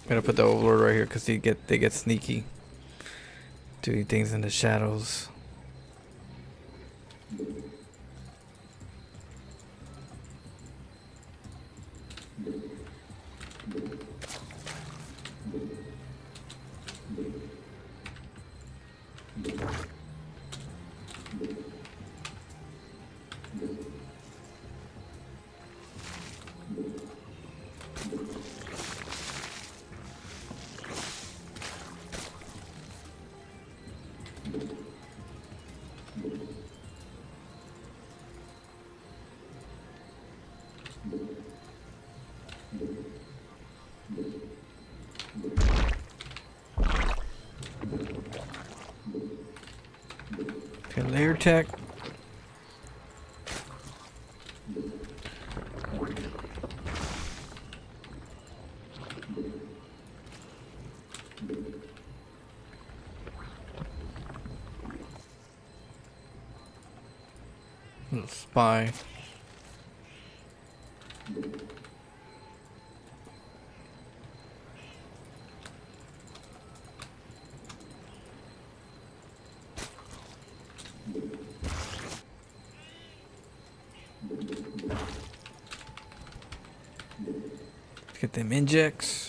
Gotta put the overlord right here because they get sneaky. Doing things in the shadows. Okay, layer tech. Little spy. Let's get them injects.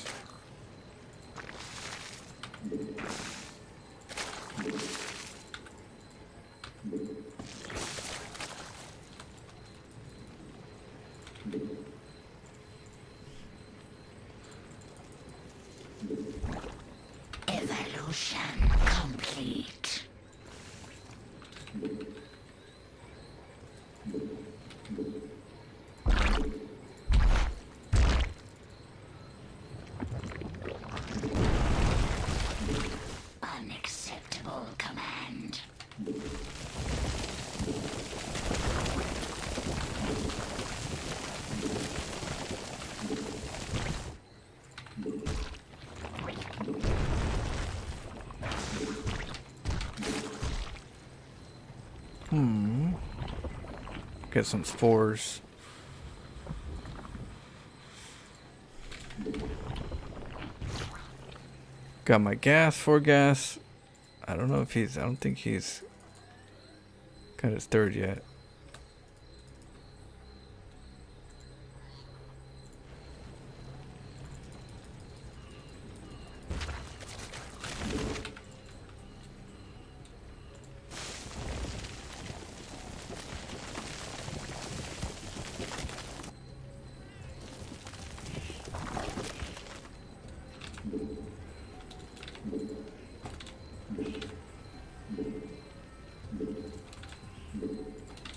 Evolution complete. Unacceptable command. Get some spores. Got my gas, 4 gas. I don't know if I don't think he's got his 3rd yet.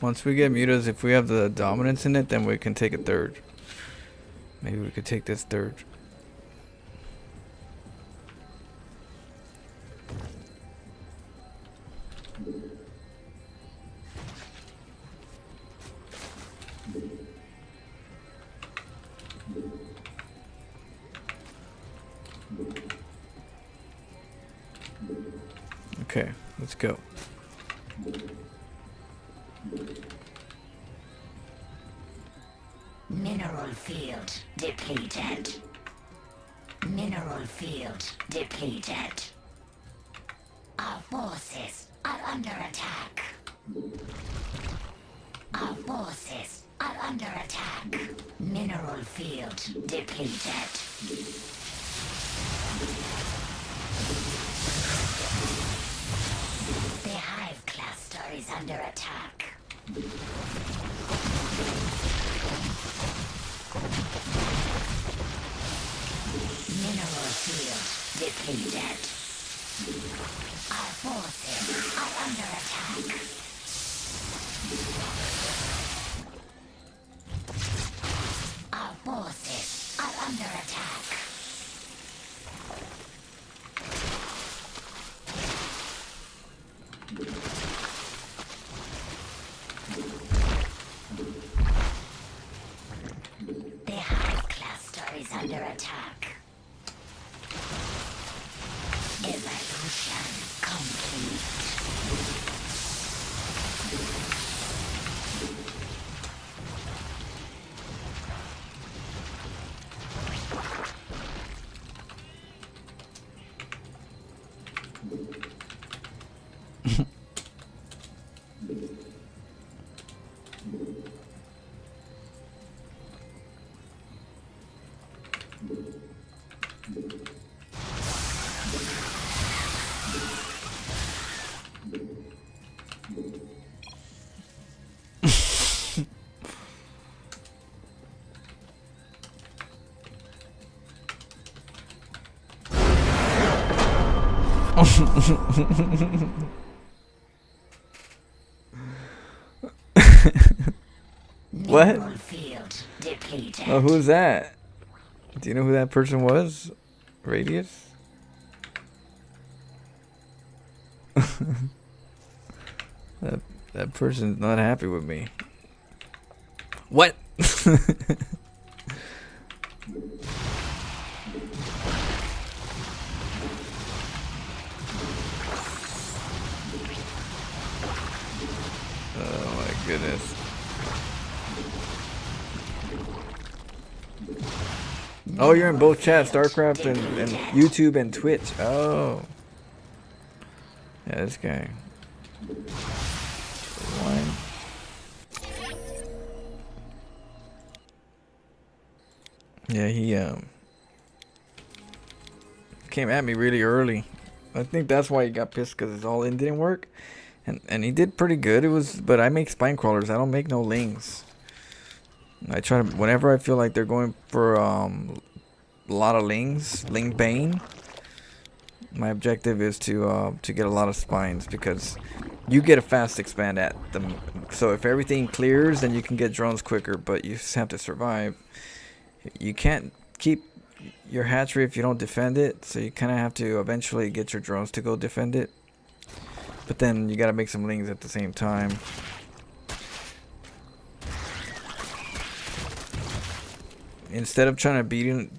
Once we get mutas, if we have the dominance in it, then we can take a 3rd. Maybe we could take this 3rd. Okay, let's go. Mineral field depleted. Mineral field depleted. Our forces are under attack. Our forces are under attack. Mineral field depleted. The hive cluster is under attack. Mineral field depleted. Our forces are under attack. Our forces are under attack. The hive cluster is under attack. Evolution complete. What? Field depleted. Oh, who's that? Do you know who that person was? Radius? that person's not happy with me. What? Oh my goodness. Oh, you're in both chats, StarCraft and YouTube and Twitch. Oh. Yeah, this guy. One. Yeah, he came at me really early. I think that's why he got pissed, because his all-in didn't work. And he did pretty good. But I make spine crawlers. I don't make no lings. I try to, whenever I feel like they're going for a lot of lings, ling bane. My objective is to get a lot of spines, because you get a fast expand at them. So if everything clears, then you can get drones quicker. But you just have to survive. You can't keep your hatchery if you don't defend it. So you kind of have to eventually get your drones to go defend it. But then you gotta make some lings at the same time. Instead of trying to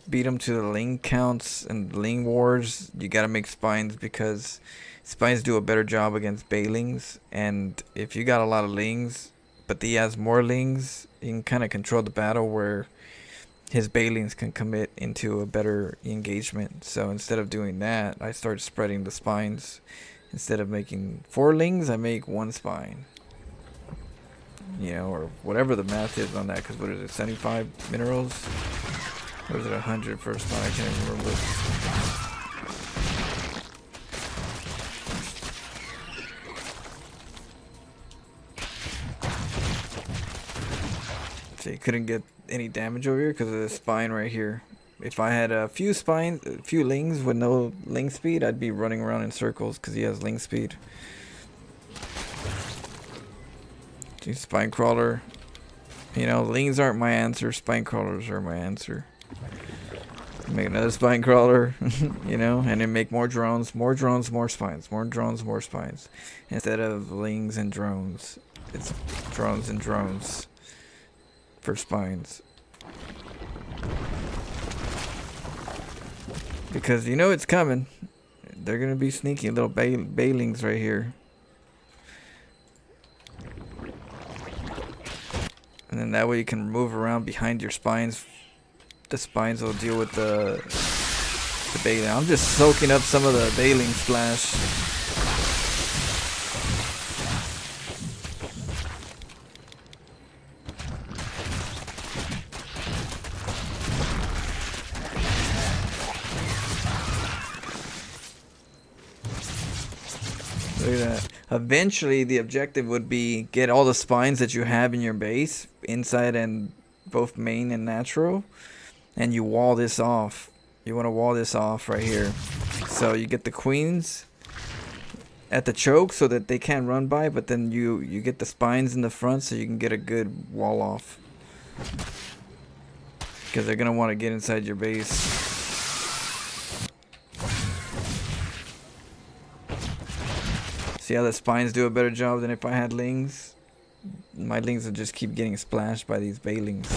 beat them to the ling counts and ling wars, you gotta make spines, because spines do a better job against bailings. And if you got a lot of lings, but he has more lings, you can kind of control the battle where his bailings can commit into a better engagement. So instead of doing that, I started spreading the spines. Instead of making 4 lings, I make 1 spine. You know, or whatever the math is on that, because what is it, 75 minerals? Or is it 100 for a spine? I can't even remember. So you couldn't get any damage over here because of this spine right here. If I had a few spines, a few lings with no ling speed, I'd be running around in circles because he has ling speed. Gee, spine crawler. You know, lings aren't my answer. Spine crawlers are my answer. Make another spine crawler, you know, and then make more drones, more spines, more drones, more spines. Instead of lings and drones, it's drones and drones for spines. Because you know it's coming. They're gonna be sneaky little bailings right here. And then that way you can move around behind your spines. The spines will deal with the The baling. I'm just soaking up some of the baling splash. Look at that. Eventually, the objective would be get all the spines that you have in your base, inside and both main and natural, and you wall this off. You want to wall this off right here. So you get the queens at the choke so that they can't run by, but then you get the spines in the front so you can get a good wall off. Because they're going to want to get inside your base. See how the spines do a better job than if I had lings? My lings would just keep getting splashed by these balings.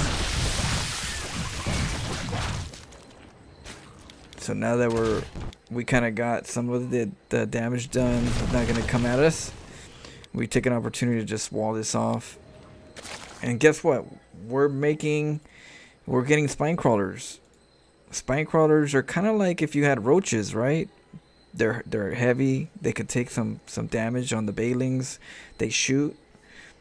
So now that we kind of got some of the damage done, it's not going to come at us. We take an opportunity to just wall this off. And guess what? We're getting spine crawlers. Spine crawlers are kind of like if you had roaches, right? They're heavy. They could take some damage on the balings. They shoot.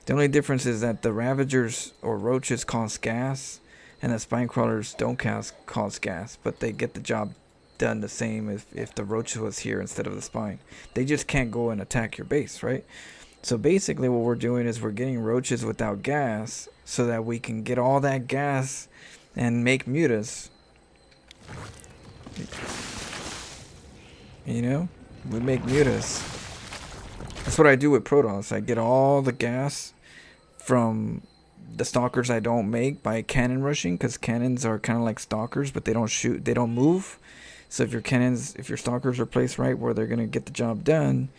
The only difference is that the ravagers or roaches cause gas, and the spine crawlers don't cause gas, but they get the job done the same if the roach was here instead of the spine. They just can't go and attack your base, right? So basically what we're doing is we're getting roaches without gas so that we can get all that gas and make mutas. You know, we make mutas. That's what I do with Protoss. I get all the gas from the stalkers I don't make by cannon rushing, because cannons are kind of like stalkers, but they don't shoot, they don't move. So if your stalkers are placed right where they're gonna get the job done,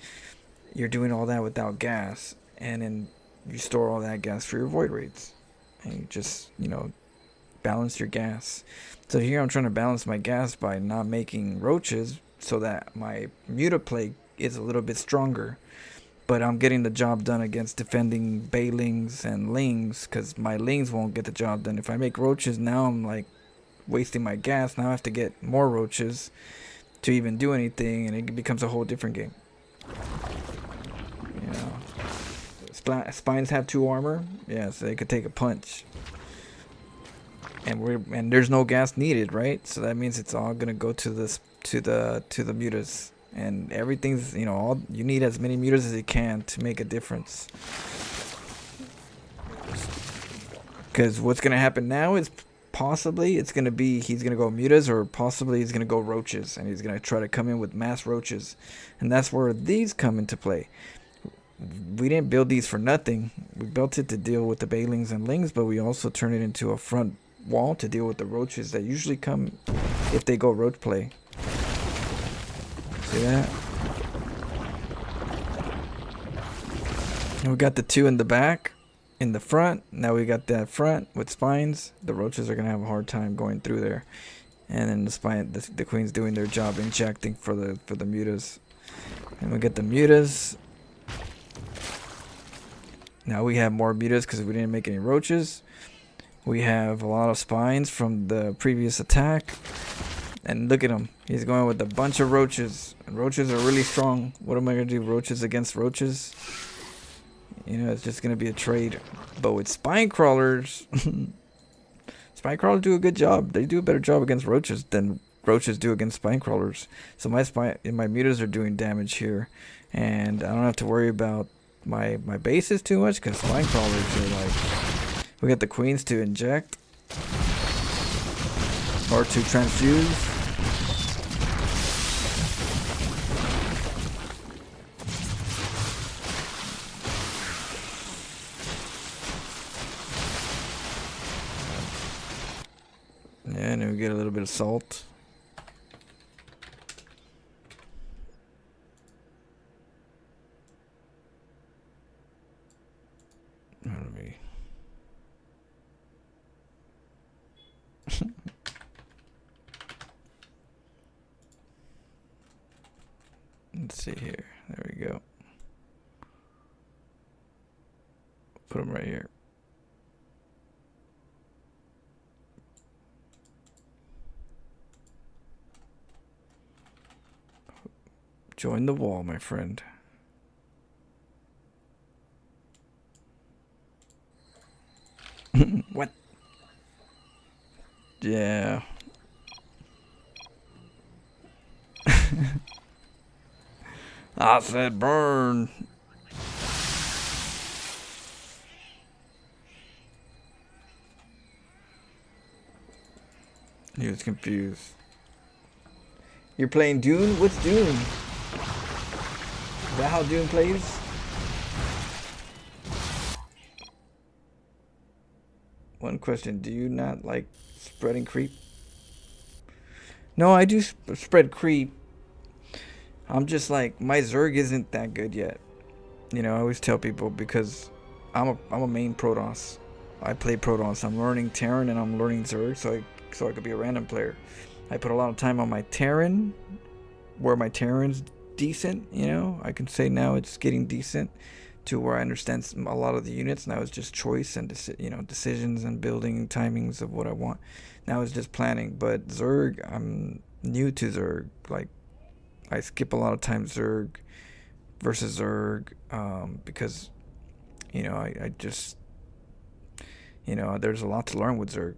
you're doing all that without gas, and then you store all that gas for your void raids, and you just, you know, balance your gas. So here I'm trying to balance my gas by not making roaches, so that my muta plague is a little bit stronger, but I'm getting the job done against defending balings and lings, because my lings won't get the job done. If I make roaches, now I'm like wasting my gas. Now I have to get more roaches to even do anything, and it becomes a whole different game. You know, spines have 2 armor, yeah, so they could take a punch, and there's no gas needed, right? So that means it's all gonna go to this to the mutas, and everything's, you know, all you need as many mutas as you can to make a difference. Because what's gonna happen now is possibly it's gonna be he's gonna go mutas, or possibly he's gonna go roaches, and he's gonna try to come in with mass roaches, and that's where these come into play. We didn't build these for nothing. We built it to deal with the balings and lings, but we also turn it into a front wall to deal with the roaches that usually come if they go roach play. See that? And we got the 2 in the back, in the front. Now we got that front with spines. The roaches are gonna have a hard time going through there, and then the queen's doing their job injecting for the mutas. And we get the mutas. Now we have more mutas because we didn't make any roaches. We have a lot of spines from the previous attack. And look at him. He's going with a bunch of roaches. And roaches are really strong. What am I going to do? Roaches against roaches? You know, it's just going to be a trade. But with spine crawlers, spine crawlers do a good job. They do a better job against roaches than roaches do against spine crawlers. So my mutas are doing damage here. And I don't have to worry about my bases too much, because spine crawlers are like... We got the queens to inject. Or to transfuse. Yeah, and then we get a little bit of salt. Let me... Let's see here. There we go. Put them right here. Join the wall, my friend. What? Yeah. I said burn. He was confused. You're playing Dune? What's Dune? Is that how Dune plays? One question. Do you not like spreading creep? No, I do spread creep. I'm just like, my Zerg isn't that good yet. You know, I always tell people because I'm a main Protoss. I play Protoss. I'm learning Terran and I'm learning Zerg, so I could be a random player. I put a lot of time on my Terran, where my Terran's decent. You know, I can say now it's getting decent to where I understand a lot of the units. Now it's just choice and decisions and building timings of what I want. Now it's just planning. But Zerg, I'm new to Zerg. Like, I skip a lot of time Zerg versus Zerg because, you know, I just, you know, there's a lot to learn with Zerg.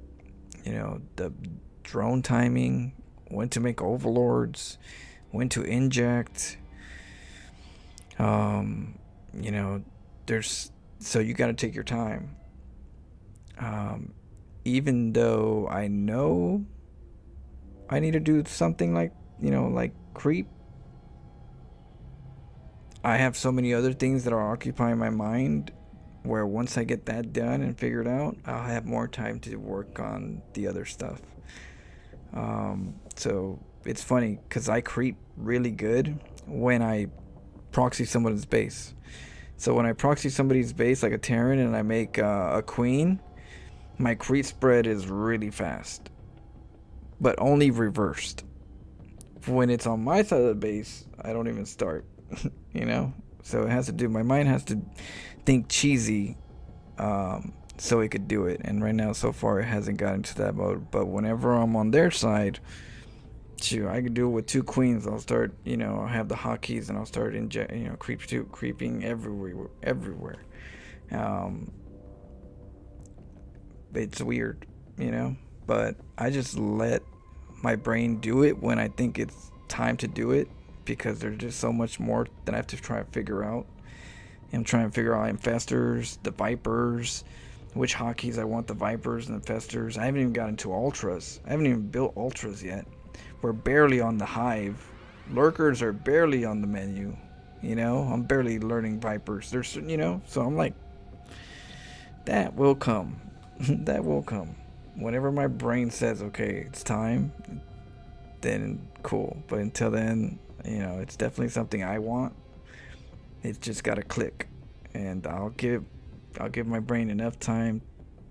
You know, the drone timing, when to make overlords, when to inject. You know, so you got to take your time. Even though I know I need to do something like, you know, like creep, I have so many other things that are occupying my mind where once I get that done and figured out, I'll have more time to work on the other stuff. So it's funny because I creep really good when I proxy someone's base. So when I proxy somebody's base like a Terran and I make a queen, my creep spread is really fast, but only reversed. When it's on my side of the base, I don't even start. You know, so it has to do, my mind has to think cheesy so it could do it. And right now so far it hasn't gotten to that mode, but whenever I'm on their side, shoot, I can do it with 2 queens. I'll start, you know, I'll have the hotkeys and I'll start creeping everywhere. It's weird, you know, but I just let my brain do it when I think it's time to do it, because there's just so much more that I have to try to figure out. I'm trying to figure out infestors, the vipers, which hotkeys I want the vipers and infestors. I haven't even gotten to ultras. I haven't even built ultras yet. We're barely on the hive. Lurkers are barely on the menu. You know, I'm barely learning vipers. There's, you know, so I'm like, that will come. That will come. Whenever my brain says, okay, it's time, then cool. But until then, you know, it's definitely something I want. It's just gotta click, and I'll give my brain enough time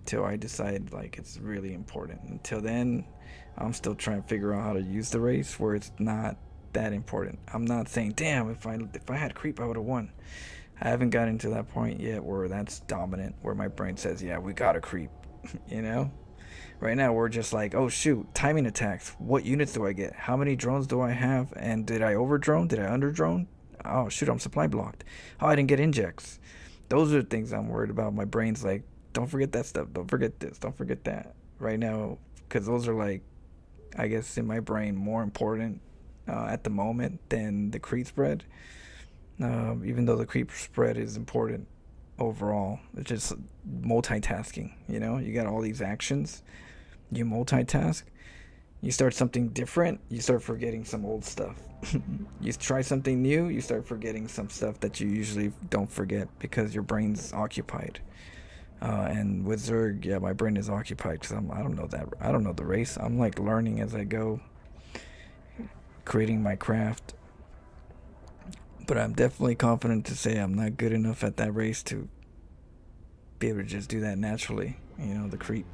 till I decide like it's really important. Until then, I'm still trying to figure out how to use the race where it's not that important. I'm not saying, damn, if I had creep, I would have won. I haven't gotten to that point yet where that's dominant, where my brain says, yeah, we gotta creep. You know, right now we're just like, oh shoot, timing attacks. What units do I get? How many drones do I have? And did I over drone? Did I under drone? Oh shoot, I'm supply blocked. Oh, I didn't get injects. Those are the things I'm worried about. My brain's like, don't forget that stuff. Don't forget this. Don't forget that. Right now, because those are like, I guess in my brain, more important at the moment than the creep spread. Even though the creep spread is important overall, it's just multitasking. You know, you got all these actions, you multitask, you start something different, you start forgetting some old stuff. You try something new, you start forgetting some stuff that you usually don't forget because your brain's occupied. And with Zerg, yeah, my brain is occupied because I don't know the race. I'm like learning as I go, creating my craft. But I'm definitely confident to say I'm not good enough at that race to be able to just do that naturally. You know, the creep.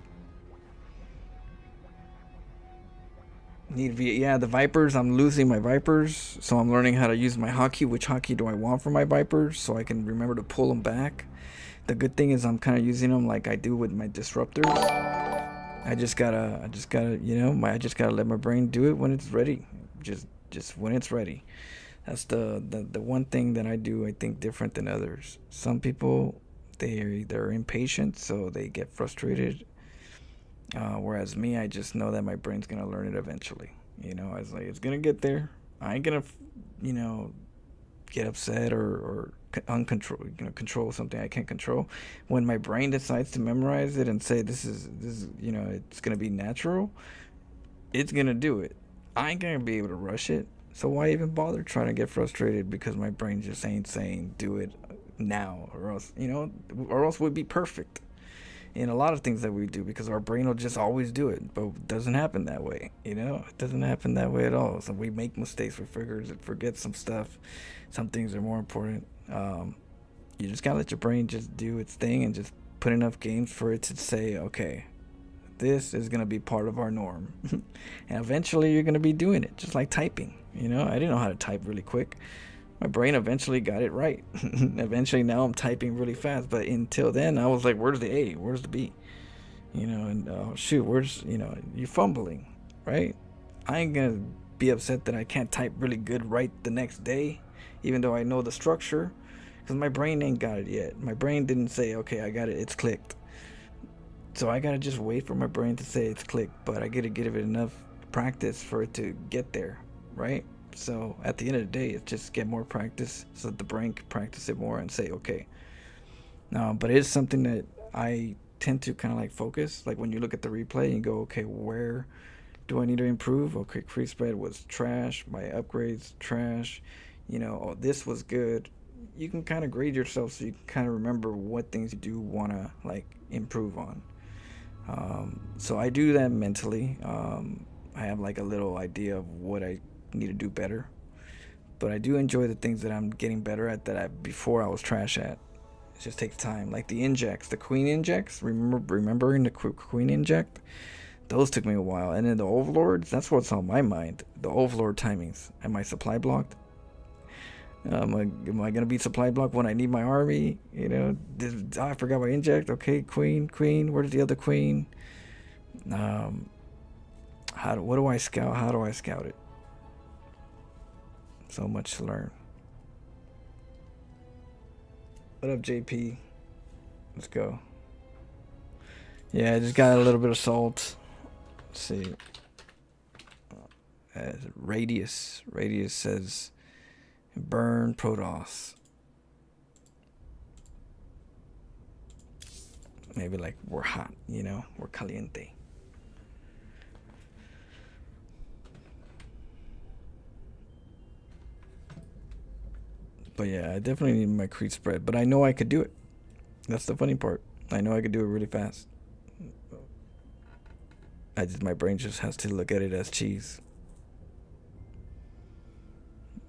Yeah, the vipers, I'm losing my vipers, so I'm learning how to use my hotkey. Which hotkey do I want for my vipers so I can remember to pull them back. The good thing is I'm kind of using them like I do with my disruptors. I just gotta, you know, I just gotta let my brain do it when it's ready. Just when it's ready. That's the one thing that I do, I think, different than others. Some people, they're impatient, so they get frustrated. Whereas me, I just know that my brain's gonna learn it eventually. You know, I was like, it's gonna get there. I ain't gonna, you know, get upset or uncontrol, you know, control something I can't control. When my brain decides to memorize it and say this is, you know, it's gonna be natural, it's gonna do it. I ain't gonna be able to rush it. So why even bother trying to get frustrated because my brain just ain't saying do it now, or else, you know, or else we'd be perfect in a lot of things that we do, because our brain will just always do it, but it doesn't happen that way. You know, it doesn't happen that way at all. So we make mistakes, we forget some stuff. Some things are more important. You just gotta let your brain just do its thing and just put enough games for it to say, okay, this is gonna be part of our norm. And eventually you're gonna be doing it, just like typing. You know, I didn't know how to type really quick. My brain eventually got it right. Eventually now I'm typing really fast, but until then I was like, where's the A, where's the B, you know? And shoot, where's, you know, you fumbling, right? I ain't gonna be upset that I can't type really good right the next day, even though I know the structure, because my brain ain't got it yet. My brain didn't say, okay, I got it, it's clicked. So I gotta just wait for my brain to say it's clicked, but I gotta give it enough practice for it to get there, right? So at the end of the day, it's just get more practice so that the brain can practice it more and say, okay. But it is something that I tend to kind of like focus. Like when you look at the replay and go, okay, where do I need to improve? Okay, creep spread was trash. My upgrades, trash. You know, oh, this was good. You can kind of grade yourself so you can kind of remember what things you do want to like improve on. So I do that mentally. I have like a little idea of what I need to do better, but I do enjoy the things that I'm getting better at that before I was trash at. It just takes time. Like the injects, the queen injects. Remembering the queen inject, those took me a while. And then the overlords, that's what's on my mind. The overlord timings. Am I supply blocked? Am I gonna be supply blocked when I need my army? You know, I forgot my inject. Okay, queen. Where's the other queen? What do I scout? How do I scout it? So much to learn. What up, JP? Let's go. Yeah, I just got a little bit of salt. Let's see. Radius says burn Protoss. Maybe like we're hot, you know, we're caliente. But yeah, I definitely need my creep spread. But I know I could do it. That's the funny part. I know I could do it really fast. My brain just has to look at it as cheese.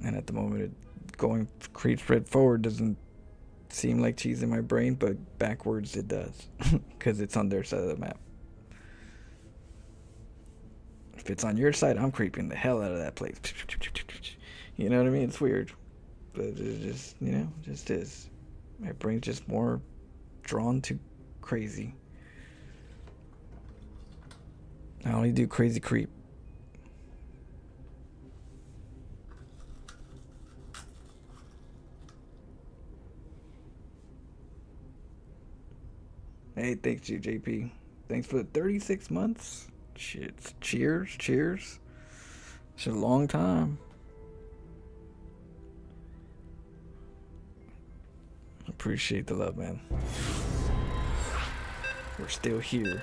And at the moment, going creep spread forward doesn't seem like cheese in my brain, but backwards it does. Because it's on their side of the map. If it's on your side, I'm creeping the hell out of that place. You know what I mean? It's weird. But it just, you know, just is. My brain's just more drawn to crazy. I only do crazy creep. Hey, thanks you, JP. Thanks for the 36 months. Shit, cheers. It's a long time. Appreciate the love, man. We're still here.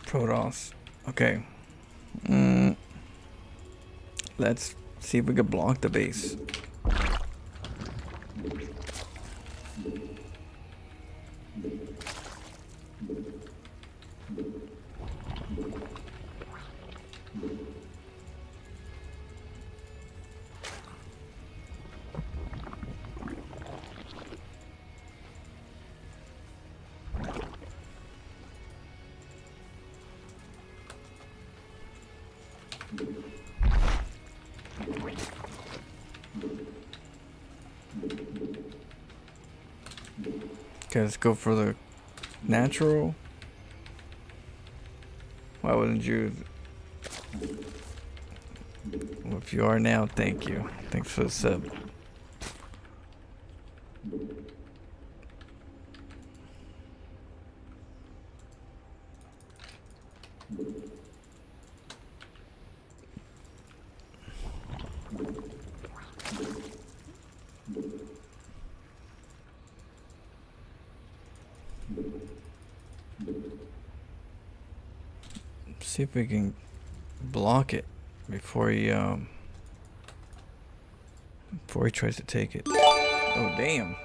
Protoss. Okay. Let's see if we can block the base. Okay, let's go for the natural. Why wouldn't you? Well, if you are now, thank you. Thanks for the sub. See if we can block it before he tries to take it. Oh damn.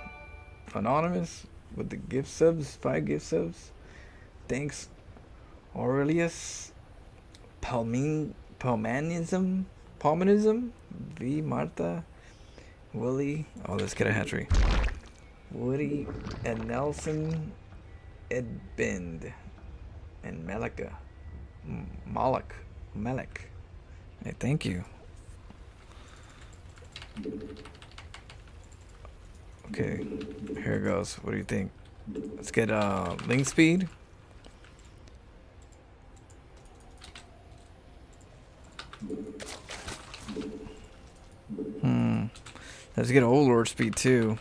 Anonymous with the gift subs, 5 gift subs. Thanks Aurelius Palmanism V Martha Willie. Oh, let's get a hatchery. Woody and Nelson Edbend and Malika Malik. Hey, thank you. Okay, here it goes. What do you think? Let's get link speed. Let's get overlord speed too.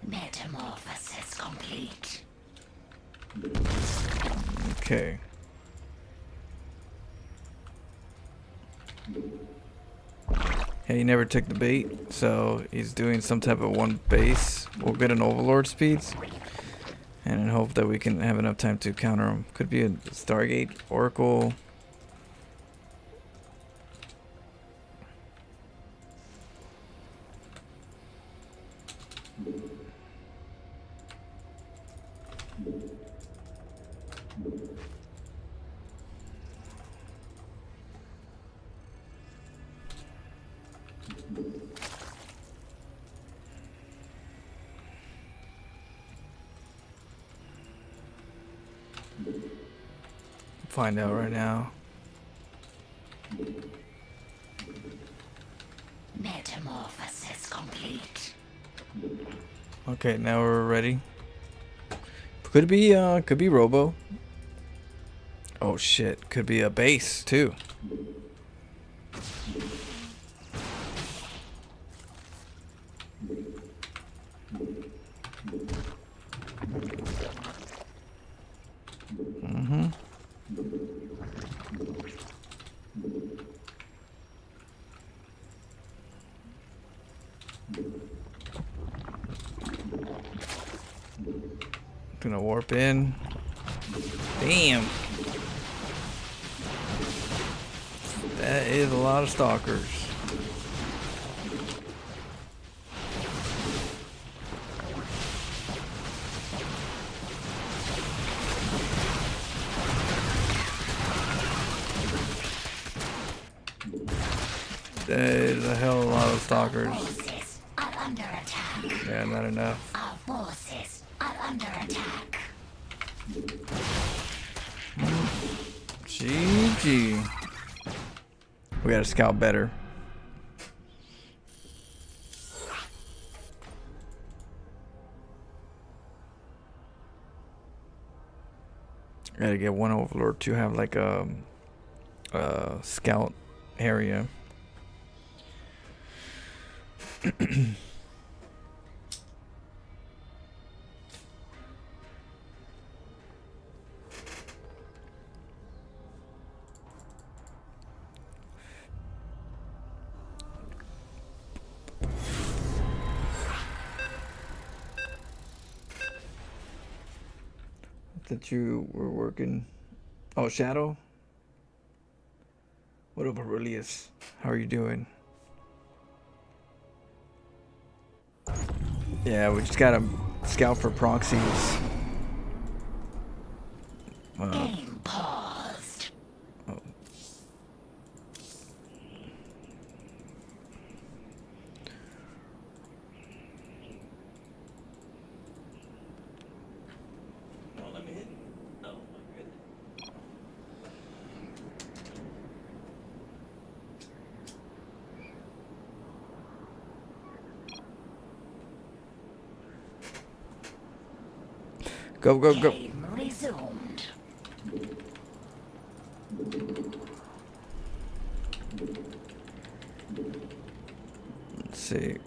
Metamorphosis complete. Okay. Hey, he never took the bait, so he's doing some type of one base. We'll get an overlord speeds, and in hope that we can have enough time to counter him. Could be a Stargate, Oracle. Find out right now. Metamorphosis complete. Okay, now we're ready. Could be Robo. Oh shit, could be a base too. Gonna warp in. Damn. That is a lot of stalkers. That is a hell of a lot of stalkers. Forces are under attack. Yeah, not enough. Our forces are under attack. GG. We gotta scout better. Gotta get one overlord to have like a scout area. That you were working. Oh, Shadow. What up, Aurelius? How are you doing? Yeah, we just gotta scout for proxies. Game paused. Oh. Go, go, go. Game resumed. Let's see.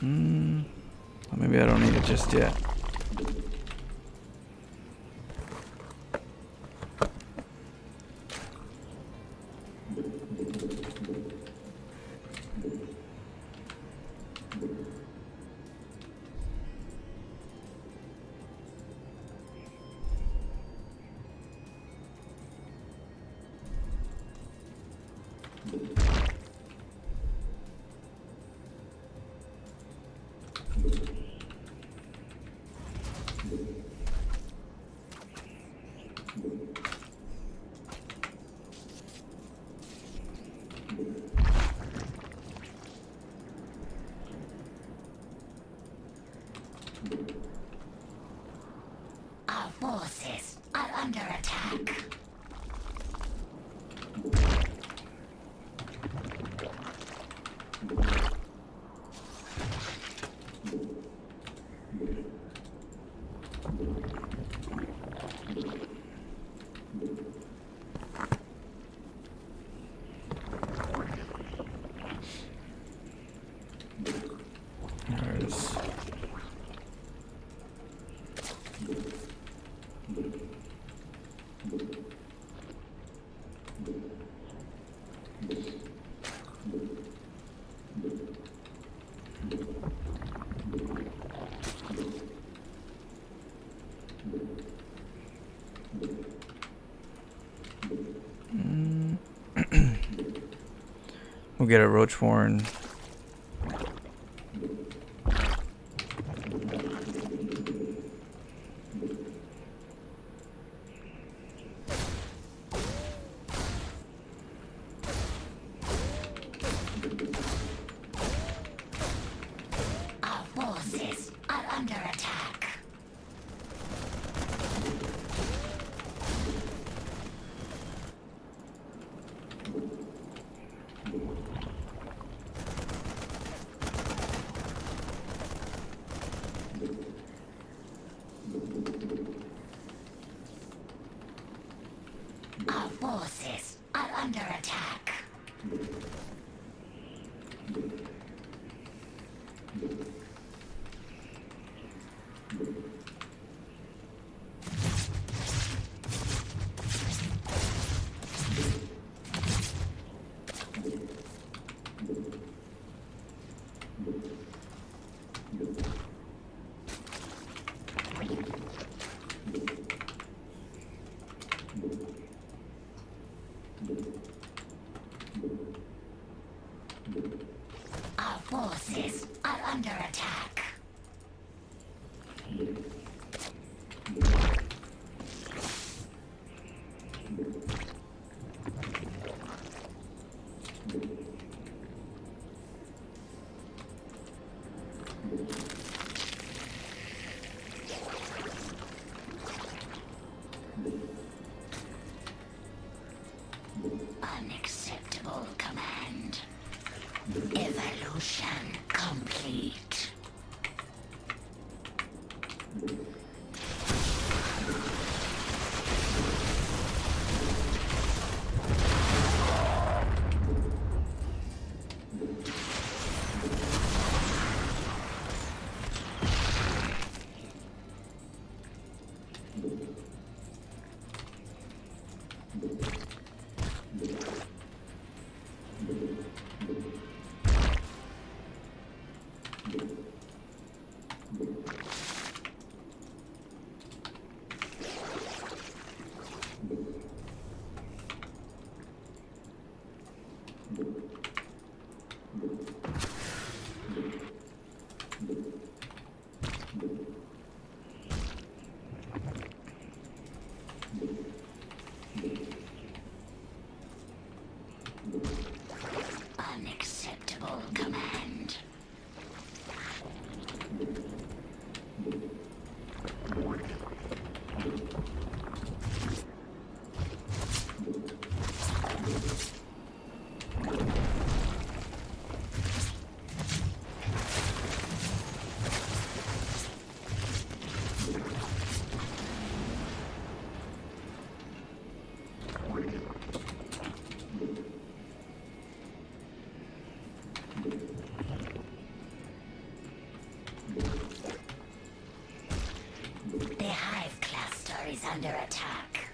Maybe I don't need it just yet. Our forces are under attack. There it is. We'll get a roach warren. Our forces are under attack. Our forces are under attack. Our forces are under attack. Unacceptable command. Evolution complete. Unacceptable command. The Hive cluster is under attack.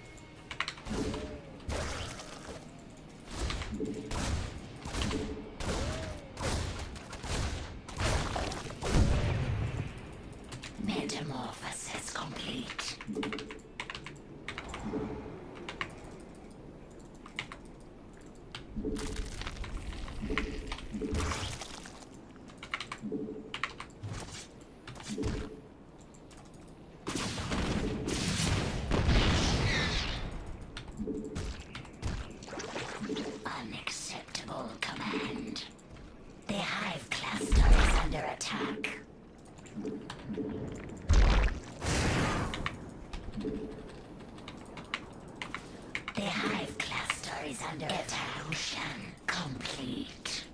Metamorphosis complete. Unacceptable command. The Hive cluster is under attack. The Hive cluster is under attack. Evolution complete.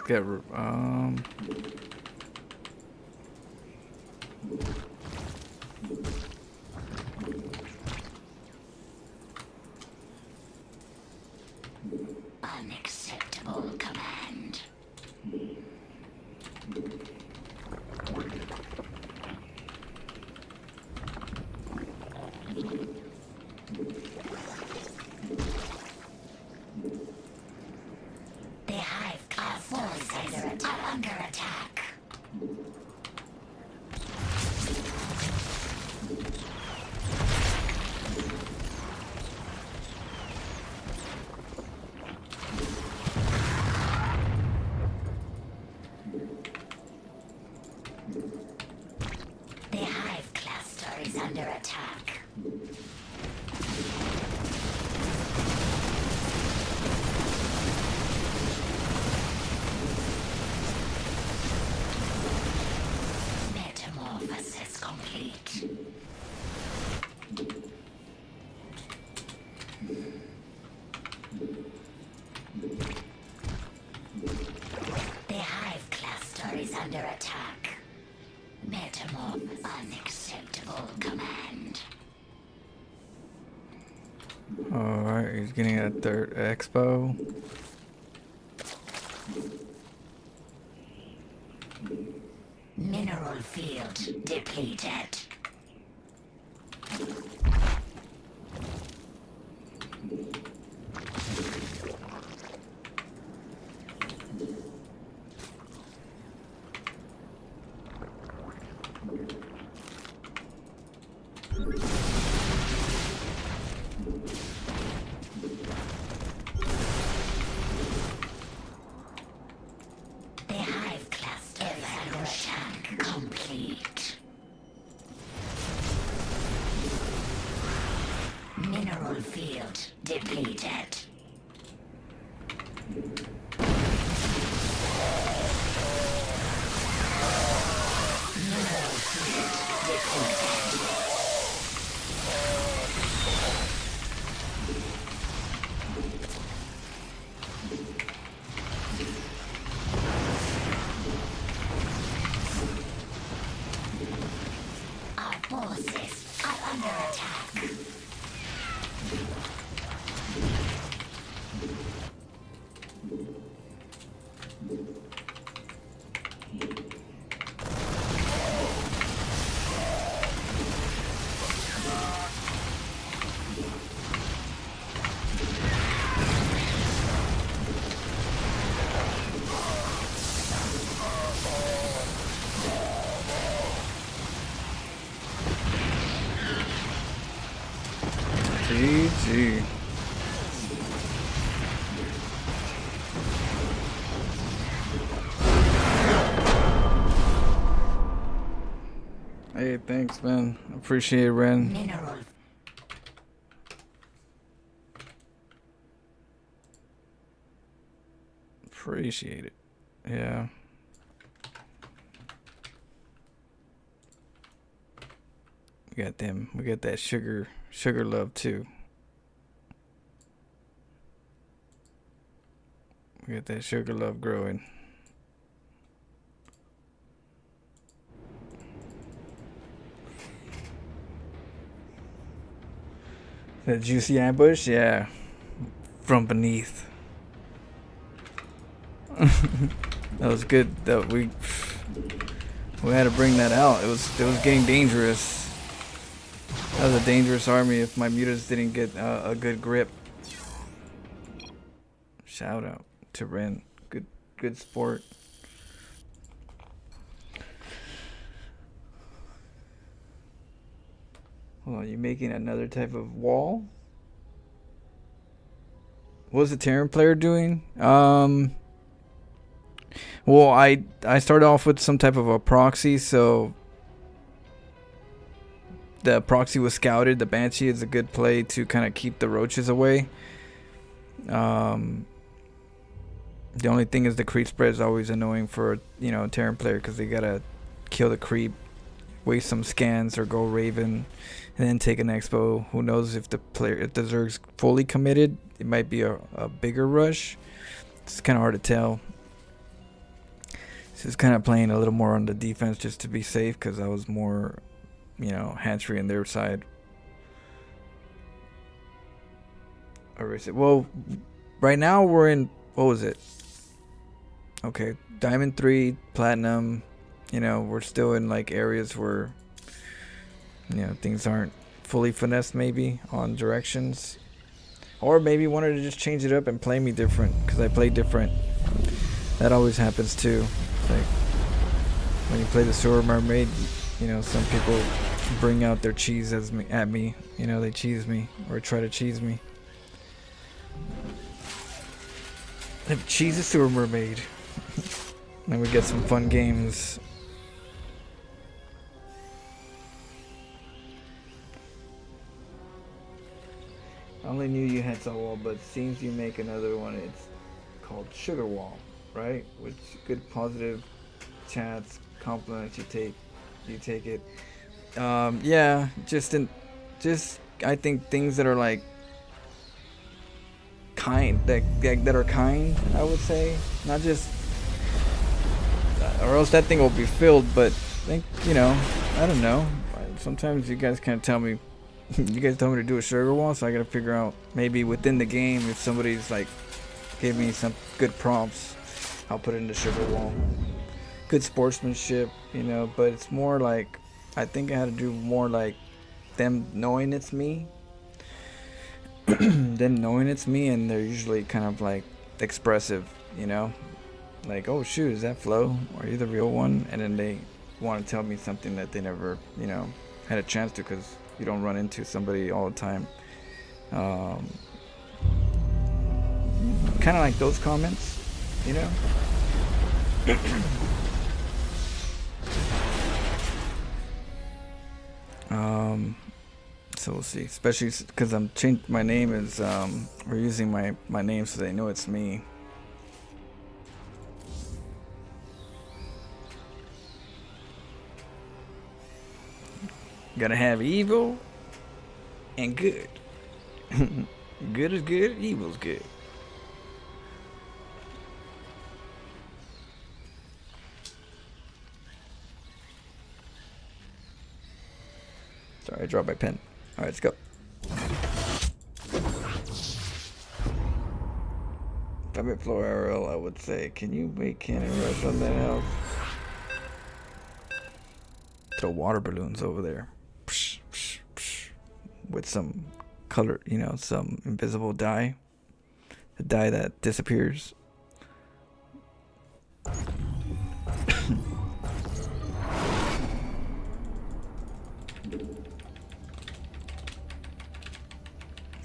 Get Unacceptable command. The Hive cluster is under attack. The Hive cluster is under attack. Metamorphosis complete. The Hive cluster is under attack. Metamorph. Unacceptable command. Alright, he's getting a third expo. Mineral field depleted. The Hive cluster is under attack. Complete. Mineral field depleted. Mineral field depleted. Our forces are under attack. GG. Hey, thanks, man. Appreciate it, Ren. Mineral. Appreciate it. Yeah. We got them. We got that sugar love too. We got that sugar love growing. That juicy ambush, yeah. From beneath. That was good. That we had to bring that out. It was getting dangerous. That was a dangerous army if my mutants didn't get a good grip. Shout out to Ren. Good sport. Hold on, you making another type of wall? What was the Terran player doing? Well, I started off with some type of a proxy, so the proxy was scouted. The Banshee is a good play to kind of keep the roaches away. The only thing is the creep spread is always annoying for a Terran player because they gotta kill the creep, waste some scans, or go Raven, and then take an expo. Who knows if the Zerg's fully committed? It might be a bigger rush. It's kind of hard to tell. So it's kind of playing a little more on the defense just to be safe because I was more, hatchery on their side. Well, right now we're in, what was it? Okay, Diamond 3, Platinum. We're still in like areas where, things aren't fully finessed maybe on directions. Or maybe wanted to just change it up and play me different because I play different. That always happens too. Like when you play the Sewer Mermaid, some people bring out their cheese at me. They cheese me or try to cheese me. Cheese the Sewer Mermaid. Then we get some fun games. I only knew you had Salt Wall, but seems you make another one. It's called Sugar Wall, right? Which good positive chats, compliments. You take it. Yeah, just I think things that are like kind, that are kind. I would say, not just, or else that thing will be filled. But I think I don't know. Sometimes you guys kind of tell me. You guys told me to do a sugar wall, so I gotta figure out maybe within the game if somebody's like give me some good prompts, I'll put it in the sugar wall. Good sportsmanship, but it's more like I think I had to do more like them knowing it's me. Them knowing it's me, and they're usually kind of like expressive, like, oh shoot, is that Flo? Are you the real one? And then they want to tell me something that they never, had a chance to because you don't run into somebody all the time. Kind of like those comments, So we'll see, especially because I'm changed. My name is we're using my name so they know it's me. Gotta have evil and good. Good is good, evil's good. Sorry, I dropped my pen. Alright, let's go. If I'm at Floor RL, I would say, can you make cannon rush on that house? Throw water balloons over there. Psh, psh, psh. With some color, some invisible dye. The dye that disappears.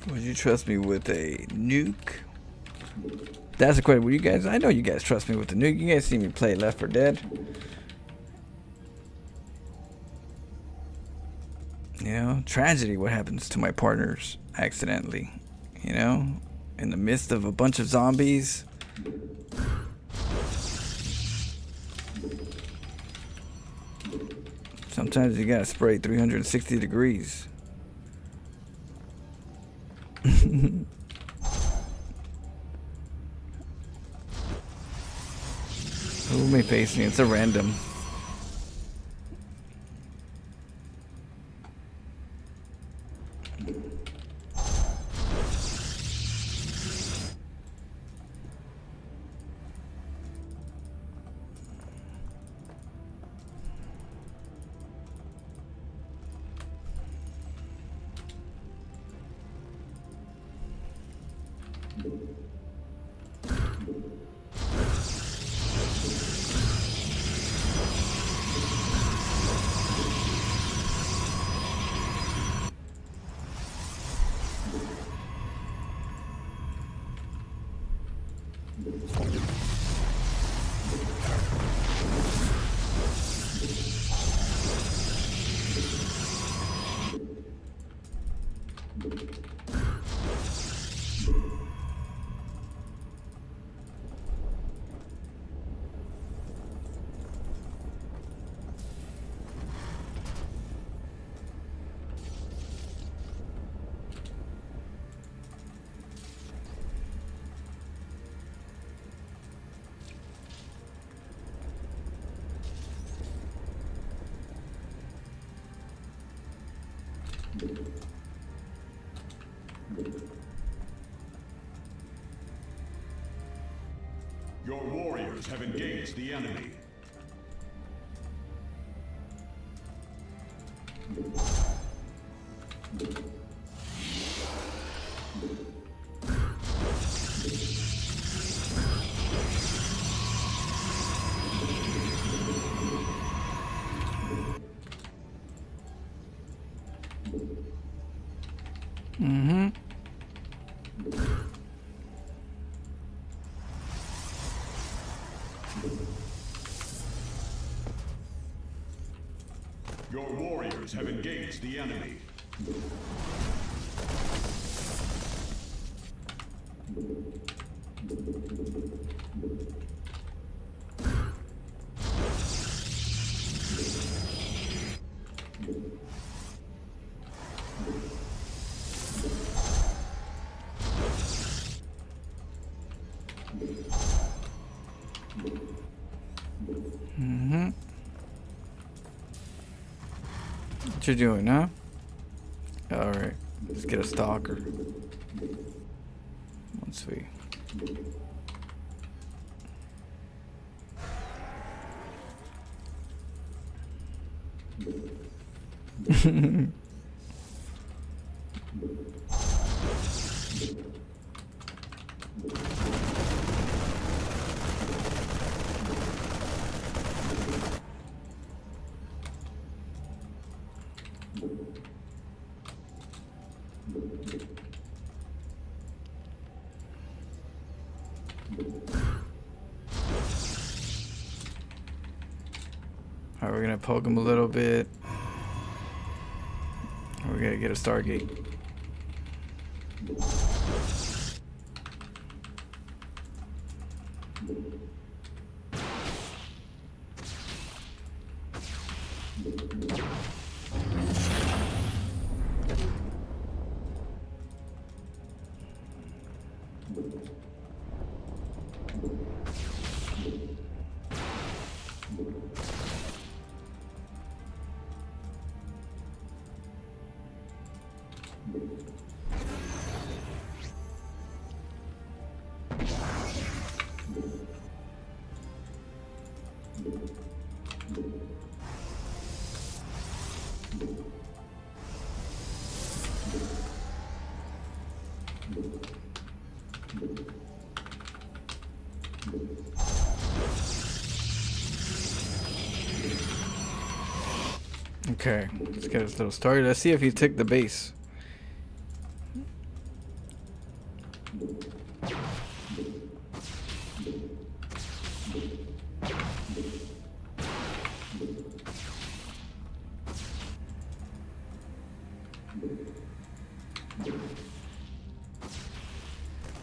Would you trust me with a nuke? That's a question. Would you guys? I know you guys trust me with the nuke. You guys see me play Left 4 Dead. You know, tragedy. What happens to my partners accidentally? You know, in the midst of a bunch of zombies. Sometimes you gotta spray 360 degrees. Who am I facing? It's a random. Your warriors have engaged the enemy. Your warriors have engaged the enemy. What you doing, huh? Alright, let's get a stalker. Once we... Alright, we're gonna poke him a little bit. We're gonna get a Stargate. Okay, let's get this little started. Let's see if he took the base.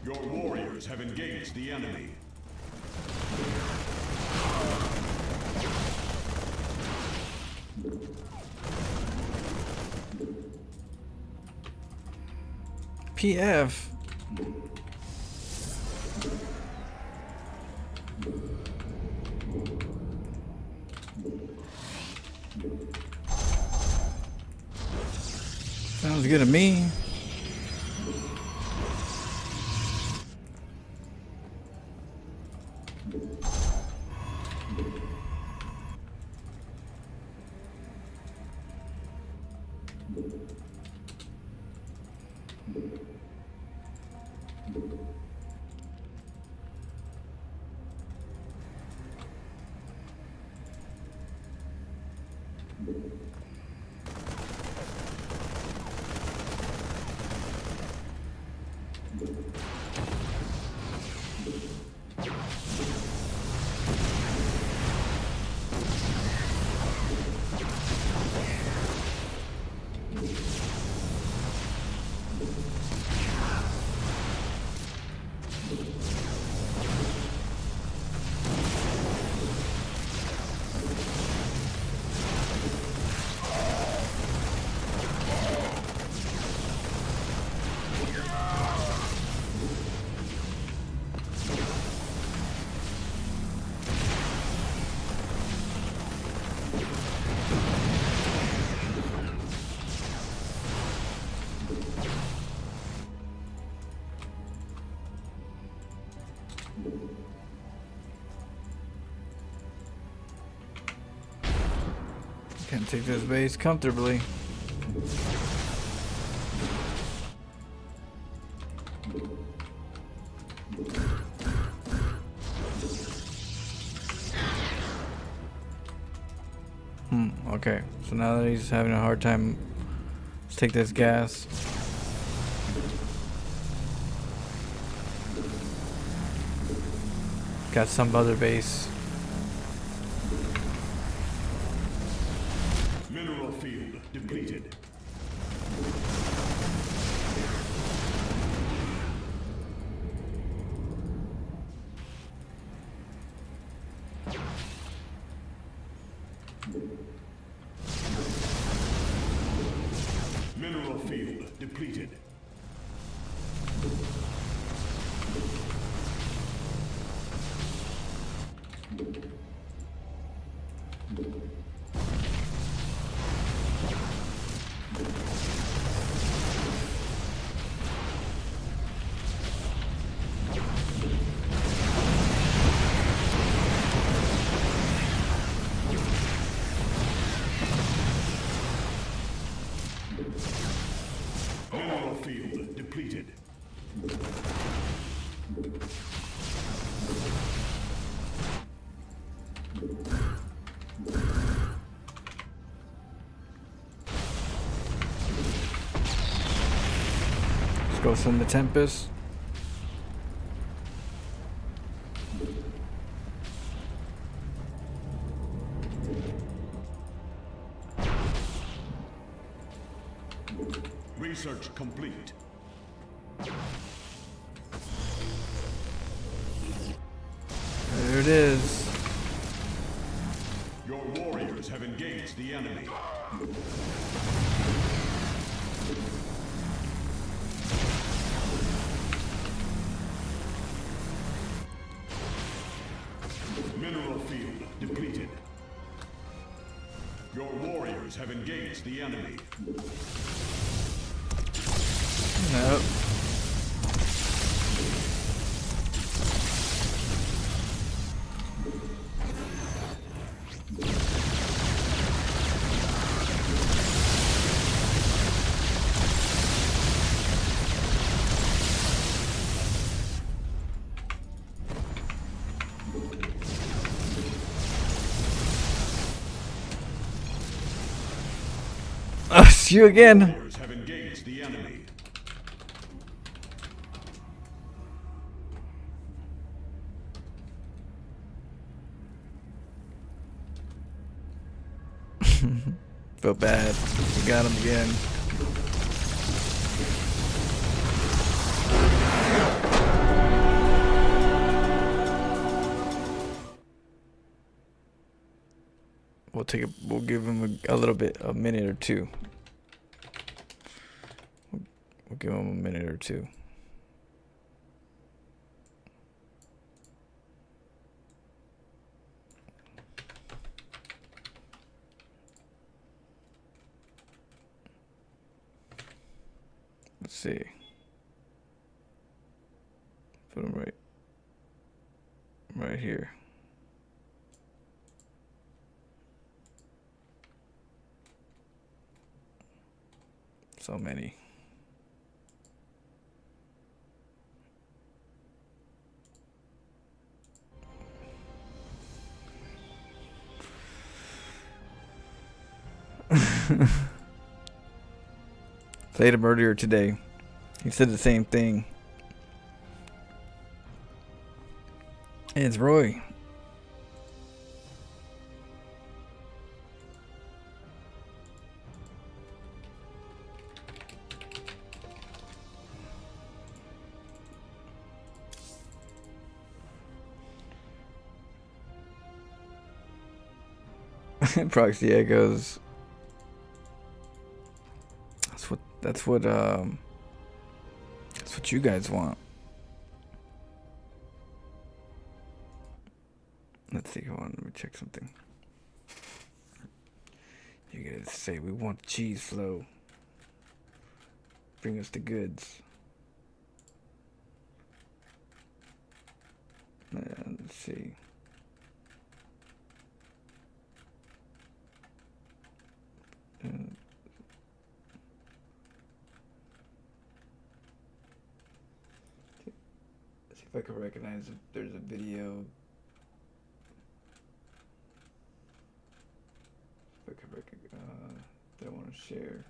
Your warriors have engaged the enemy. PF. Sounds good to me. Can take this base comfortably. Okay, so now that he's having a hard time, let's take this gas. Got some other base. Mineral field depleted. Mineral field depleted. Mineral field depleted. Let's go send the Tempest. Research complete. There it is. Your warriors have engaged the enemy. Mineral field depleted. Your warriors have engaged the enemy. Nope. See you again. Warriors have engaged the enemy. Feel bad. We got him again. We'll give him a little bit, a minute or two. We'll give him a minute or two. Let's see. Put him right here. So many. Played him earlier today. He said the same thing. Hey, it's Roy. Proxy echoes. That's what you guys want. Let's see, hold on, let me check something. You guys say we want cheese flow. Bring us the goods. Let's see. See if I can recognize if there's a video. If I can recognize that I want to share.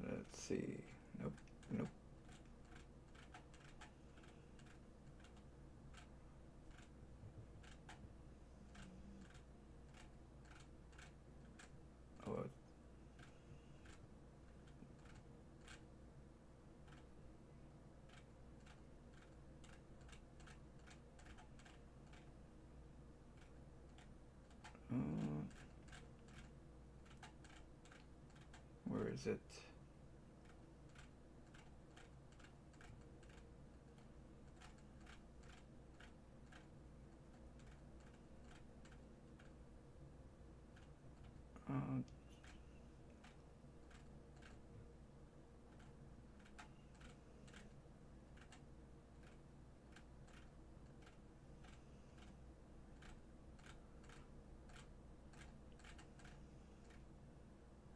Let's see. Nope. Nope. Oh. Where is it?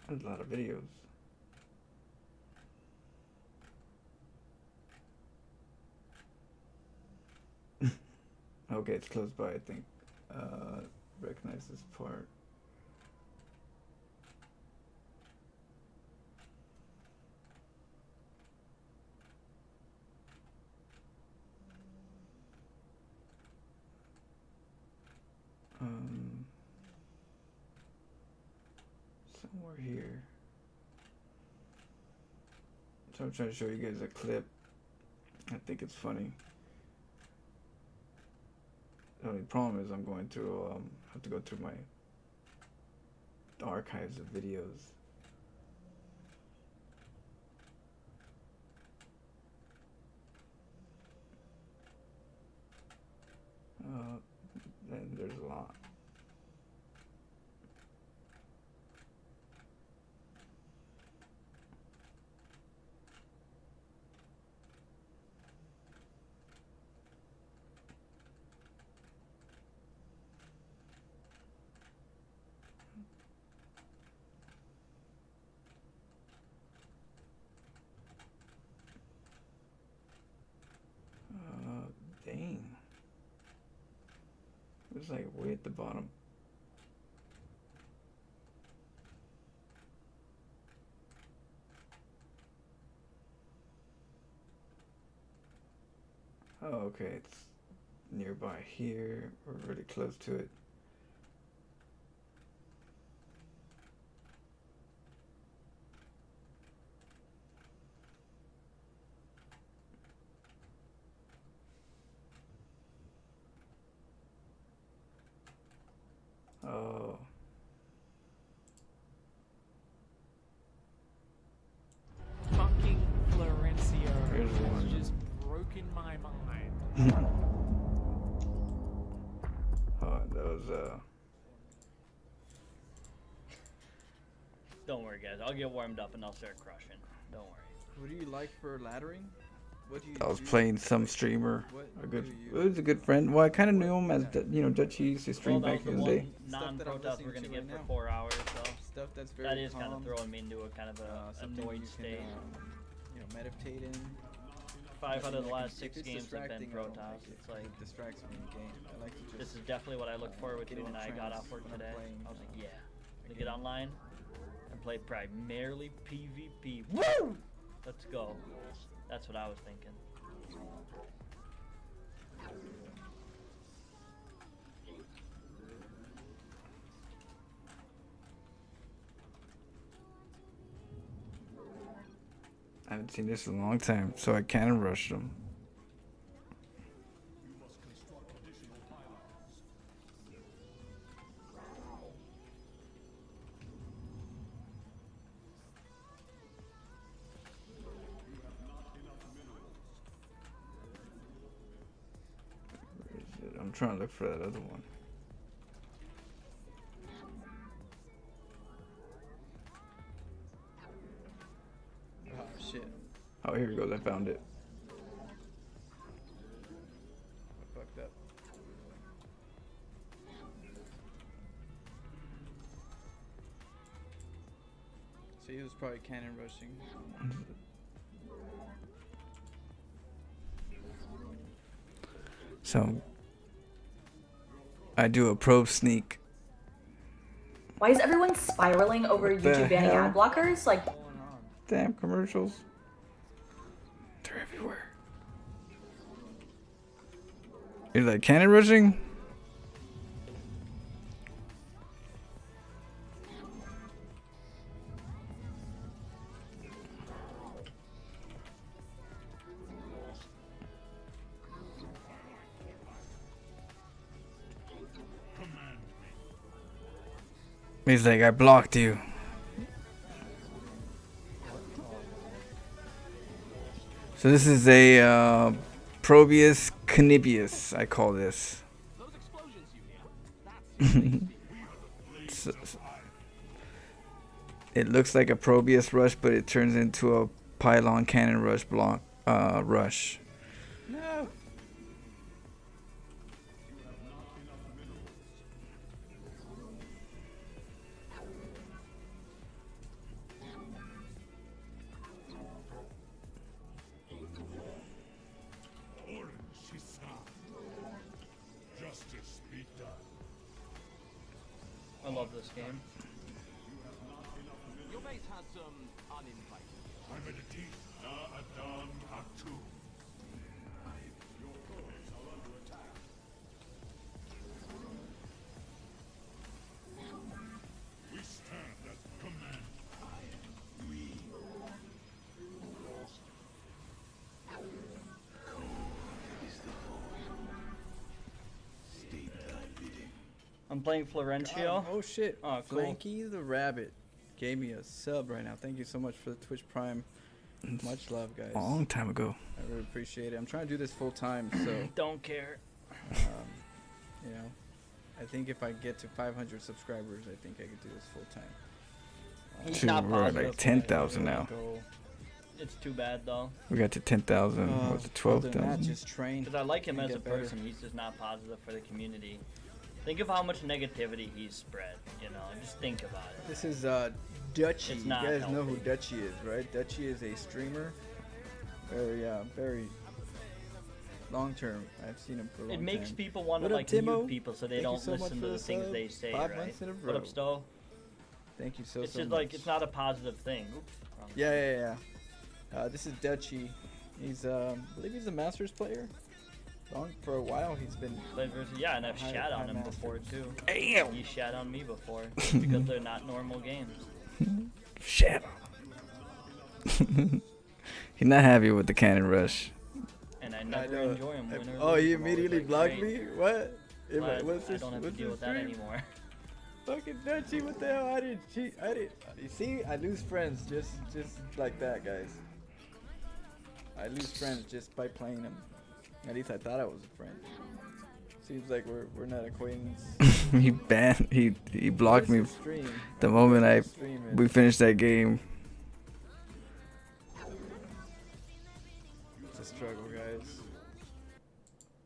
There's a lot of videos. Okay, it's close by, I think. Recognize this part. Somewhere here. So I'm trying to show you guys a clip. I think it's funny. The only problem is I'm going through, have to go through my archives of videos. Then there's a lot. Dang. It was like way at the bottom. Oh, okay, it's nearby here. We're really close to it. Oh. Fucking Florencio Here's has one. just broken my mind. Oh, that was Don't worry, guys. I'll get warmed up and I'll start crushing. Don't worry. What do you like for laddering? What do you I was do? playing some streamer. What A good. do It was a good friend. Well, I kind of knew him as Dutchy used to stream Well, that back was in the the day. one non-protest we're gonna listening get to for right 4 hours, so Stuff that's very that is kind of calm. throwing me into a kind of a Something annoyed you state. can, you know, meditate in. 5 out of the Nothing last if 6 it's games have been distracting, I don't Protoss. like it. It's like It distracts me in the game. I like to just. this is definitely what I look forward get to in when a I got trance off work when I'm today. playing I was like, yeah, a to game. get online and play primarily PvP. Woo! Let's go. That's what I was thinking. I haven't seen this in a long time, so I cannon rushed him. Where is it? I'm trying to look for that other one. Oh shit. Oh, here it goes. I found it. I fucked up. So he was probably cannon rushing. So I do a probe sneak. Why is everyone spiraling over What the YouTube banning hell? ad blockers? Like, Damn commercials. They're everywhere. You're like cannon rushing? He's like, I blocked you. So this is a Probius Canibius, I call this. It looks like a Probius rush, but it turns into a pylon cannon rush block rush. No. Justice be done. I love this game. Your base has some uninvited. I'm at a teeth. Na Adam Atu. Your forces are under attack. We stand at command. I'm playing Florencio. Oh shit. Oh, cool. Flanky the Rabbit gave me a sub right now. Thank you so much for the Twitch Prime. Much love, guys. A long time ago. I really appreciate it. I'm trying to do this full time, so Don't care. you know, I think if I get to 500 subscribers, I think I could do this full time. He's Dude, not we're at positive. like 10,000 now. It's too bad though. We got to 10,000. What's it, 12,000? Just train. Because I like him and as a get better. person. He's just not positive for the community. Think of how much negativity he's spread. You know, just think about it. This is Dutchy. It's You not guys know who healthy. Dutchy is, right? Dutchy is a streamer. Very long term. I've seen him for a long It makes time. people want to What up, like Timo? mute people so they Thank you don't so much listen for to the things sub. they say, 5 right? months in a What up, row. Stowe? Thank you so It's so just much. like it's not a positive thing. Oops. wrong Yeah. This is Dutchy. He's I believe he's a Masters player. Long for a while he's been. Played versus, yeah, and I've high- shat high on him Masters. before too. Damn. You shat on me before because they're not normal games. Shit. He's not happy with the cannon rush. And I never enjoy them. Win or Oh, lose, he I'm always immediately like, blocked great. me? What? Glad What's I this- don't have to what's deal this with that stream? anymore. Fucking Dutchie, what the hell? I didn't cheat. I didn't. You see, I lose friends just like that, guys. I lose friends just by playing them. At least I thought I was a friend. Seems like we're not acquaintance. He blocked me the moment we finished that game. It's a struggle,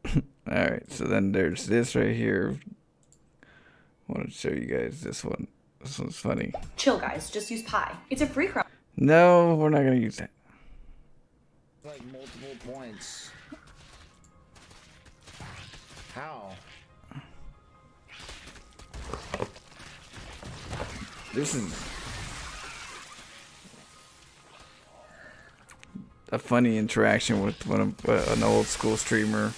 guys. Alright, so then there's this right here. I want to show you guys this one. This one's funny. Chill, guys. Just use pi. It's a free crowd. No, we're not going to use that. Like multiple points. How? This is a funny interaction with an old school streamer.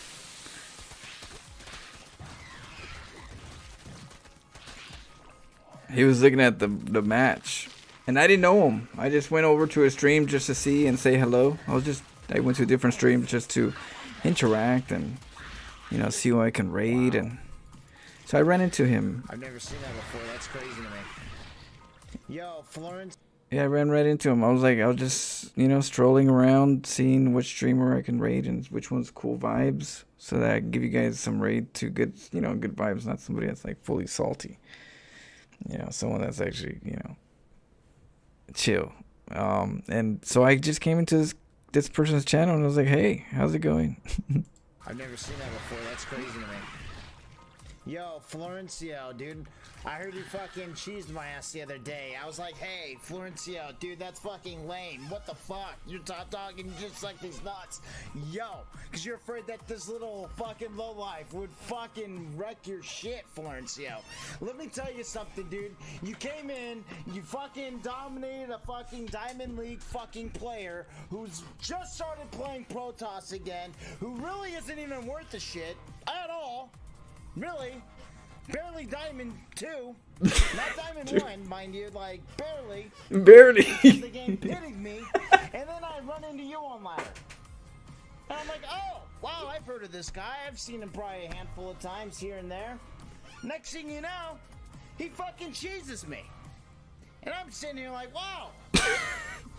He was looking at the match, and I didn't know him. I just went over to his stream just to see and say hello. I went to a different stream just to interact and, you know, see who I can raid. And so I ran into him. I've never seen that before. That's crazy to me. Yo, Florence. Yeah, I ran right into him. I was just, you know, strolling around, seeing which streamer I can raid and which one's cool vibes, so that I can give you guys some raid to good, you know, good vibes, not somebody that's like fully salty. You know, someone that's actually, you know, chill. And so I just came into this person's channel and I was like, hey, how's it going? I've never seen that before. That's crazy to me. Yo, Florencio, dude. I heard you fucking cheesed my ass the other day. I was like, hey, Florencio, dude, that's fucking lame. What the fuck? You're talking just like these nuts. Yo, because you're afraid that this little fucking lowlife would fucking wreck your shit, Florencio. Let me tell you something, dude. You came in, you fucking dominated a fucking Diamond League fucking player who's just started playing Protoss again, who really isn't even worth the shit at all. Really? Barely Diamond 2. Not Diamond 1, mind you, like, barely. Barely. The game pitting me, and then I run into you on ladder. And I'm like, oh, wow, I've heard of this guy. I've seen him probably a handful of times here and there. Next thing you know, he fucking cheeses me. And I'm sitting here like, wow,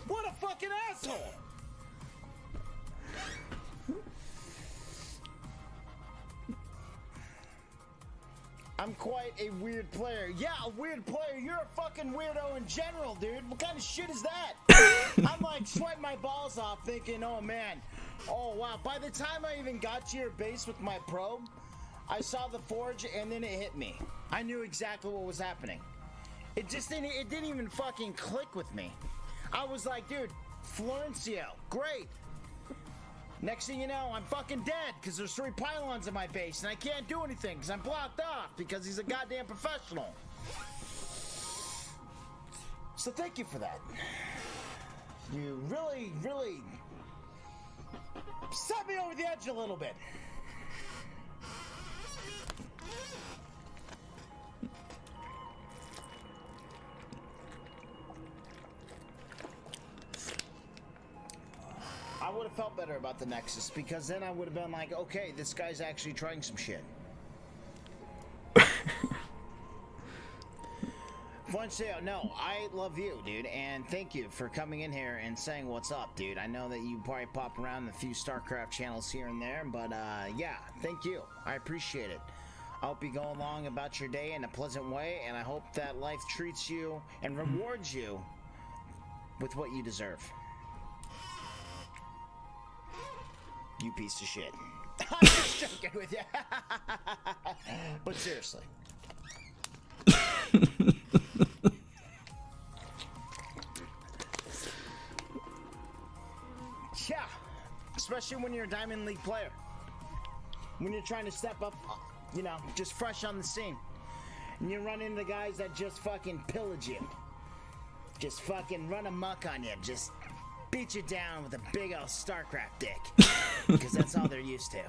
what a fucking asshole. I'm quite a weird player. Yeah, a weird player. You're a fucking weirdo in general, dude. What kind of shit is that? I'm like sweating my balls off thinking, oh man, oh wow. By the time I even got to your base with my probe, I saw the forge and then it hit me. I knew exactly what was happening. It didn't even fucking click with me. I was like, dude, Florencio, great. Next thing you know, I'm fucking dead because there's 3 pylons in my base and I can't do anything because I'm blocked off because he's a goddamn professional. So thank you for that. You really, really set me over the edge a little bit. I would have felt better about the Nexus because then I would have been like, okay, this guy's actually trying some shit. Fonseca, no, I love you, dude, and thank you for coming in here and saying what's up, dude. I know that you probably pop around a few StarCraft channels here and there, but yeah, thank you. I appreciate it. I hope you go along about your day in a pleasant way, and I hope that life treats you and rewards you with what you deserve. You piece of shit. I'm just joking with you. But seriously. Yeah. Especially when you're a Diamond League player. When you're trying to step up, you know, just fresh on the scene. And you run into guys that just fucking pillage you. Just fucking run amok on you. Just beat you down with a big old StarCraft dick. Because that's all they're used to.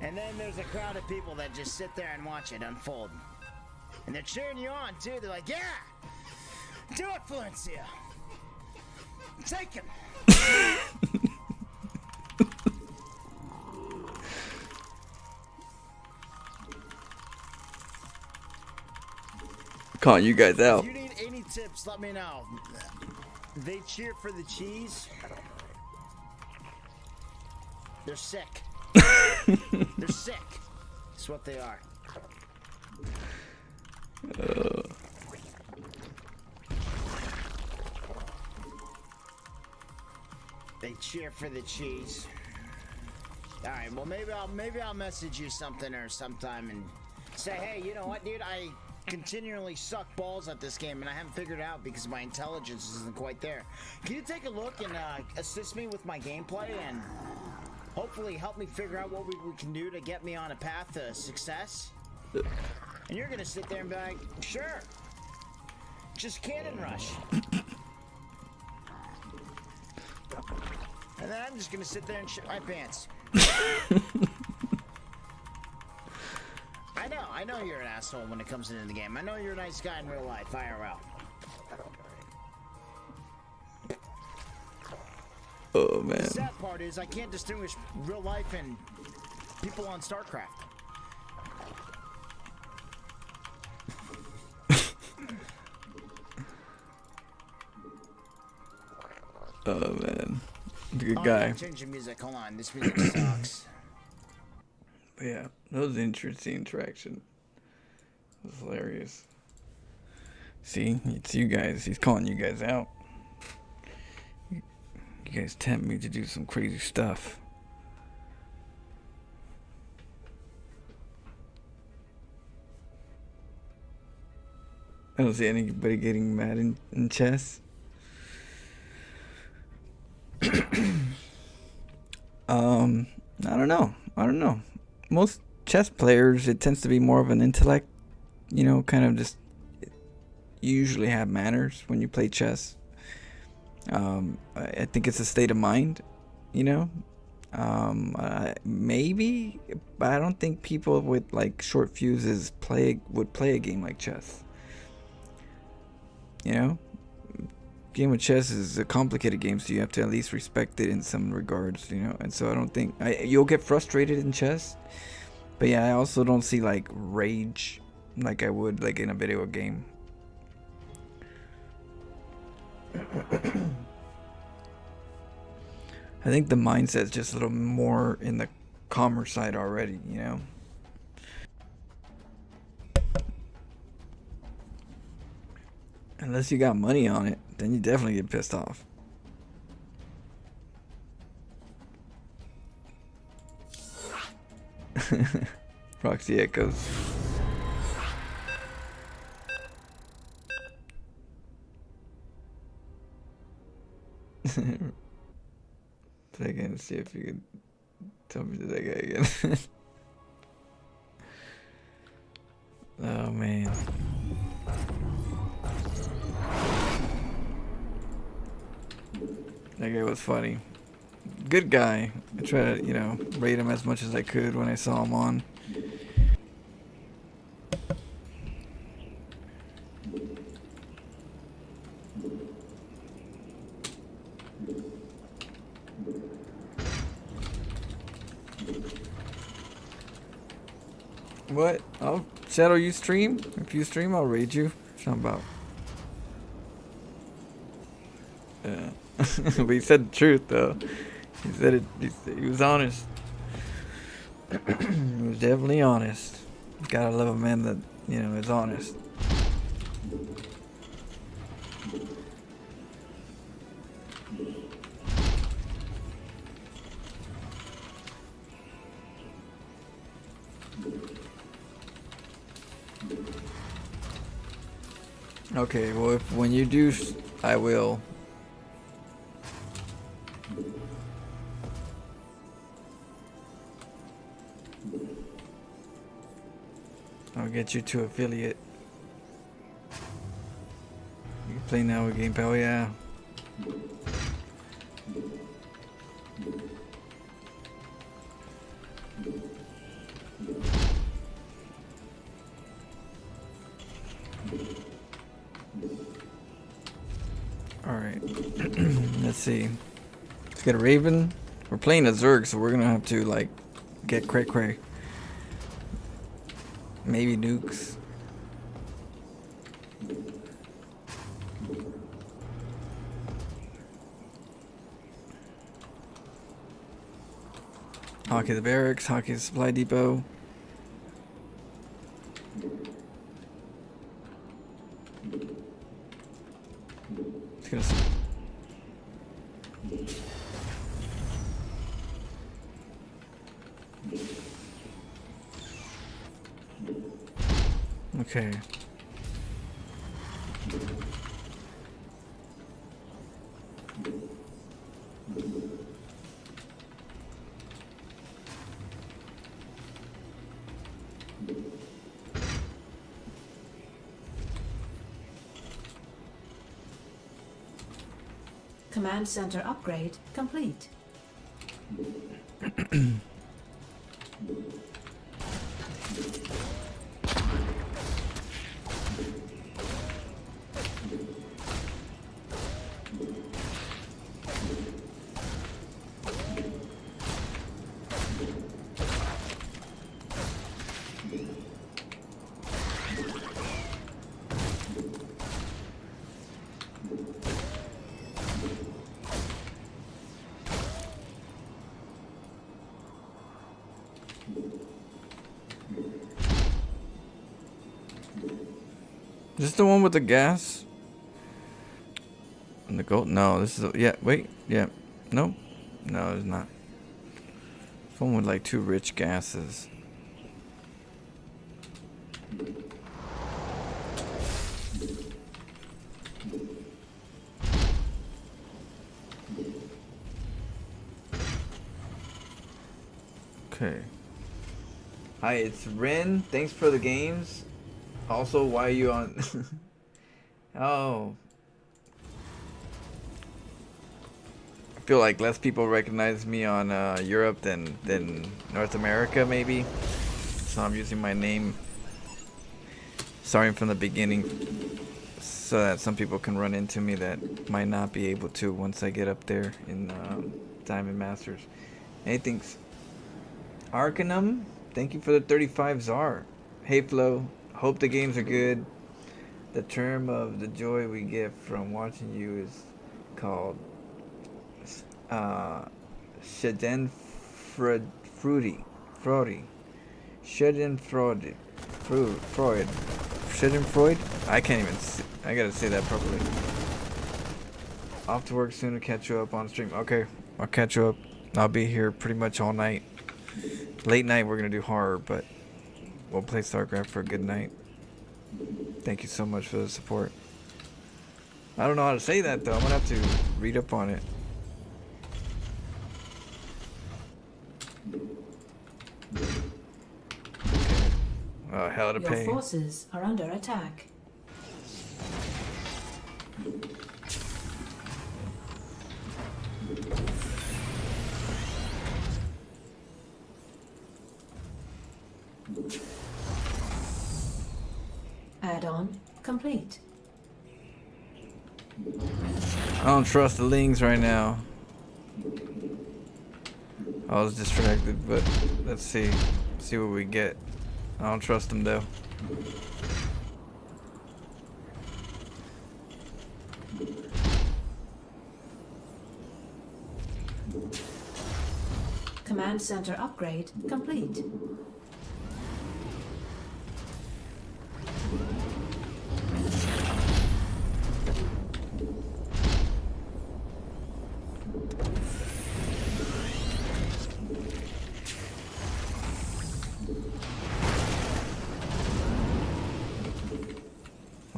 And then there's a crowd of people that just sit there and watch it unfold. And they're cheering you on too. They're like, yeah! Do it, Florencia! Take him! calling you guys out. If you need any tips, let me know. They cheer for the cheese. They're sick. They're sick. That's what they are. They cheer for the cheese. All right. Well, maybe I'll message you something or sometime and say, hey, you know what, dude? I continually suck balls at this game, and I haven't figured it out because my intelligence isn't quite there. Can you take a look and assist me with my gameplay and hopefully help me figure out what we can do to get me on a path to success? And you're gonna sit there and be like, sure, just cannon rush. And then I'm just gonna sit there and shit my pants. I know you're an asshole when it comes into the game. I know you're a nice guy in real life, IRL. Oh man. The sad part is I can't distinguish real life and people on StarCraft. Oh man. Good Oh, guy. yeah, change the music. Hold on, this music sucks. But yeah, that was an interesting interaction. It was hilarious. See, it's you guys. He's calling you guys out. You guys tempt me to do some crazy stuff. I don't see anybody getting mad in chess. I don't know. Most chess players, it tends to be more of an intellect, you know, kind of just you usually have manners when you play chess. I think it's a state of mind, you know. Maybe, but I don't think people with like short fuses would play a game like chess. You know, game of chess is a complicated game, so you have to at least respect it in some regards, you know. And so I don't think you'll get frustrated in chess, but yeah, I also don't see like rage like I would like in a video game. I think the mindset's just a little more in the calmer side already, you know. Unless you got money on it, then you definitely get pissed off. Proxy echoes. Try again, see if you can tell me that guy again. Oh man. That guy was funny. Good guy. I tried to, you know, rate him as much as I could when I saw him on. What? I'll shadow you stream? If you stream, I'll raid you. Something about. Yeah. But he said the truth, though. He said it. He was honest. He was definitely honest. Gotta love a man that, you know, is honest. Okay, well, when you do, I will. I'll get you to affiliate. You can play now with Game Pal, yeah. Alright. Let's see. Let's get a Raven. We're playing a Zerg, so we're gonna have to, like, get cray. Maybe nukes. Hockey the barracks, hockey the supply depot. It's gonna okay. Command center upgrade complete. Is this the one with the gas? And the gold? No, this is yeah. Wait, yeah. Nope. No, it's not. It's one with like 2 rich gases. Okay. Hi, it's Ren. Thanks for the games. Also, why are you on? Oh. I feel like less people recognize me on Europe than North America, maybe. So I'm using my name, starting from the beginning, so that some people can run into me that might not be able to once I get up there in Diamond Masters. Anything's Arcanum, thank you for the 35 Czar. Hey Flo, hope the games are good. The term of the joy we get from watching you is called Schadenfreude. Schadenfreude. I can't even see, I gotta say that properly. Off to work soon to catch you up on stream. Okay, I'll catch you up. I'll be here pretty much all night. Late night we're gonna do horror, but we'll play StarCraft for a good night. Thank you so much for the support. I don't know how to say that though. I'm gonna have to read up on it. Oh, hell to pay. Your forces are under attack. Add-on complete. I don't trust the Lings right now. I was distracted, but let's see what we get. I don't trust them though. Command center upgrade complete.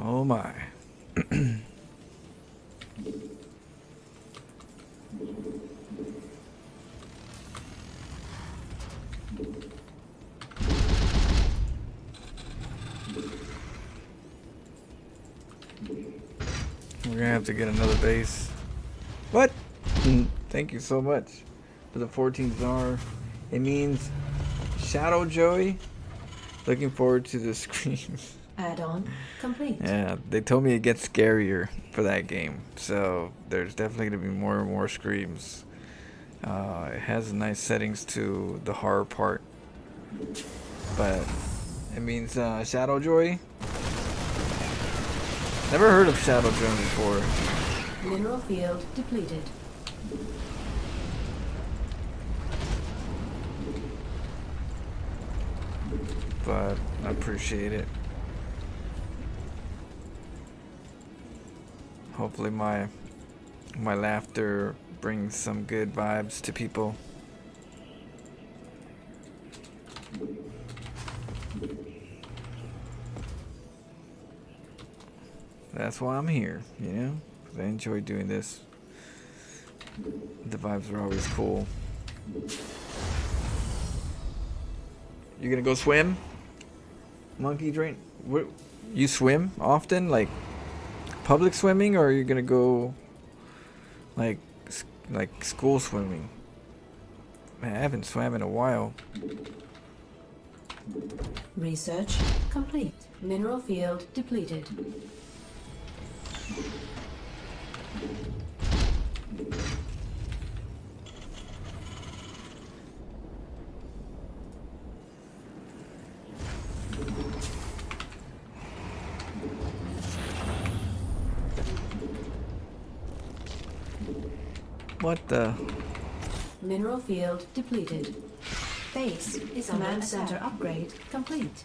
Oh my. We're gonna have to get another base. What? Thank you so much for the 14 Czar. It means Shadow Joey. Looking forward to the screams. Add-on complete. Yeah, they told me it gets scarier for that game, so there's definitely gonna be more and more screams. It has nice settings to the horror part, but it means Shadow Joy. Never heard of Shadow Joy before. Mineral field depleted. but I appreciate it. Hopefully my laughter brings some good vibes to people. That's why I'm here, you know? 'Cause I enjoy doing this. The vibes are always cool. You gonna go swim? Monkey drain? What? You swim often? Like public swimming, or are you gonna go like school swimming? Man, I haven't swam in a while. Research complete. Mineral field depleted. What the? Mineral field depleted. Base is command center upgrade complete.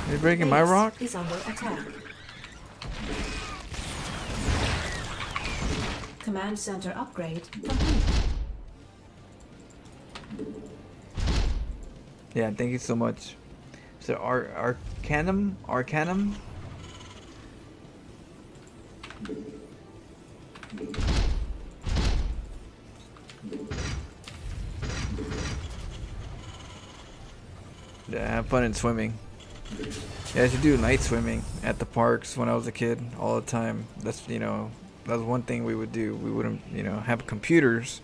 Are you breaking my rock? Is under attack. Command center upgrade complete. Yeah, thank you so much. So Arcanum? Yeah, have fun in swimming. Yeah, I should do night swimming at the parks when I was a kid all the time. That's, you know, that was one thing we would do. We wouldn't, you know, have computers,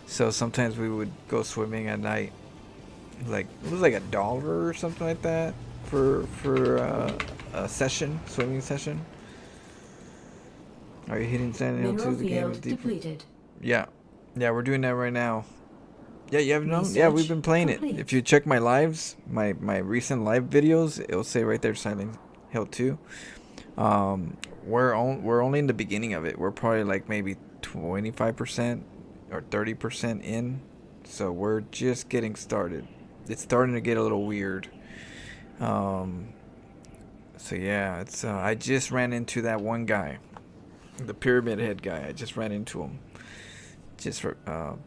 so sometimes we would go swimming at night. Like it was like $1 or something like that for a session, swimming session. Are you hitting sand into the game is deeper? Depleted. Yeah, we're doing that right now. Yeah, you haven't known? Yeah, we've been playing it. If you check my lives, my recent live videos, it'll say right there, Silent Hill 2. We're only in the beginning of it. We're probably like maybe 25% or 30% in, so we're just getting started. It's starting to get a little weird. So yeah, it's I just ran into that one guy, the pyramid head guy. I just ran into him.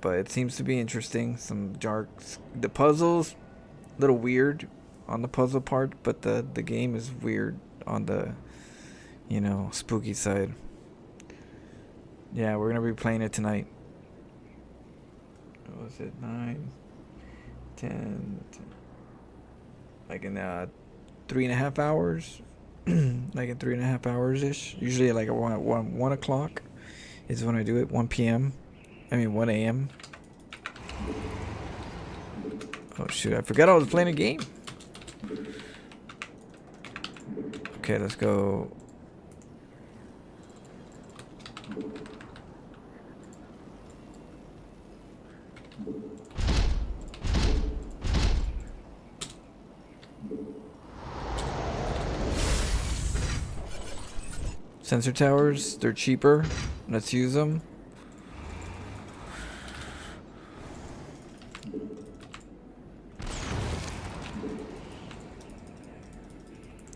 But it seems to be interesting. Some jarks. The puzzles, a little weird on the puzzle part, but the game is weird on the, you know, spooky side. Yeah, we're gonna be playing it tonight. What was it? 9, 10, like in 3.5 hours. Like in 3.5 hours ish. Usually like at 1 o'clock is when I do it. 1 p.m. I mean 1 a.m. Oh shoot, I forgot I was playing a game. Okay, let's go. Sensor towers, they're cheaper. Let's use them.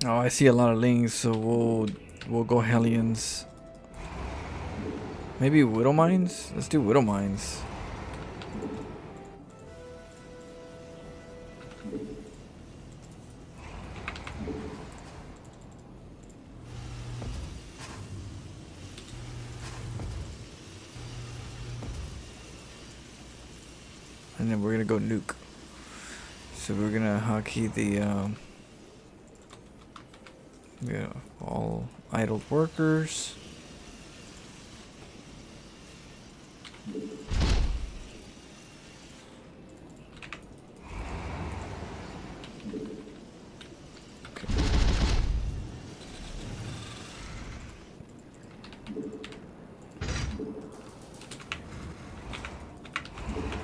Oh, I see a lot of lings, so we'll go Hellions. Maybe Widow Mines? Let's do Widow Mines. And then we're gonna go nuke. So we're gonna hotkey the yeah, all idle workers.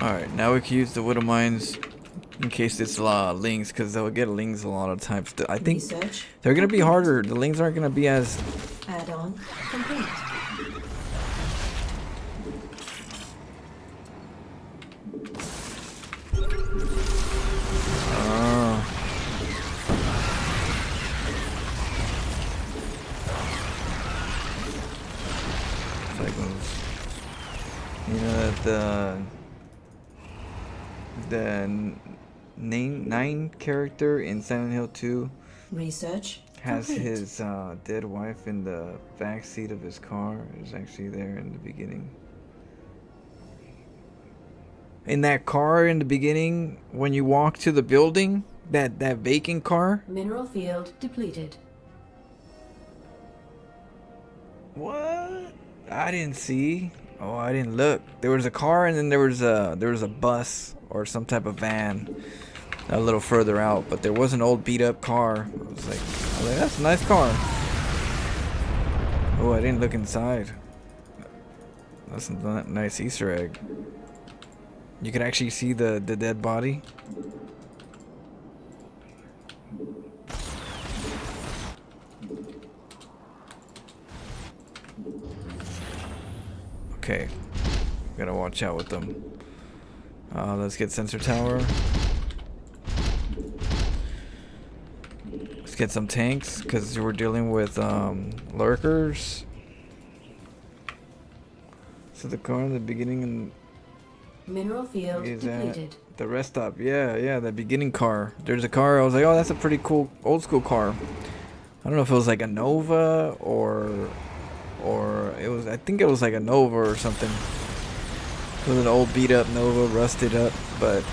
Alright, now we can use the Widow Mines In case it's links, because they'll get links a lot of times. I think Research they're gonna be complete. harder. The links aren't gonna be as. Add-on complete. You know that the nine character in Silent Hill 2 Research has complete. his dead wife in the back seat of his car. Is actually there in the beginning. In that car in the beginning, when you walk to the building, that vacant car. Mineral field depleted. What? I didn't see. Oh, I didn't look. There was a car, and then there was a bus or some type of van a little further out. But there was an old beat up car. I was like, that's a nice car. Oh, I didn't look inside. That's a nice Easter egg. You can actually see the dead body. Okay, gotta watch out with them. Let's get sensor tower. Let's get some tanks, because we're dealing with lurkers. So the car in the beginning and Mineral field is depleted. at the rest stop. Yeah, the beginning car. There's a car. I was like, oh, that's a pretty cool old school car. I don't know if it was like a Nova or it was. I think it was like a Nova or something. It was an old beat up Nova, rusted up. But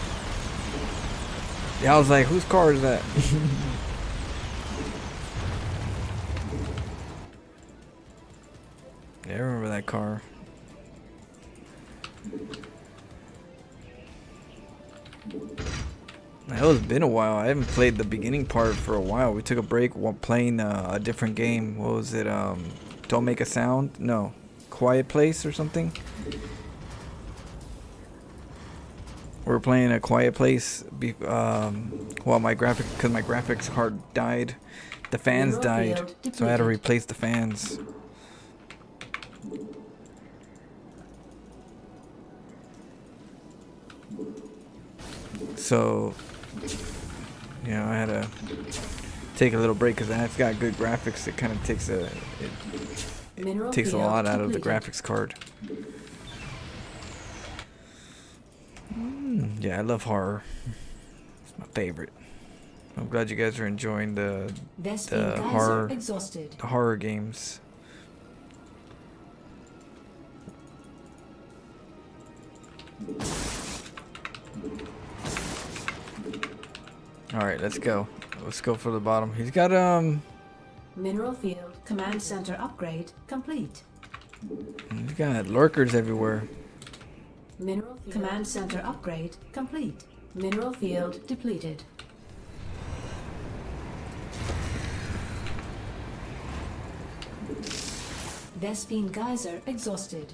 yeah, I was like, whose car is that? Yeah, I remember that car. It's been a while. I haven't played the beginning part for a while. We took a break while playing a different game. What was it? Don't Make a Sound? No. Quiet Place or something? We were playing a Quiet Place. Well, because my graphics card died. The fans died. So I had to replace the fans. So, you know, I had to take a little break because it's got good graphics. It kind of takes it takes a lot out of the graphics card. Yeah, I love horror. It's my favorite. I'm glad you guys are enjoying the horror games. Alright, let's go. Let's go for the bottom. He's got Mineral field command center upgrade complete. He's got lurkers everywhere. Mineral field command center upgrade complete. Mineral field depleted. Vespine geyser exhausted.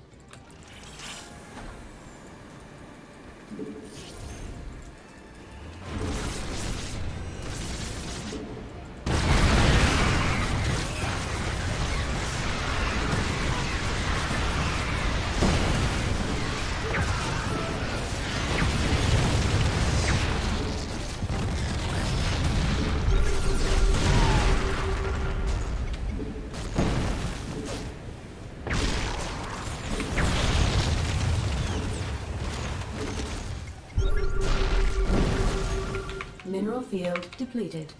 Mineral field depleted.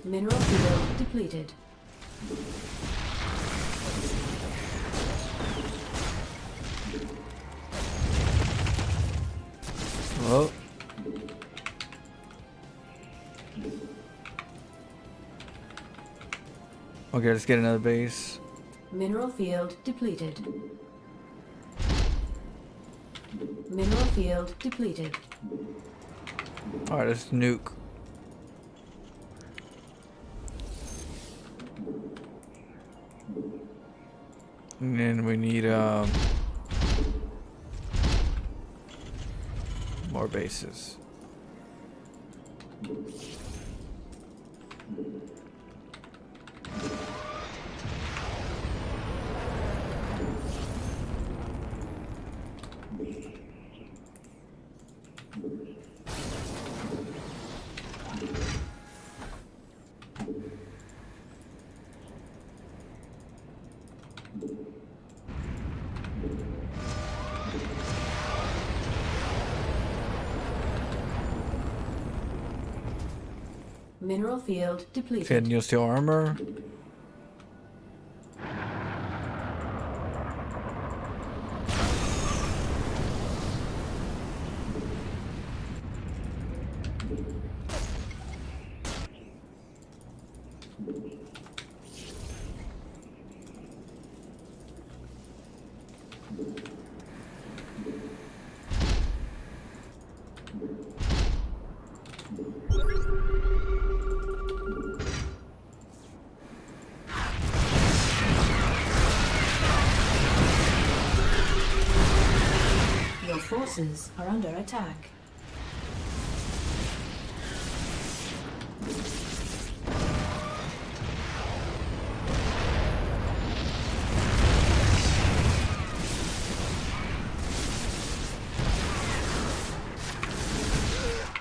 Mineral field depleted. Well. Okay, let's get another base. Mineral field depleted. Mineral field depleted. Alright, let's nuke. And then we need more bases. Mineral field depleted. Can you steel armor? Your forces are under attack.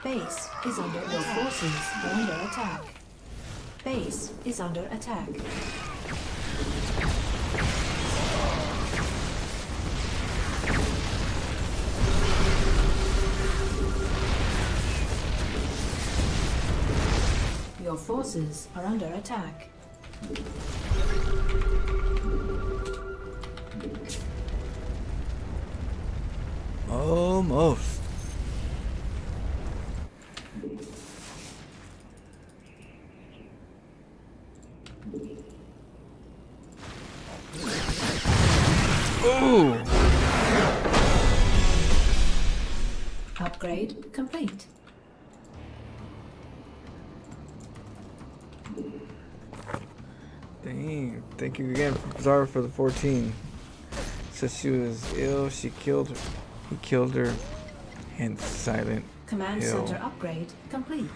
Base is under. Your forces are under attack. Base is under attack. Your forces are under attack. Almost. Ooh. Upgrade complete. Dang. Thank you again, Zara, for the 14. Says she was ill. She killed her. He killed her. Hence silent. Command Hill. center upgrade complete.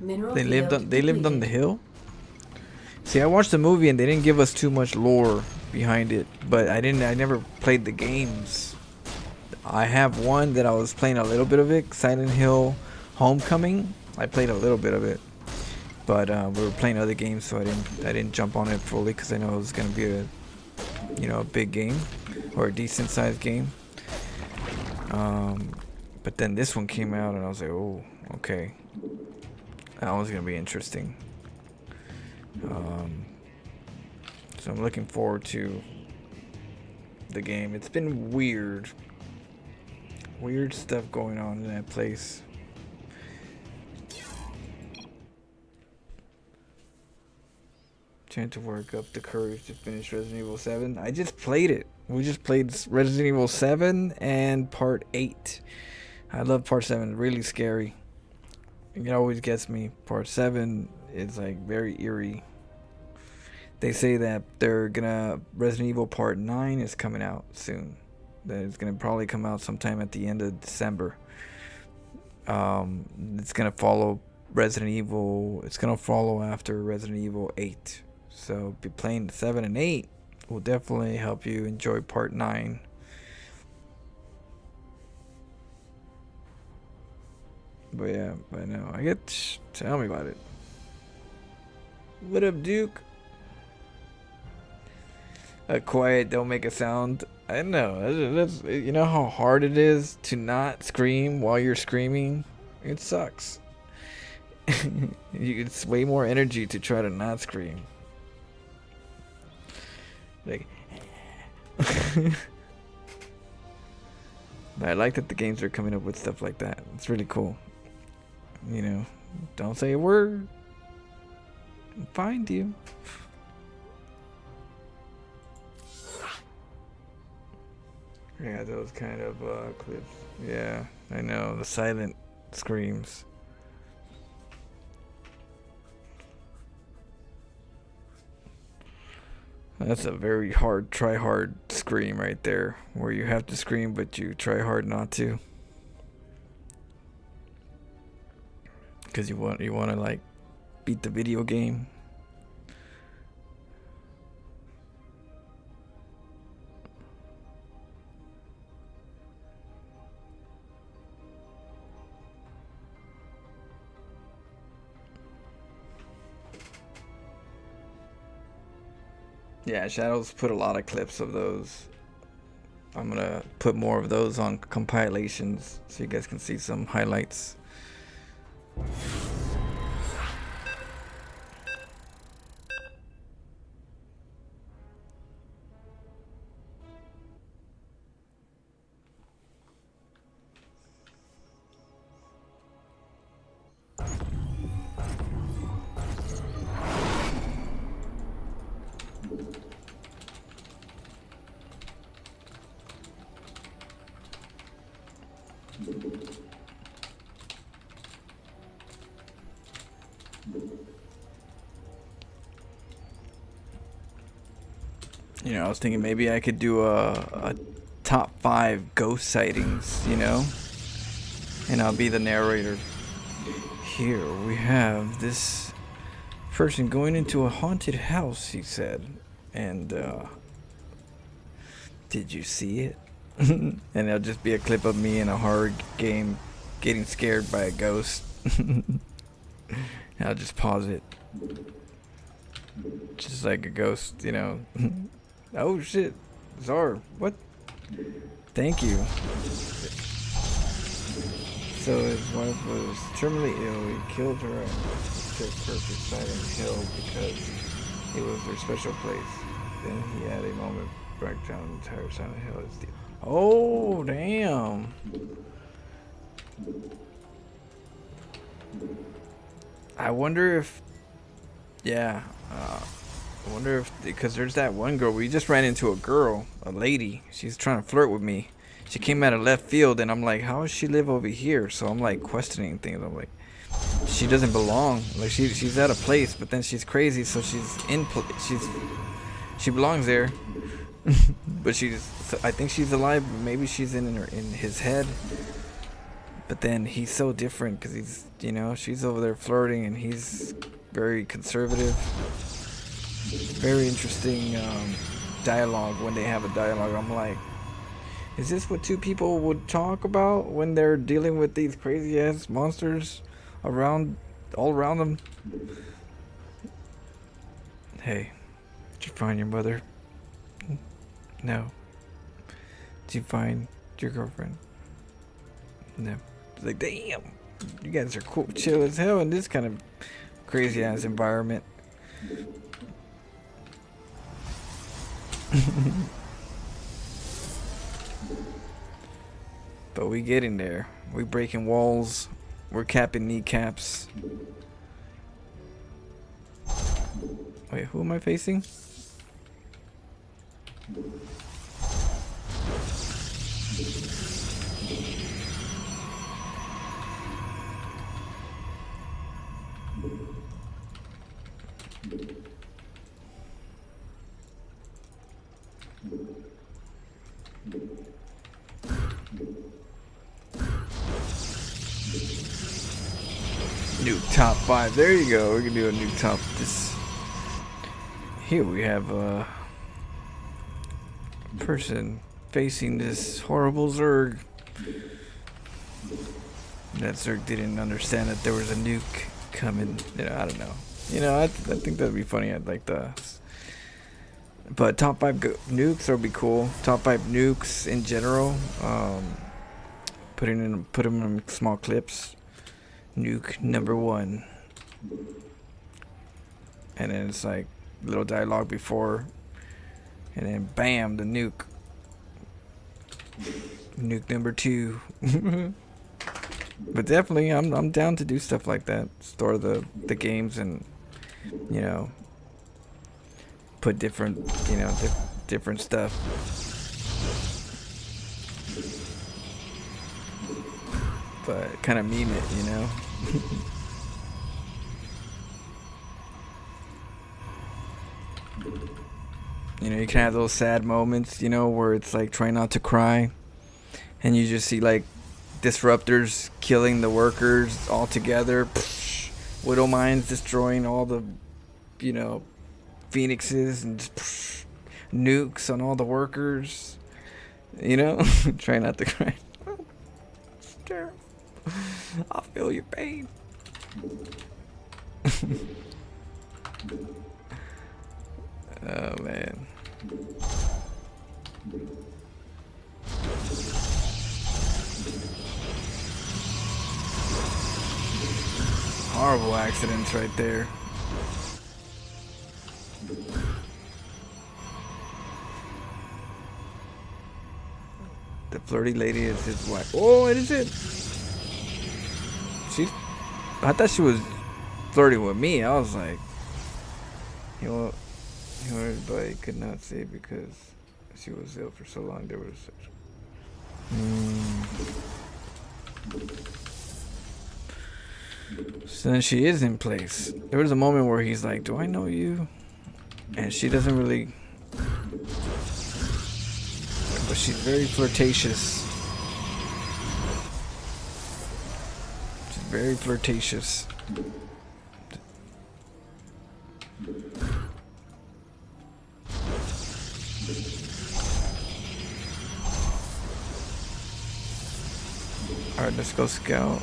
Mineral They lived field on. They lived on the depleted. hill. See, I watched the movie and they didn't give us too much lore behind it, but I never played the games. I have one that I was playing a little bit of it, Silent Hill Homecoming. I played a little bit of it, but we were playing other games, so I didn't jump on it fully because I know it was gonna be a big game or a decent sized game. But then this one came out and I was like, oh, okay, that one's gonna be interesting. So I'm looking forward to the game. It's been weird stuff going on in that place. Trying to work up the courage to finish Resident Evil 7. I just played it. We just played Resident Evil 7 and Part 8. I love Part 7. Really scary. It always gets me. Part 7 is like very eerie. They say that Resident Evil Part 9 is coming out soon. That it's gonna probably come out sometime at the end of December. It's gonna follow Resident Evil. It's gonna follow after Resident Evil 8. So be playing 7 and 8 will definitely help you enjoy Part 9. But yeah, I know. Tell me about it. What up, Duke? Quiet, don't make a sound. I know. That's, you know how hard it is to not scream while you're screaming? It sucks. It's way more energy to try to not scream. Like, but I like that the games are coming up with stuff like that. It's really cool. You know, don't say a word. I'll find you. Yeah, those kind of clips. Yeah, I know. The silent screams. That's a very hard, try hard scream right there, where you have to scream but you try hard not to, because you want to like beat the video game. Yeah, Shadows put a lot of clips of those. I'm gonna put more of those on compilations so you guys can see some highlights. You know, I was thinking maybe I could do a top 5 ghost sightings, you know? And I'll be the narrator. Here we have this person going into a haunted house, he said. And, did you see it? And it'll just be a clip of me in a horror game getting scared by a ghost. I'll just pause it. Just like a ghost, you know. Oh shit, Zar, what? Thank you. So his wife was terminally ill. He killed her and took her to Silent Hill because it was their special place. Then he had a moment break down the entire Silent Hill. Oh damn. I wonder if, yeah. I wonder if, because there's that one girl, we just ran into a lady, she's trying to flirt with me. She came out of left field and I'm like, how does she live over here? So I'm like questioning things. I'm like, she doesn't belong. Like she's at a place, but then she's crazy, so she belongs there. But I think she's alive, maybe she's in his head. But then he's so different because he's, you know, she's over there flirting and he's very conservative. Very interesting dialogue when they have a dialogue. I'm like, is this what two people would talk about when they're dealing with these crazy ass monsters all around them? Hey, did you find your mother? No. Did you find your girlfriend? No. It's like, damn, you guys are cool, chill as hell in this kind of crazy ass environment. But we getting there. We breaking walls. We're capping kneecaps. Wait, who am I facing? New top 5. There you go. We can do a new top. This here we have a person facing this horrible Zerg. That Zerg didn't understand that there was a nuke coming. You know, I don't know. You know, I think that'd be funny. I'd like the. But top 5 nukes would be cool. Top 5 nukes in general. Put them in small clips. Nuke number 1. And then it's like little dialogue before. And then bam, the nuke. Nuke number 2. But definitely I'm down to do stuff like that. Store the games and, you know, put different, you know, different stuff. But kind of meme it, you know. You know, you can have those sad moments, you know, where it's like trying not to cry, and you just see like disruptors killing the workers all together, widow mines destroying all the, you know, phoenixes, and just nukes on all the workers. You know, try not to cry. It's terrible. I feel your pain. Oh man. Horrible accidents right there. The flirty lady is his wife. Oh, what is it? I thought she was flirting with me. I was like, you know, everybody could not say because she was ill for so long. There was such. So then she is in place. There was a moment where he's like, "Do I know you?" And she doesn't really. But she's very flirtatious. She's very flirtatious. Alright, let's go scout.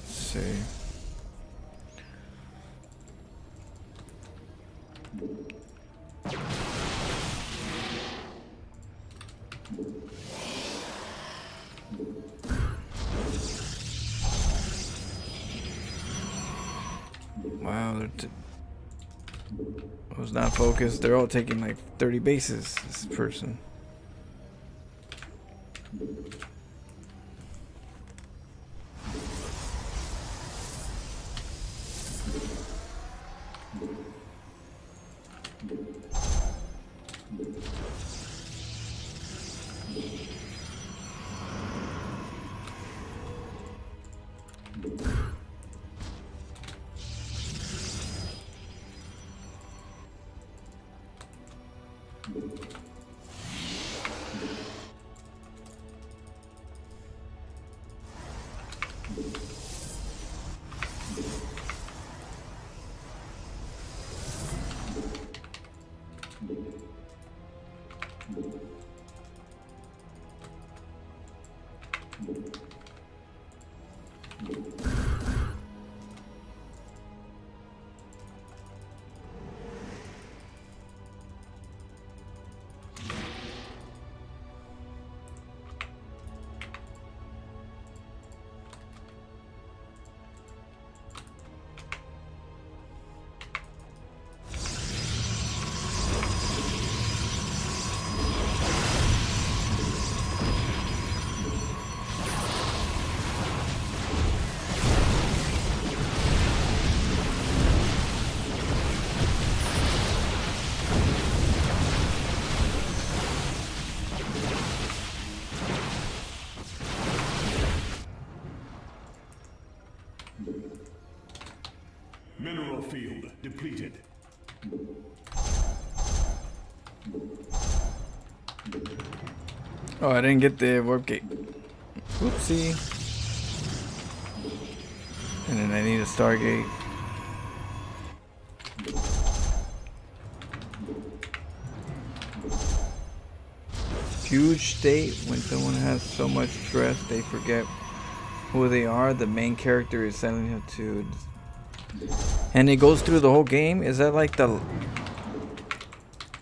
See. Wow, I was not focused. They're all taking like 30 bases, this person. Mineral field depleted. Oh, I didn't get the warp gate. Oopsie. And then I need a Stargate. Huge state. When someone has so much stress, they forget who they are. The main character is sending him to. And it goes through the whole game. Is that like the.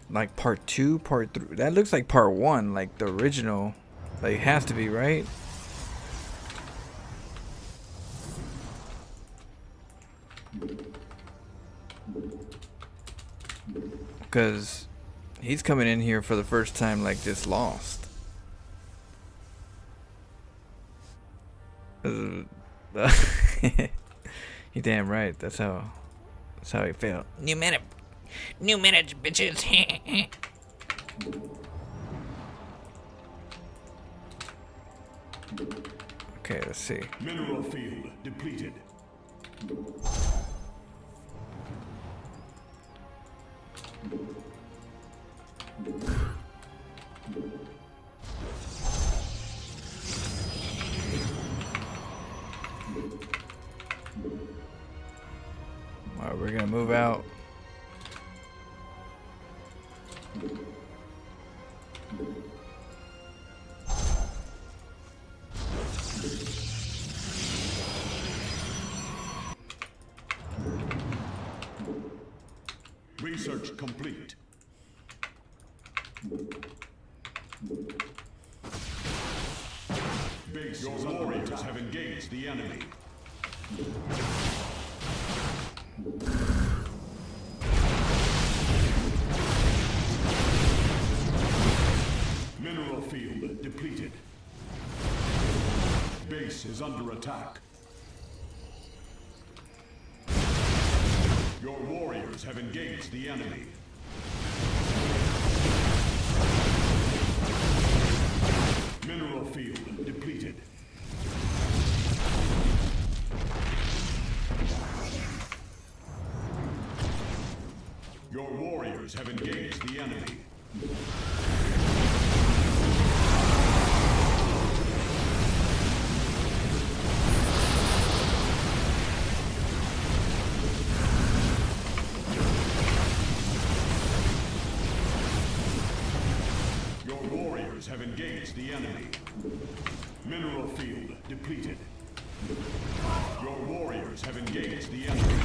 Like part 2, part 3? That looks like part 1, like the original. Like it has to be, right? Because he's coming in here for the first time like just lost. You damn right. That's how he felt. New minute, bitches. Okay, let's see. Mineral field depleted. Alright, we're gonna move out. Research complete. Base, your warriors have engaged the enemy. Mineral field depleted. Base is under attack. Your warriors have engaged the enemy. Mineral field depleted. Your warriors have engaged the enemy. Your warriors have engaged the enemy. Mineral field depleted. Your warriors have engaged the enemy.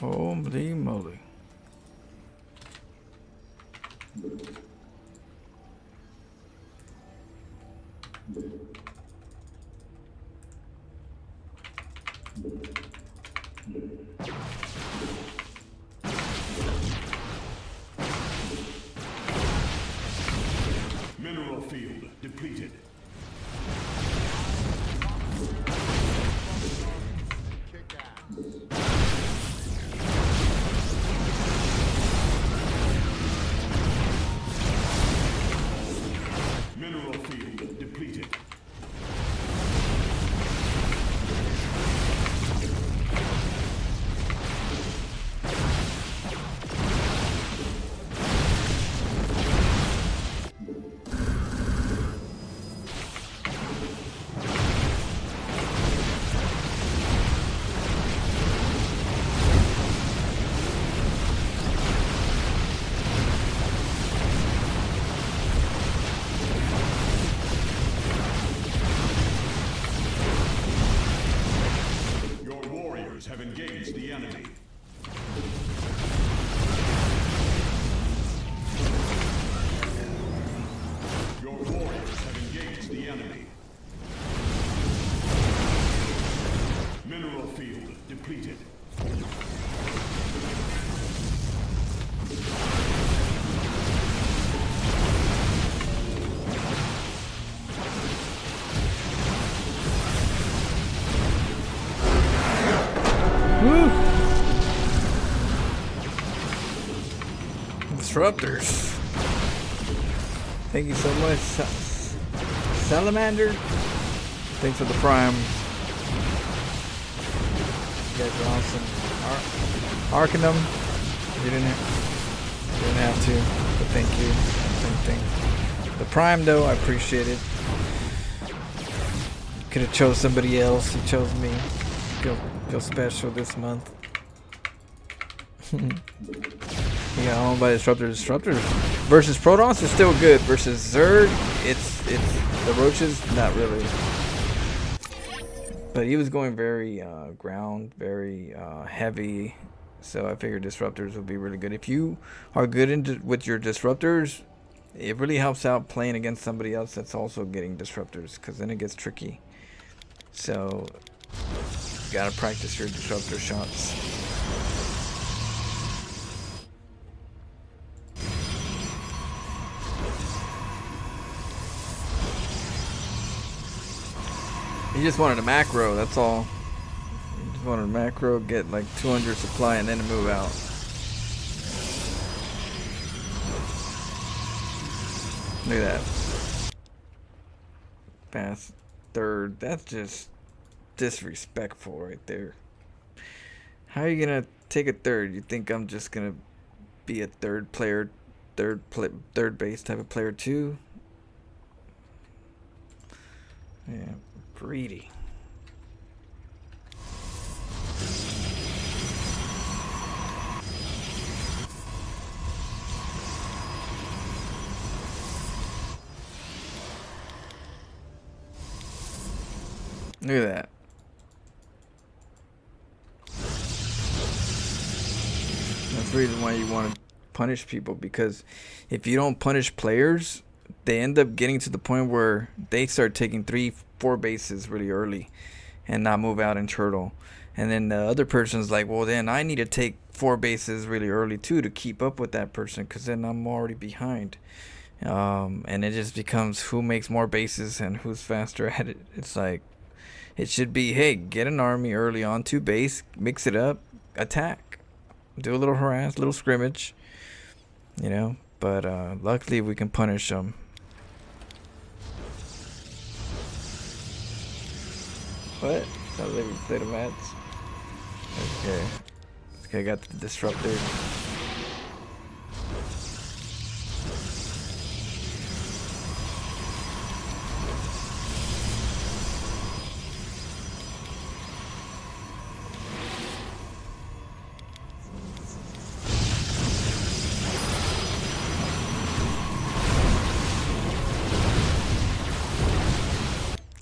Holy moly. Mineral field depleted. Mineral field depleted. Your warriors have engaged the enemy. Your warriors have engaged the enemy. Mineral field depleted. Woo! Disruptors. Thank you so much, Salamander. Thanks for the prime. You guys are awesome. Arcanum. You didn't have to, but thank you. Same thing. The prime though, I appreciate it. Could have chose somebody else. You chose me. Feel special this month. You got owned by Disruptors. Versus Protons is still good. Versus Zerg, it's the roaches, not really. But he was going very ground, very heavy. So I figured Disruptors would be really good. If you are good with your Disruptors, it really helps out playing against somebody else that's also getting Disruptors, because then it gets tricky. So you gotta practice your Disruptor shots. He just wanted a macro, that's all. He just wanted a macro, get like 200 supply, and then move out. Look at that. Fast third. That's just disrespectful right there. How are you gonna take a third? You think I'm just gonna be a third player, third base type of player too? Yeah, greedy. Look at that. That's the reason why you want to punish people, because if you don't punish players, they end up getting to the point where they start taking 3-4 bases really early and not move out and turtle. And then the other person's like, well, then I need to take 4 bases really early too to keep up with that person, because then I'm already behind. And it just becomes who makes more bases and who's faster at it. It's like, it should be, hey, get an army early on to base, mix it up, attack, do a little harass, little scrimmage, you know. But luckily we can punish them. What? Sounds like we played a match. Okay. Okay, I got the disruptor.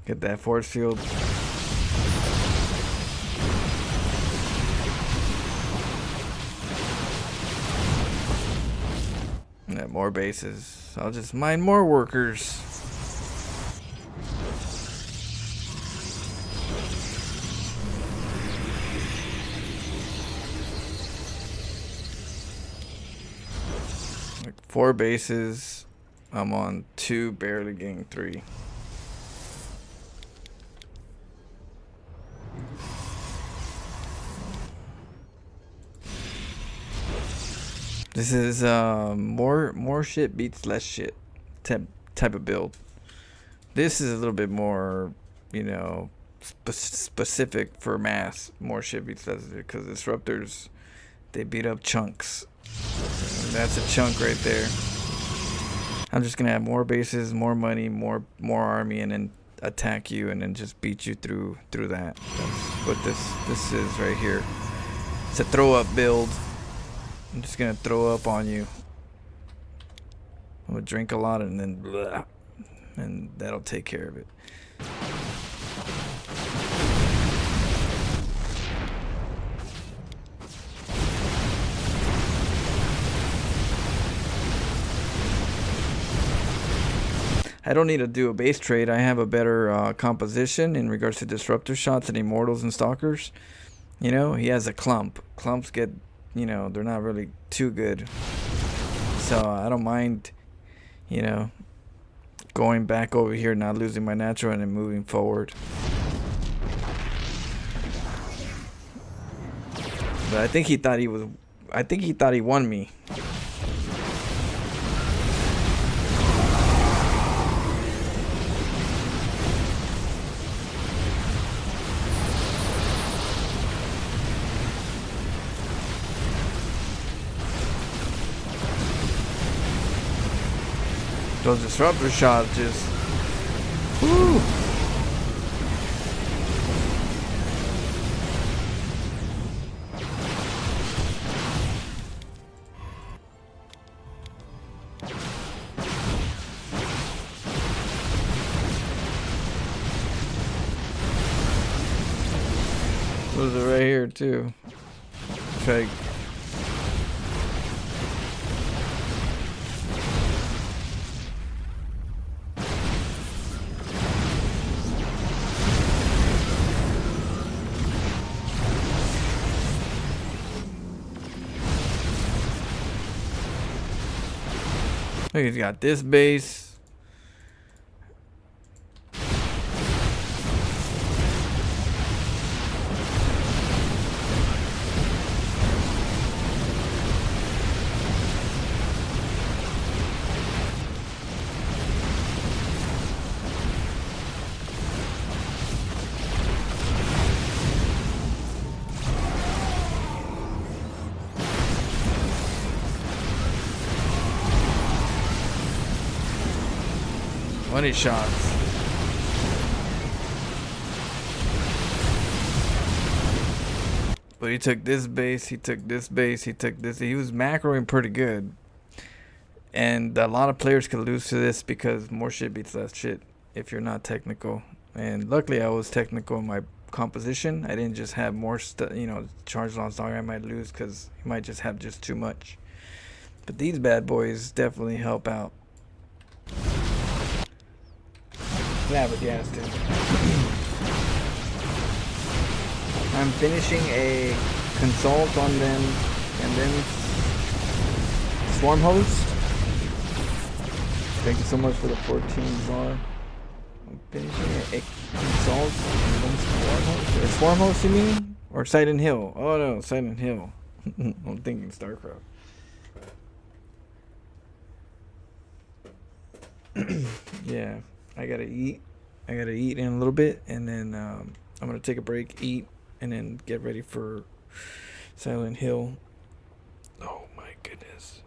Get that force field. Yeah, more bases. I'll just mine more workers. Like 4 bases. I'm on 2, barely getting 3. This is more shit beats less shit type of build. This is a little bit more, you know, specific for mass. More shit beats less shit, because disruptors, they beat up chunks. And that's a chunk right there. I'm just gonna have more bases, more money, more army, and then attack you, and then just beat you through that. That's what this is right here. It's a throw up build. I'm just gonna throw up on you. I'm gonna drink a lot and then blah, and that'll take care of it. I don't need to do a base trade. I have a better composition in regards to disruptor shots and immortals and stalkers. You know, he has a clump. Clumps get, you know, they're not really too good. So I don't mind, you know, going back over here, not losing my natural, and then moving forward. But I think he thought he won me. Those disruptor shots just, woo. Those are right here too. Okay. Look, he's got this base. Money shots. But he took this base, he took this base, he took this. He was macroing pretty good. And a lot of players could lose to this because more shit beats less shit if you're not technical. And luckily I was technical in my composition. I didn't just have more charge loss dog. I might lose because he might just have just too much. But these bad boys definitely help out. Flabbergasted. I'm finishing a consult on them and then swarm host. Thank you so much for the 14 czar. I'm finishing a consult and then swarm host. Or swarm host you mean? Or Silent Hill? Oh no, Silent Hill. I'm thinking StarCraft. Yeah, I gotta eat. I gotta eat in a little bit, and then I'm gonna take a break, eat, and then get ready for Silent Hill. Oh my goodness.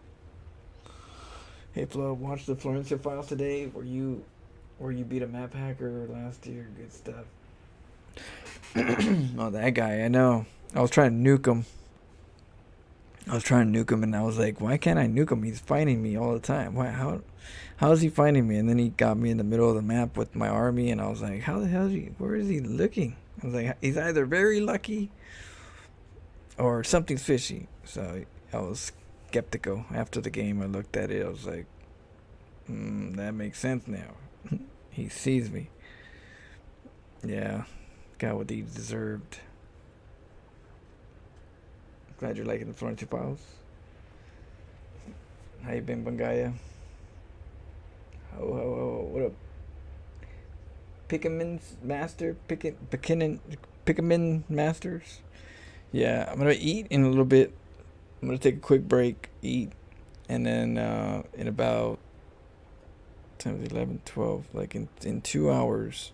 Hey Flo, watch the Florencia Files today. Where you beat a map hacker last year. Good stuff. Oh, that guy, I know. I was trying to nuke him. And I was like, why can't I nuke him? He's fighting me all the time. Why? How is he finding me? And then he got me in the middle of the map with my army, and I was like, how the hell is he? Where is he looking? I was like, he's either very lucky or something's fishy. So I was skeptical. After the game, I looked at it. I was like, that makes sense now. He sees me. Yeah, got what he deserved. Glad you're liking the Florencia Files. How you been, Bangaya? Oh, what up? Pickamin's Master? Pickamin Masters? Yeah, I'm gonna eat in a little bit. I'm gonna take a quick break, eat, and then in about 10, 11, 12, like in 2 hours,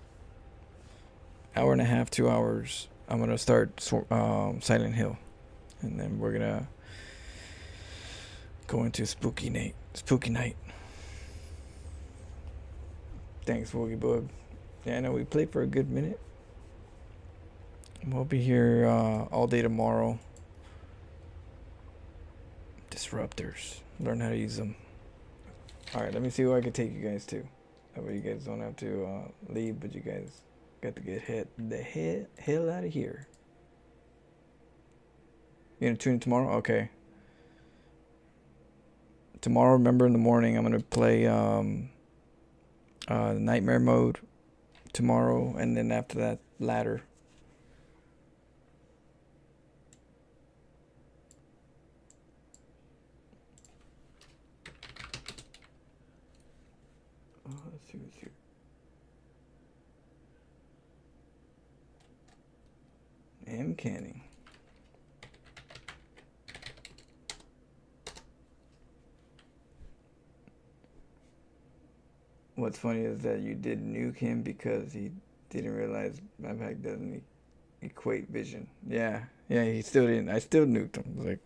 hour and a half, 2 hours, I'm gonna start Silent Hill. And then we're gonna go into spooky night. Thanks, Woogie Bug. Yeah, I know we played for a good minute. We'll be here all day tomorrow. Disruptors. Learn how to use them. Alright, let me see where I can take you guys to. That way you guys don't have to leave, but you guys got to get the hell out of here. You gonna tune in tomorrow? Okay. Tomorrow, remember, in the morning, I'm gonna play Nightmare Mode tomorrow, and then after that, Ladder. Let's see what's here. M Canning. What's funny is that you did nuke him because he didn't realize map hack doesn't equate vision. Yeah, he still didn't. I still nuked him. It was like,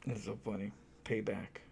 it's so funny. Payback.